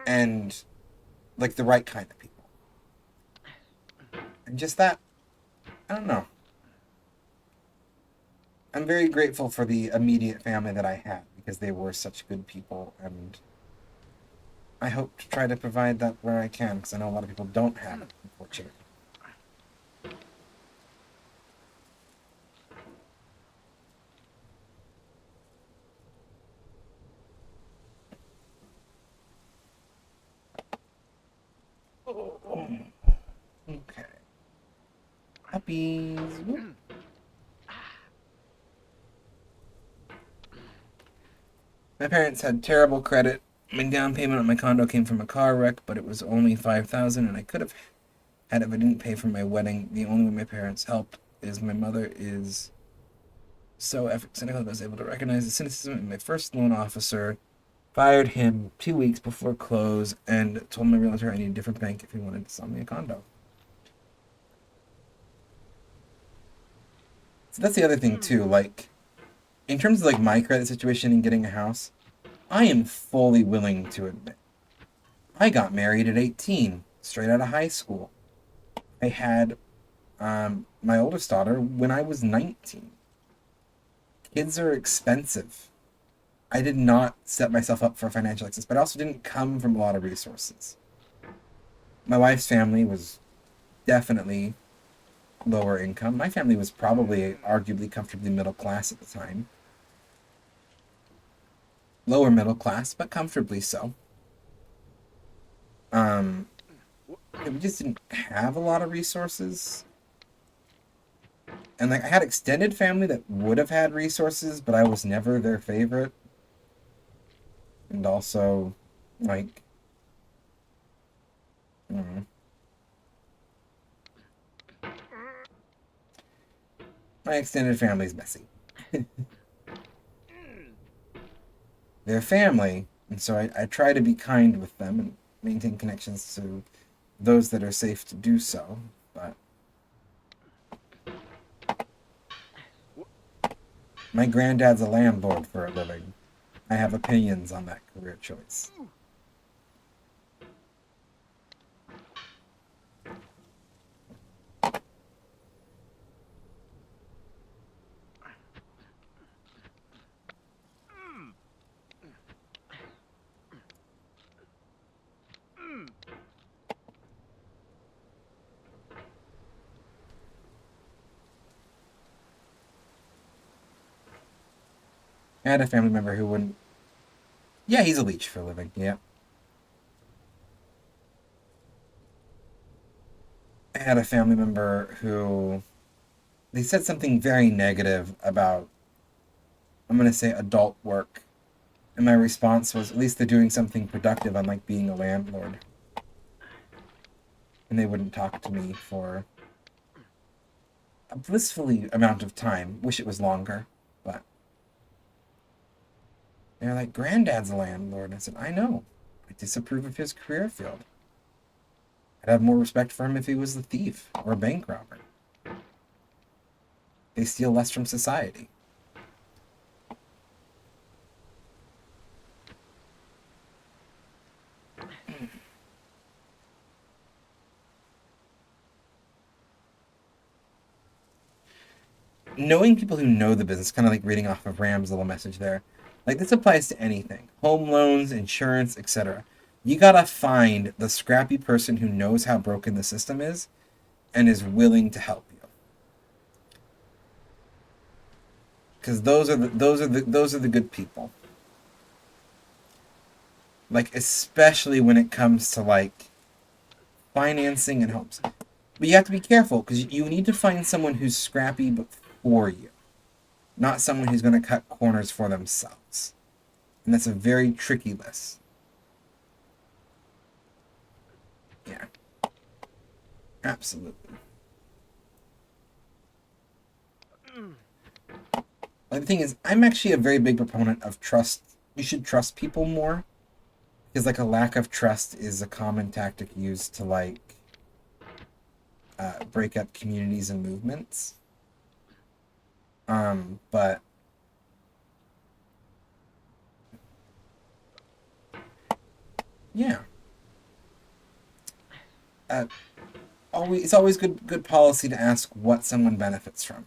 Speaker 3: And, like, the right kind of people. And just that, I don't know. I'm very grateful for the immediate family that I had, because they were such good people, and I hope to try to provide that where I can, because I know a lot of people don't have it, unfortunately. Okay. Puppies. Whoop. My parents had terrible credit. My down payment on my condo came from a car wreck, but it was only $5,000, and I could have had it if I didn't pay for my wedding. The only way my parents helped is my mother is so effing cynical that I was able to recognize the cynicism in my first loan officer. Fired him 2 weeks before close and told my realtor I need a different bank if he wanted to sell me a condo. So that's the other thing too. Like, in terms of like my credit situation and getting a house, I am fully willing to admit I got married at 18, straight out of high school. I had my oldest daughter when I was 19. Kids are expensive. I did not set myself up for financial success, but I also didn't come from a lot of resources. My wife's family was definitely lower income. My family was probably arguably comfortably middle class at the time. Lower middle class, but comfortably so. We just didn't have a lot of resources. And like I had extended family that would have had resources, but I was never their favorite. And also, like, I don't know. My extended family is messy. They're family, and so I try to be kind with them and maintain connections to those that are safe to do so. But My granddad's a landlord for a living. I have opinions on that career choice. I had a family member who wouldn't. Yeah, he's a leech for a living. Yeah. I had a family member who they said something very negative about, I'm going to say, adult work. And my response was, at least they're doing something productive, unlike being a landlord. And they wouldn't talk to me for a blissfully amount of time. Wish it was longer, but they're like, Granddad's a landlord. And I said, I know. I disapprove of his career field. I'd have more respect for him if he was a thief or a bank robber. They steal less from society. Knowing people who know the business, kind of like reading off of Ram's little message there, like this applies to anything: home loans, insurance, etc. You gotta find the scrappy person who knows how broken the system is and is willing to help you. Because those are the good people. Like, especially when it comes to like financing and homes. But you have to be careful because you need to find someone who's scrappy but for you, not someone who's going to cut corners for themselves. And that's a very tricky list. Yeah. Absolutely. Like, the thing is, I'm actually a very big proponent of trust. You should trust people more. Because, like, a lack of trust is a common tactic used to, like, break up communities and movements. But yeah. It's always good policy to ask what someone benefits from.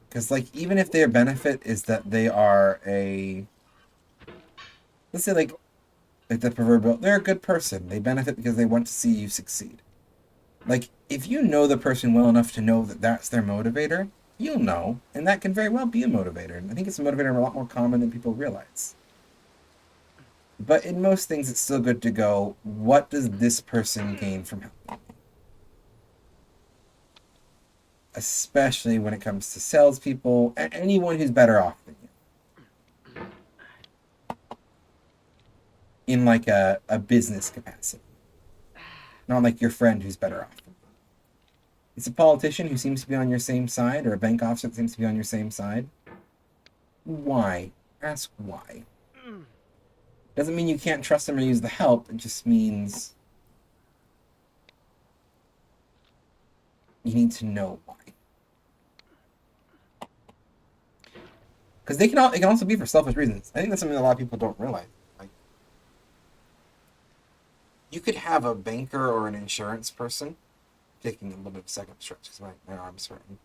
Speaker 3: Because, like, even if their benefit is that they are let's say, like the proverbial, they're a good person. They benefit because they want to see you succeed. Like, if you know the person well enough to know that that's their motivator, you'll know, and that can very well be a motivator. And I think it's a motivator a lot more common than people realize. But in most things, it's still good to go, what does this person gain from helping me? Especially when it comes to salespeople, and anyone who's better off than you. In like a business capacity. Not like your friend who's better off than you. It's a politician who seems to be on your same side, or a bank officer that seems to be on your same side. Why? Ask why. Doesn't mean you can't trust them or use the help. It just means you need to know why. Because it can also be for selfish reasons. I think that's something that a lot of people don't realize. Like, you could have a banker or an insurance person, taking a little bit of a second stretch because my arm's hurting,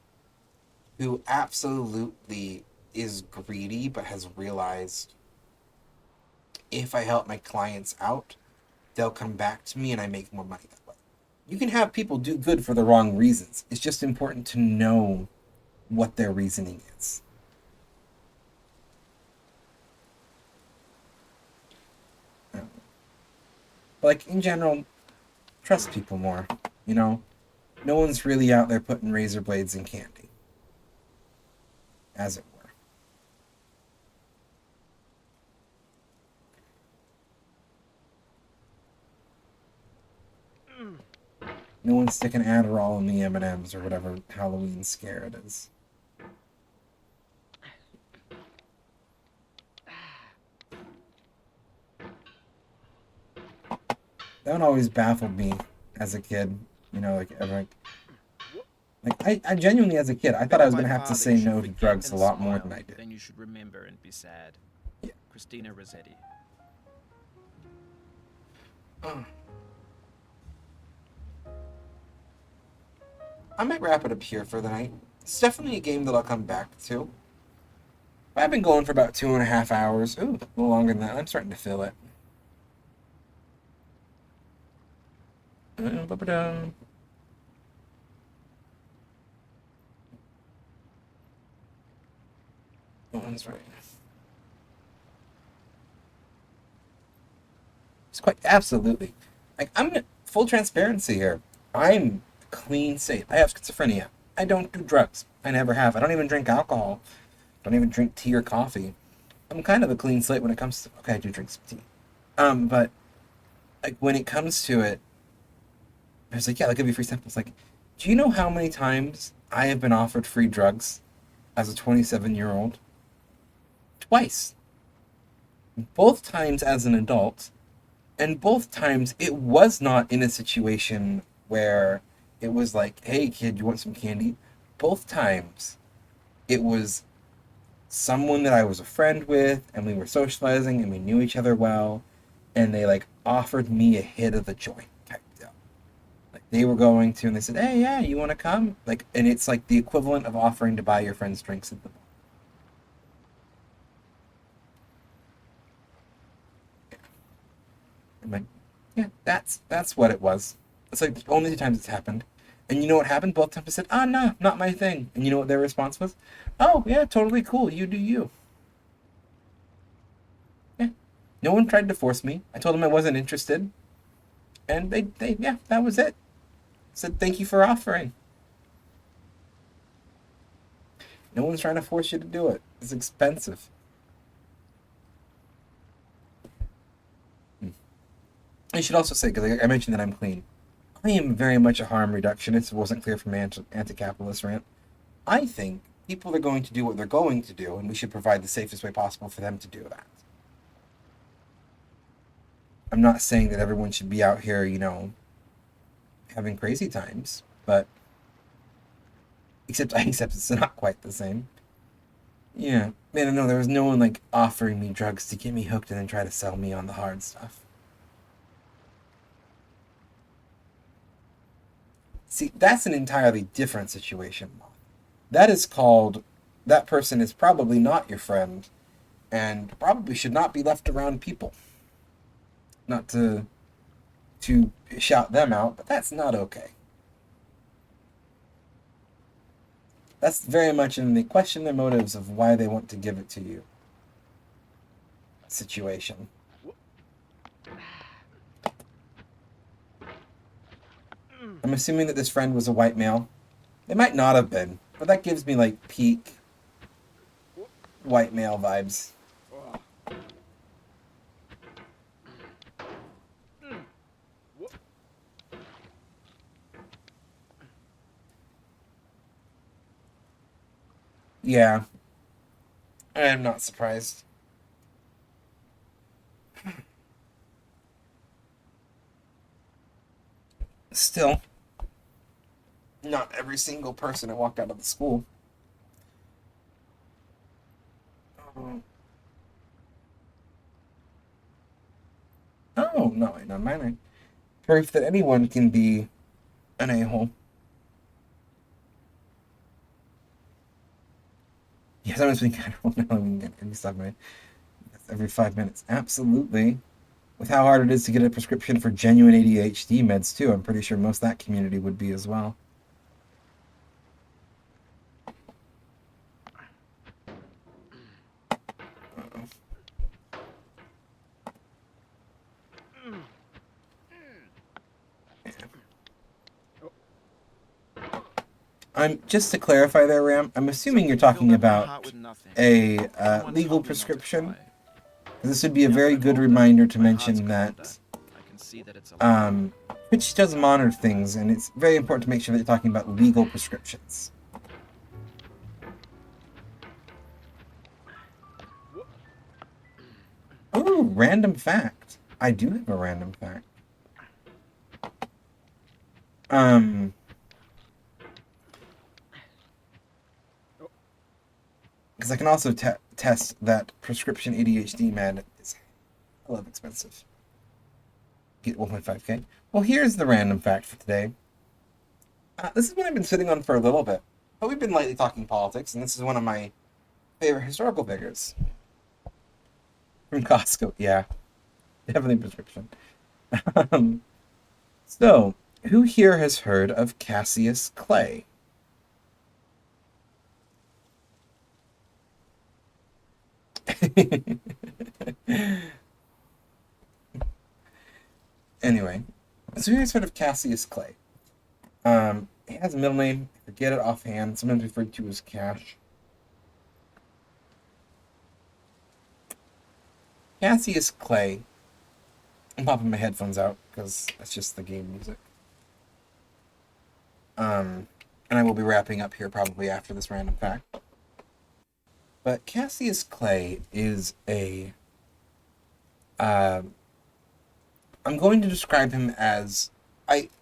Speaker 3: who absolutely is greedy but has realized, if I help my clients out, they'll come back to me and I make more money that way. You can have people do good for the wrong reasons. It's just important to know what their reasoning is. But, like, in general, trust people more. You know, no one's really out there putting razor blades in candy, as it were. No one's sticking Adderall in the M&Ms or whatever Halloween scare it is. That one always baffled me as a kid. You know, like everyone. Like I genuinely, as a kid, I thought I was
Speaker 2: By
Speaker 3: gonna have to
Speaker 2: far that
Speaker 3: say
Speaker 2: you should
Speaker 3: no to
Speaker 2: forget
Speaker 3: drugs a
Speaker 2: and
Speaker 3: lot more
Speaker 2: smile,
Speaker 3: than I did.
Speaker 2: then you should remember and be sad.
Speaker 3: Yeah.
Speaker 2: Christina Rossetti.
Speaker 3: I might wrap it up here for the night. It's definitely a game that I'll come back to. I've been going for about 2.5 hours. Ooh, a little longer than that. I'm starting to feel it. Ba-ba-dum. That one's right. It's quite absolutely. Like I'm full transparency here. I'm clean slate. I have schizophrenia. I don't do drugs. I never have. I don't even drink alcohol. Don't even drink tea or coffee. I'm kind of a clean slate when it comes to. Okay, I do drink some tea. But like when it comes to it, I was like, yeah, I'll give you free samples. Like, do you know how many times I have been offered free drugs as a 27-year-old? Twice. Both times as an adult, and both times it was not in a situation where it was like, hey kid, you want some candy? Both times it was someone that I was a friend with and we were socializing and we knew each other well, and they like offered me a hit of the joint type deal. Like they were going to and they said, hey yeah, you want to come? Like, and it's like the equivalent of offering to buy your friends drinks at the bar. I'm like, yeah, that's what it was. It's like the only two times it's happened. And you know what happened? Both times I said, oh, no, not my thing. And you know what their response was? Oh, yeah, totally cool. You do you. Yeah. No one tried to force me. I told them I wasn't interested. And yeah, that was it. Said, thank you for offering. No one's trying to force you to do it. It's expensive. I should also say, because I mentioned that I'm clean, I am very much a harm reductionist. It wasn't clear from my anti-capitalist rant. I think people are going to do what they're going to do, and we should provide the safest way possible for them to do that. I'm not saying that everyone should be out here, having crazy times, but except it's not quite the same. Yeah, man, I know there was no one like offering me drugs to get me hooked and then try to sell me on the hard stuff. See, that's an entirely different situation. That is called, that person is probably not your friend and probably should not be left around people. Not to shout them out, but that's not okay. That's very much in the question their motives of why they want to give it to you situation. I'm assuming that this friend was a white male. They might not have been, but that gives me like peak white male vibes. Yeah, I am not surprised. Still, not every single person that walked out of the school. Oh, no, not mine. Proof that anyone can be an a-hole. Yes, I was thinking, I don't know, we can get any stuff, man. Every 5 minutes. Absolutely. With how hard it is to get a prescription for genuine ADHD meds, too, I'm pretty sure most of that community would be as well. Uh-oh. I'm just to clarify there, Ram. I'm assuming you're talking about a legal prescription. This would be a very good reminder to mention that Twitch does monitor things, and it's very important to make sure that you're talking about legal prescriptions. Ooh, random fact. I do have a random fact. Because I can also test that prescription ADHD med is hell of expensive. Get 1.5K. Well, here's the random fact for today. This is one I've been sitting on for a little bit. But we've been lightly talking politics, and this is one of my favorite historical figures. From Costco, yeah. Definitely prescription. So, who here has heard of Cassius Clay? Anyway, so who has heard of Cassius Clay? He has a middle name. I forget it offhand. Sometimes referred to as Cash. Cassius Clay. I'm popping my headphones out because that's just the game music. And I will be wrapping up here probably after this random fact. But Cassius Clay is a. I'm going to describe him as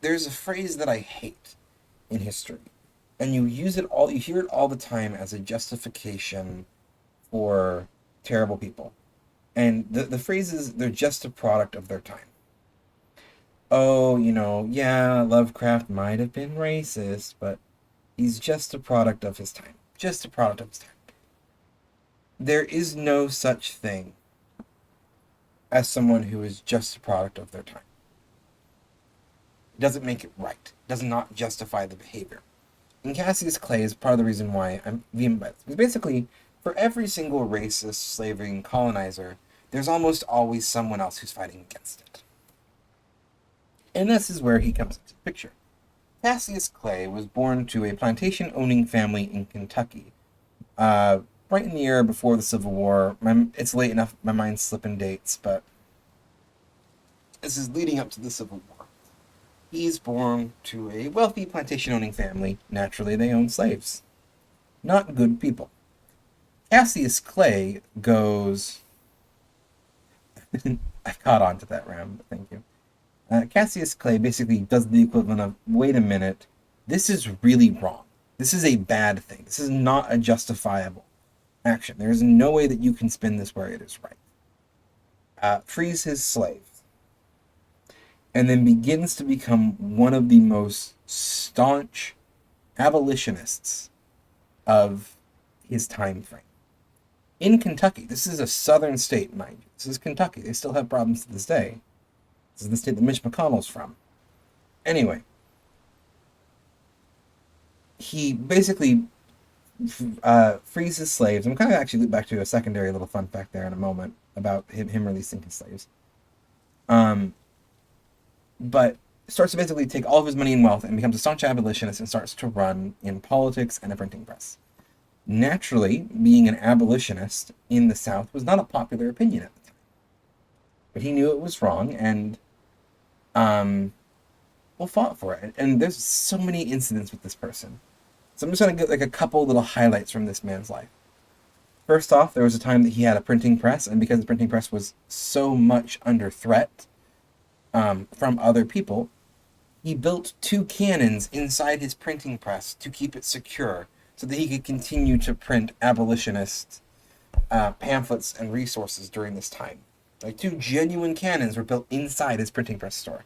Speaker 3: There's a phrase that I hate in history, and you hear it all the time as a justification for terrible people, and the phrase is they're just a product of their time. Oh, yeah, Lovecraft might have been racist, but he's just a product of his time. Just a product of his time. There is no such thing as someone who is just a product of their time. It doesn't make it right. It does not justify the behavior. And Cassius Clay is part of the reason why I'm vehement by this. Because basically, for every single racist, slavering colonizer, there's almost always someone else who's fighting against it. And this is where he comes into the picture. Cassius Clay was born to a plantation-owning family in Kentucky, right in the era before the Civil War. It's late enough, my mind's slipping dates, but this is leading up to the Civil War. He's born to a wealthy plantation-owning family. Naturally, they own slaves. Not good people. Cassius Clay goes... I caught on to that round, but thank you. Cassius Clay basically does the equivalent of, wait a minute, this is really wrong. This is a bad thing. This is not a justifiable action. There is no way that you can spin this where it is right. Frees his slaves. And then begins to become one of the most staunch abolitionists of his time frame. In Kentucky, this is a southern state, mind you. This is Kentucky. They still have problems to this day. This is the state that Mitch McConnell's from. Anyway, he basically frees his slaves. I'm kind of actually loop back to a secondary little fun fact there in a moment about him releasing his slaves. But starts to basically take all of his money and wealth and becomes a staunch abolitionist and starts to run in politics and a printing press. Naturally, being an abolitionist in the South was not a popular opinion at the time. But he knew it was wrong and fought for it. And there's so many incidents with this person. So I'm just going to get a couple little highlights from this man's life. First off, there was a time that he had a printing press, and because the printing press was so much under threat from other people, he built 2 cannons inside his printing press to keep it secure so that he could continue to print abolitionist pamphlets and resources during this time. 2 genuine cannons were built inside his printing press store.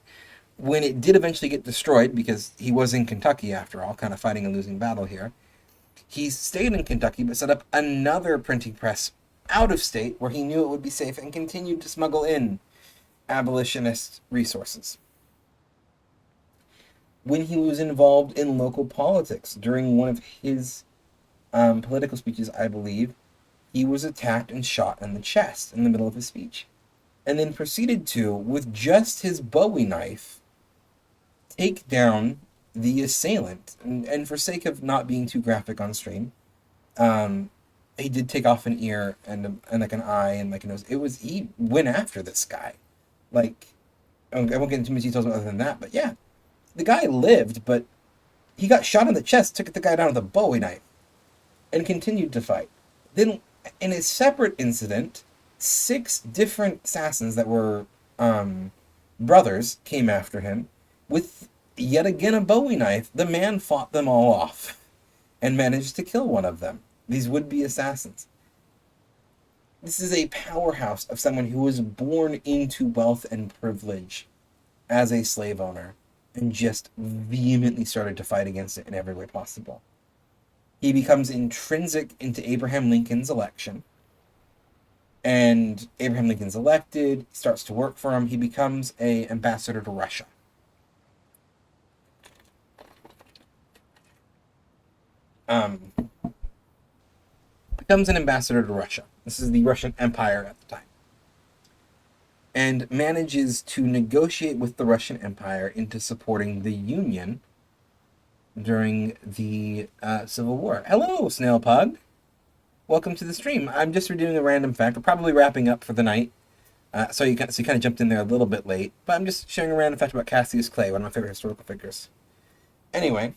Speaker 3: When it did eventually get destroyed, because he was in Kentucky after all, kind of fighting a losing battle here, he stayed in Kentucky but set up another printing press out of state where he knew it would be safe and continued to smuggle in abolitionist resources. When he was involved in local politics during one of his political speeches, I believe, he was attacked and shot in the chest in the middle of his speech, and then proceeded to, with just his Bowie knife, take down the assailant. And for sake of not being too graphic on stream, he did take off an ear and an eye and a nose. He went after this guy. I won't get into too much details other than that, but yeah, the guy lived, but he got shot in the chest, took the guy down with a Bowie knife, and continued to fight. Then, in a separate incident, 6 different assassins that were brothers came after him with yet again a Bowie knife, the man fought them all off and managed to kill one of them. These would-be assassins. This is a powerhouse of someone who was born into wealth and privilege as a slave owner and just vehemently started to fight against it in every way possible. He becomes intrinsic into Abraham Lincoln's election. And Abraham Lincoln's elected, starts to work for him. He becomes an ambassador to Russia. Becomes an ambassador to Russia. This is the Russian Empire at the time. And manages to negotiate with the Russian Empire into supporting the Union during the Civil War. Hello, Snail Pug. Welcome to the stream. I'm just redoing a random fact. We're probably wrapping up for the night. So you kind of jumped in there a little bit late. But I'm just sharing a random fact about Cassius Clay, one of my favorite historical figures. Anyway,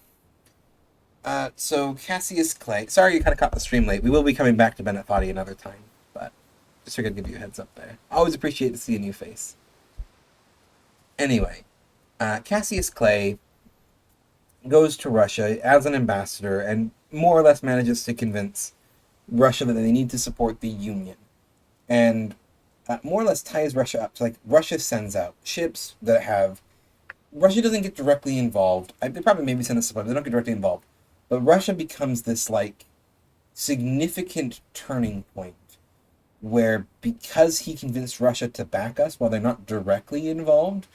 Speaker 3: so Cassius Clay. Sorry you kind of caught the stream late. We will be coming back to Bennet Foddy another time. But just figured I'd give you a heads up there. I always appreciate to see a new face. Anyway, Cassius Clay goes to Russia as an ambassador and more or less manages to convince Russia that they need to support the Union. And more or less ties Russia up to, like, Russia sends out ships that have... Russia doesn't get directly involved. They probably maybe send us support, but they don't get directly involved. But Russia becomes this, like, significant turning point where, because he convinced Russia to back us while they're not directly involved,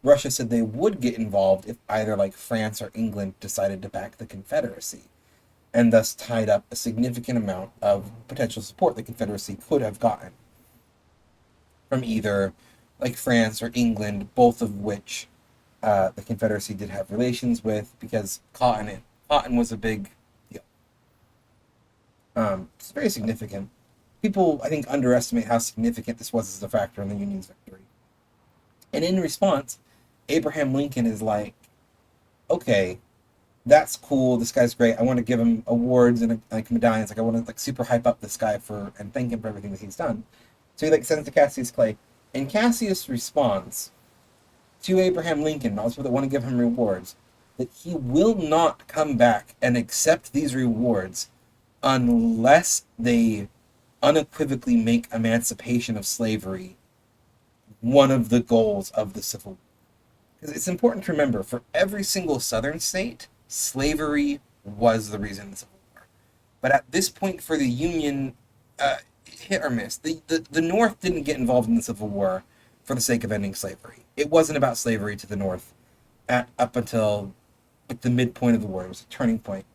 Speaker 3: Russia said they would get involved if either, like, France or England decided to back the Confederacy, and thus tied up a significant amount of potential support the Confederacy could have gotten from either, like, France or England, both of which the Confederacy did have relations with, because cotton was a big deal. It's very significant. People, I think, underestimate how significant this was as a factor in the Union's victory. And in response, Abraham Lincoln is like, okay, that's cool, this guy's great, I want to give him awards and like medallions, like I want to like super hype up this guy for and thank him for everything that he's done. So he like sends to Cassius Clay, and Cassius responds to Abraham Lincoln, and all those people that want to give him rewards, that he will not come back and accept these rewards unless they unequivocally make emancipation of slavery one of the goals of the Civil War. Because it's important to remember, for every single Southern state, slavery was the reason of the Civil War. But at this point for the Union, hit or miss. The North didn't get involved in the Civil War for the sake of ending slavery. It wasn't about slavery to the North up until like, the midpoint of the war. It was a turning point,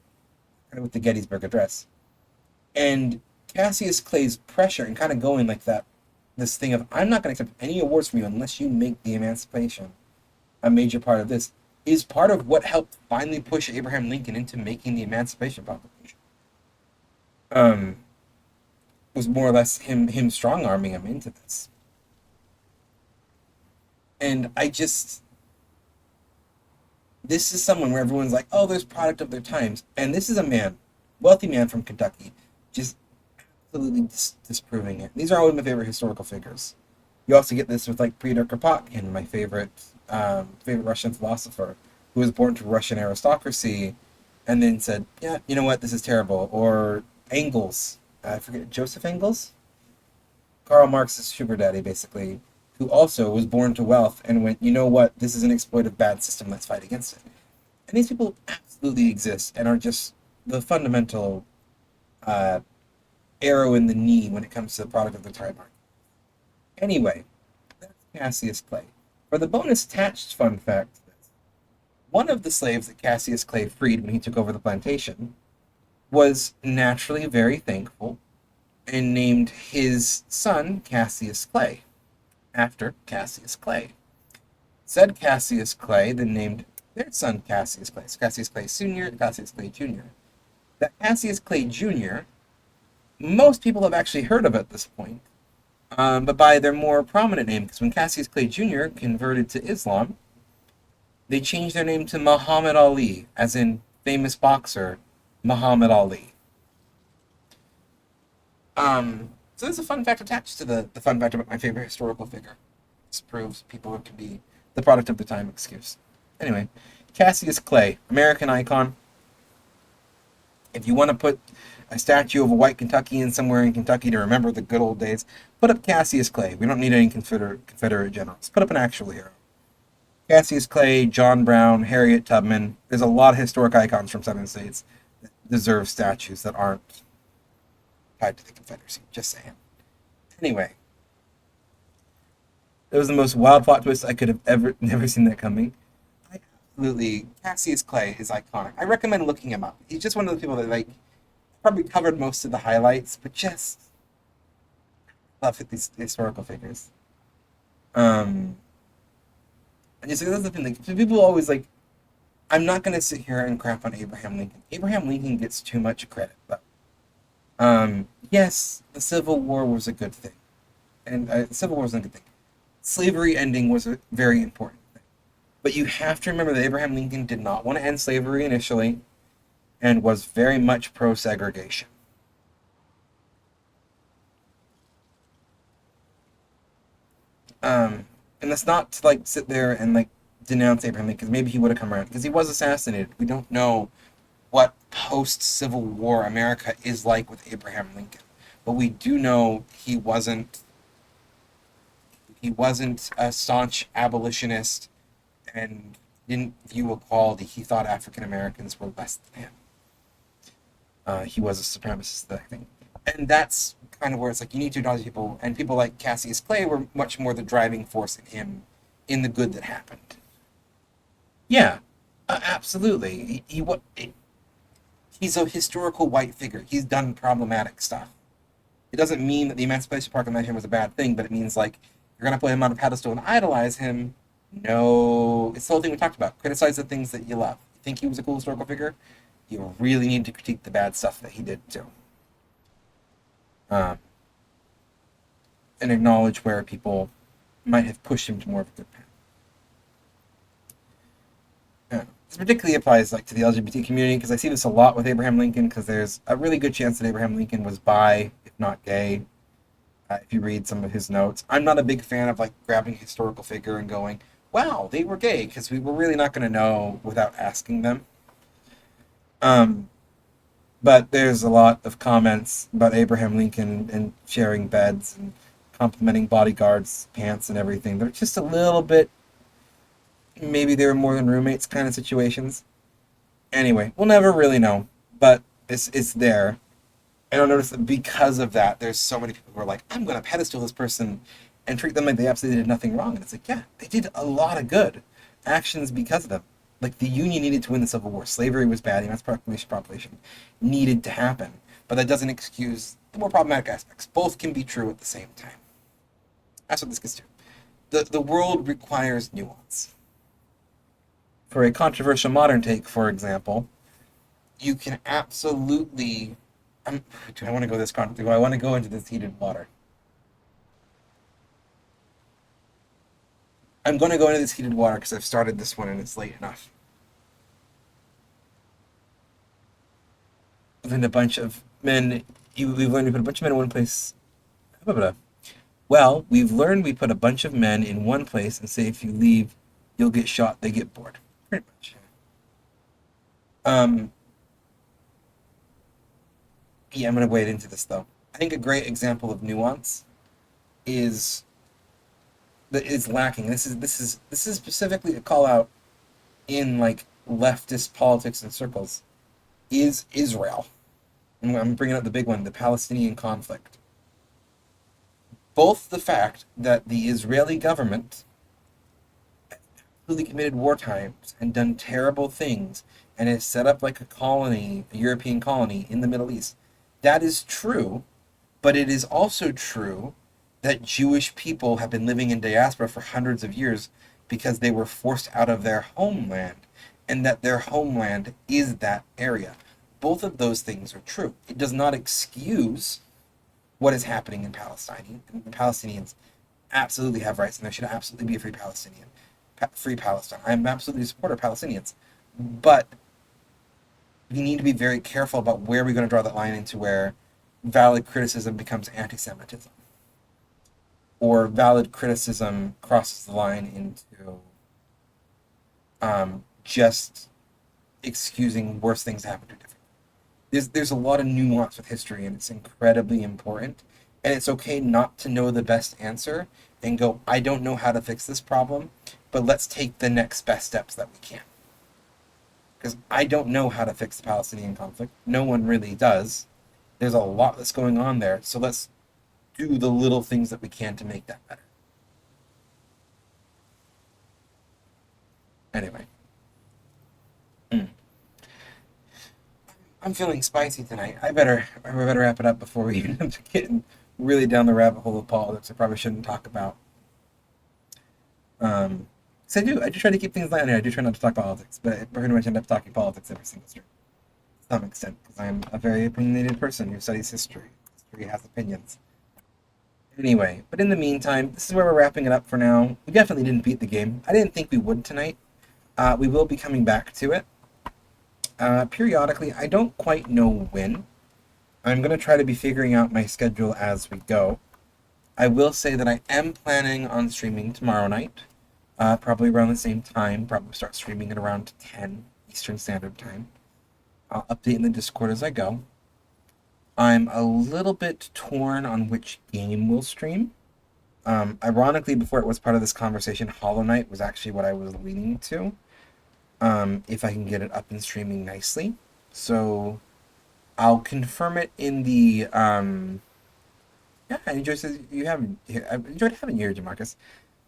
Speaker 3: kind of with the Gettysburg Address. And Cassius Clay's pressure and kind of going like that, this thing of, I'm not going to accept any awards from you unless you make the emancipation a major part of this, is part of what helped finally push Abraham Lincoln into making the Emancipation Proclamation. Was more or less him strong-arming him into this. And this is someone where everyone's like, oh, there's product of their times. And this is a man, wealthy man from Kentucky, just absolutely disproving it. These are always my favorite historical figures. You also get this with like Peter Kropotkin, my favorite Russian philosopher, who was born to Russian aristocracy and then said, yeah, you know what, this is terrible. Or Engels, I forget, Joseph Engels? Karl Marx's sugar daddy, basically, who also was born to wealth and went, you know what, this is an exploitive bad system, let's fight against it. And these people absolutely exist and are just the fundamental arrow in the knee when it comes to the product of the time market. Anyway, that's Cassius Clay. For the bonus attached fun fact, one of the slaves that Cassius Clay freed when he took over the plantation was naturally very thankful and named his son Cassius Clay, after Cassius Clay. Said Cassius Clay then named their son Cassius Clay. So Cassius Clay Sr. and Cassius Clay Jr. That Cassius Clay Jr., most people have actually heard of at this point, but by their more prominent name, because when Cassius Clay Jr. converted to Islam, they changed their name to Muhammad Ali, as in famous boxer Muhammad Ali. So there's a fun fact attached to the fun fact about my favorite historical figure. This proves people can be the product of the time excuse. Anyway,
Speaker 1: Cassius Clay, American icon. If you want to put a statue of a white Kentuckian somewhere in Kentucky to remember the good old days, put up Cassius Clay. We don't need any Confederate generals. Put up an actual hero. Cassius Clay, John Brown, Harriet Tubman. There's a lot of historic icons from Southern states that deserve statues that aren't tied to the Confederacy. Just saying. Anyway, it was the most wild plot twist I could have never seen that coming. Absolutely, Cassius Clay is iconic. I recommend looking him up. He's just one of the people that like probably covered most of the highlights, but just love these historical figures. And just that's the thing. Like people always like, I'm not gonna sit here and crap on Abraham Lincoln. Abraham Lincoln gets too much credit, though. Yes, the Civil War was a good thing, and the Civil War was a good thing. Slavery ending was a very important thing. But you have to remember that Abraham Lincoln did not want to end slavery initially and was very much pro-segregation. And that's not to like sit there and like denounce Abraham Lincoln because maybe he would have come around because he was assassinated. We don't know what post-Civil War America is like with Abraham Lincoln, but we do know he wasn't a staunch abolitionist and didn't view equality. He thought African Americans were less than him. He was a supremacist, I think. And that's kind of where it's like you need to acknowledge people, and people like Cassius Clay were much more the driving force in him, in the good that happened. Yeah, absolutely. He's a historical white figure. He's done problematic stuff. It doesn't mean that the Emancipation Proclamation was a bad thing, but it means like you're gonna put him on a pedestal and idolize him. No, it's the whole thing we talked about. Criticize the things that you love. You think he was a cool historical figure? You really need to critique the bad stuff that he did too. And acknowledge where people might have pushed him to more of a good path. This particularly applies like to the LGBT community because I see this a lot with Abraham Lincoln because there's a really good chance that Abraham Lincoln was bi, if not gay. If you read some of his notes, I'm not a big fan of like grabbing a historical figure and going, "Wow, they were gay," because we were really not going to know without asking them. But there's a lot of comments about Abraham Lincoln and sharing beds and complimenting bodyguards' pants and everything. They're just a little bit, maybe they were more than roommates kind of situations. Anyway, we'll never really know, but it's there. And I'll notice that because of that, there's so many people who are like, I'm going to pedestal this person and treat them like they absolutely did nothing wrong. And it's like, yeah, they did a lot of good actions because of them. Like the Union needed to win the Civil War. Slavery was bad. The Emancipation Proclamation needed to happen. But that doesn't excuse the more problematic aspects. Both can be true at the same time. That's what this gets to. The world requires nuance. For a controversial modern take, for example, you can absolutely... do I want to go this do I want to go into this heated water? I'm going to go into this heated water because I've started this one and it's late enough. Then a bunch of men. We've learned we put a bunch of men in one place. Well, we've learned we put a bunch of men in one place and say if you leave, you'll get shot. They get bored. Pretty much. Yeah, I'm going to wade into this though. I think a great example of nuance is lacking. This is specifically a call out in like leftist politics and circles. Is Israel? And I'm bringing up the big one, the Palestinian conflict. Both the fact that the Israeli government really committed war crimes and done terrible things and has set up like a colony, a European colony in the Middle East. That is true, but it is also true that Jewish people have been living in diaspora for hundreds of years because they were forced out of their homeland, and that their homeland is that area. Both of those things are true. It does not excuse what is happening in Palestine. And the Palestinians absolutely have rights, and there should absolutely be a free Palestine. I'm absolutely a supporter of Palestinians. But we need to be very careful about where we're going to draw that line into where valid criticism becomes anti-Semitism. Or valid criticism crosses the line into
Speaker 3: just excusing worse things happen to different. There's a lot of nuance with history, and it's incredibly important. And it's okay not to know the best answer and go, I don't know how to fix this problem, but let's take the next best steps that we can. Because I don't know how to fix the Palestinian conflict. No one really does. There's a lot that's going on there, so let's do the little things that we can to make that better. Anyway. I'm feeling spicy tonight. I better wrap it up before we end up getting really down the rabbit hole of politics. I probably shouldn't talk about. Cause I do try to keep things light on here. I do try not to talk politics, but I pretty much end up talking politics every single stream, to some extent, because I'm a very opinionated person who studies history. History has opinions. Anyway, but in the meantime, this is where we're wrapping it up for now. We definitely didn't beat the game. I didn't think we would tonight. We will be coming back to it. Periodically, I don't quite know when. I'm going to try to be figuring out my schedule as we go. I will say that I am planning on streaming tomorrow night, probably around the same time, probably start streaming at around 10 Eastern Standard Time. I'll update in the Discord as I go. I'm a little bit torn on which game we'll stream. Ironically, before it was part of this conversation, Hollow Knight was actually what I was leaning to. If I can get it up and streaming nicely. So I'll confirm it in the yeah, I enjoyed I've enjoyed having you here, Jamarcus.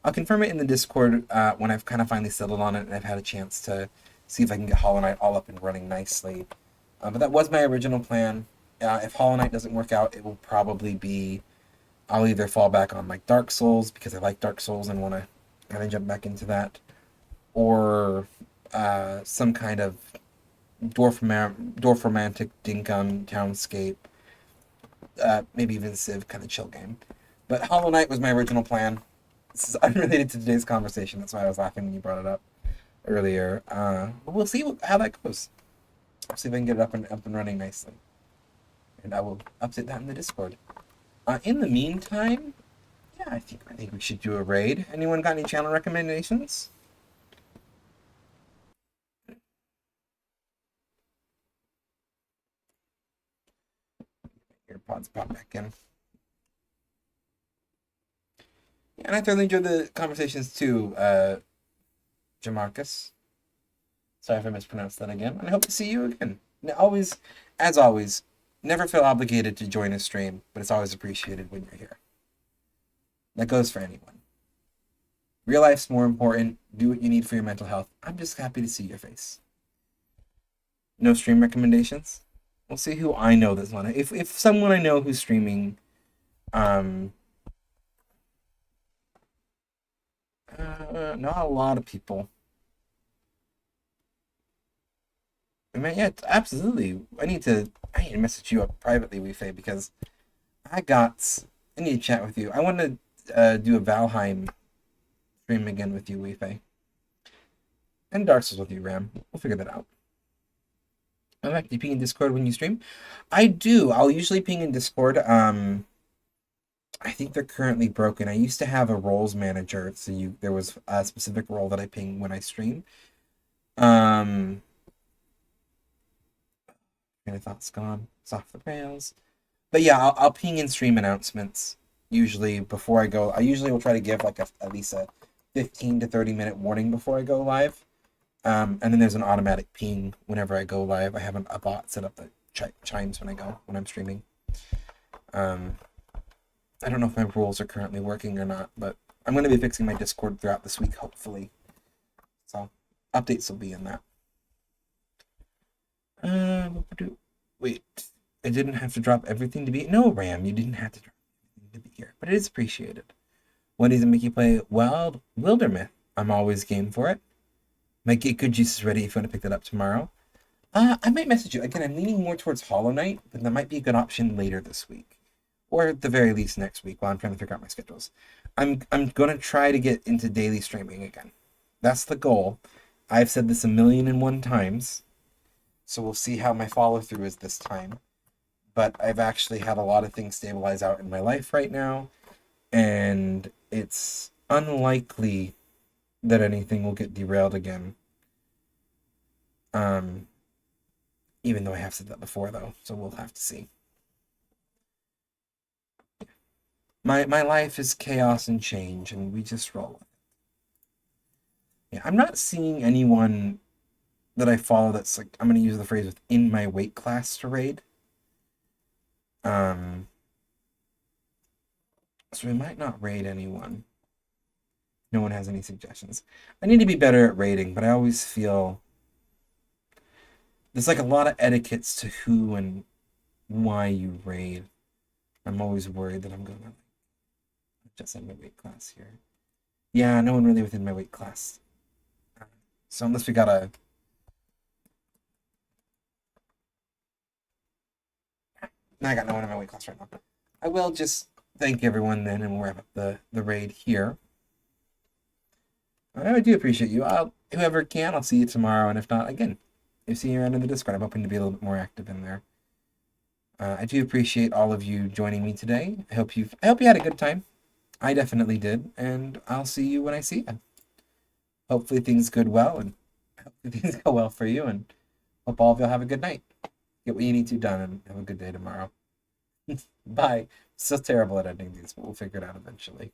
Speaker 3: I'll confirm it in the Discord when I've kind of finally settled on it and I've had a chance to see if I can get Hollow Knight all up and running nicely. But that was my original plan. If Hollow Knight doesn't work out, it will probably be I'll either fall back on like Dark Souls because I like Dark Souls and want to kind of jump back into that, or some kind of dwarf romantic dinkum townscape, maybe even Civ kind of chill game. But Hollow Knight was my original plan. This is unrelated to today's conversation. That's why I was laughing when you brought it up earlier. But we'll see how that goes. I'll see if I can get it up and running nicely, and I will update that in the Discord. In the meantime, yeah, I think we should do a raid. Anyone got any channel recommendations? AirPods pop back in. Yeah, and I thoroughly enjoyed the conversations too, Jamarcus. Sorry if I mispronounced that again. And I hope to see you again. Always, as always, never feel obligated to join a stream, but it's always appreciated when you're here. That goes for anyone. Real life's more important. Do what you need for your mental health. I'm just happy to see your face. No stream recommendations? We'll see who I know that's on it. If someone I know who's streaming, not a lot of people. I mean, yeah, absolutely. I need to message you up privately, Weefei, because I need to chat with you. I want to do a Valheim stream again with you, Weefei. And Dark Souls with you, Ram. We'll figure that out. In fact, do you ping in Discord when you stream? I do. I'll usually ping in Discord. I think they're currently broken. I used to have a roles manager, so there was a specific role that I ping when I stream. My thoughts gone. It's off the rails. But yeah, I'll ping in stream announcements usually before I go. I usually will try to give like at least a 15 to 30 minute warning before I go live. And then there's an automatic ping whenever I go live. I have a bot set up that chimes when I'm streaming. I don't know if my rules are currently working or not, but I'm going to be fixing my Discord throughout this week, hopefully. So updates will be in that. Wait, I didn't have to drop everything to be... No, Ram, you didn't have to drop everything to be here, but it is appreciated. When does it make you play Wildermyth? I'm always game for it. My Get Good Juice is ready if you want to pick that up tomorrow. I might message you. Again, I'm leaning more towards Hollow Knight, but that might be a good option later this week. Or at the very least next week while I'm trying to figure out my schedules. I'm going to try to get into daily streaming again. That's the goal. I've said this 1,000,001 times, so we'll see how my follow-through is this time. But I've actually had a lot of things stabilize out in my life right now, and it's unlikely that anything will get derailed again. Even though I have said that before, though, so we'll have to see. My life is chaos and change, and we just roll with it. Yeah, I'm not seeing anyone that I follow that's like, I'm going to use the phrase within my weight class to raid. So we might not raid anyone. No one has any suggestions. I need to be better at raiding, but I always feel there's like a lot of etiquettes to who and why you raid. I'm always worried that I'm going to adjust in my weight class here. Yeah, no one really within my weight class. So unless we got a... I got no one in my weight class right now. I will just thank everyone then, and we'll wrap up the raid here. I do appreciate you. Whoever can, I'll see you tomorrow, and if not, again, you'll see you around in the Discord. I'm hoping to be a little bit more active in there. I do appreciate all of you joining me today. I hope you had a good time. I definitely did, and I'll see you when I see you. Hopefully things go well, and hopefully things go well for you, and hope all of y'all have a good night. Get what you need to done, and have a good day tomorrow. Bye. Still terrible at ending these, but we'll figure it out eventually.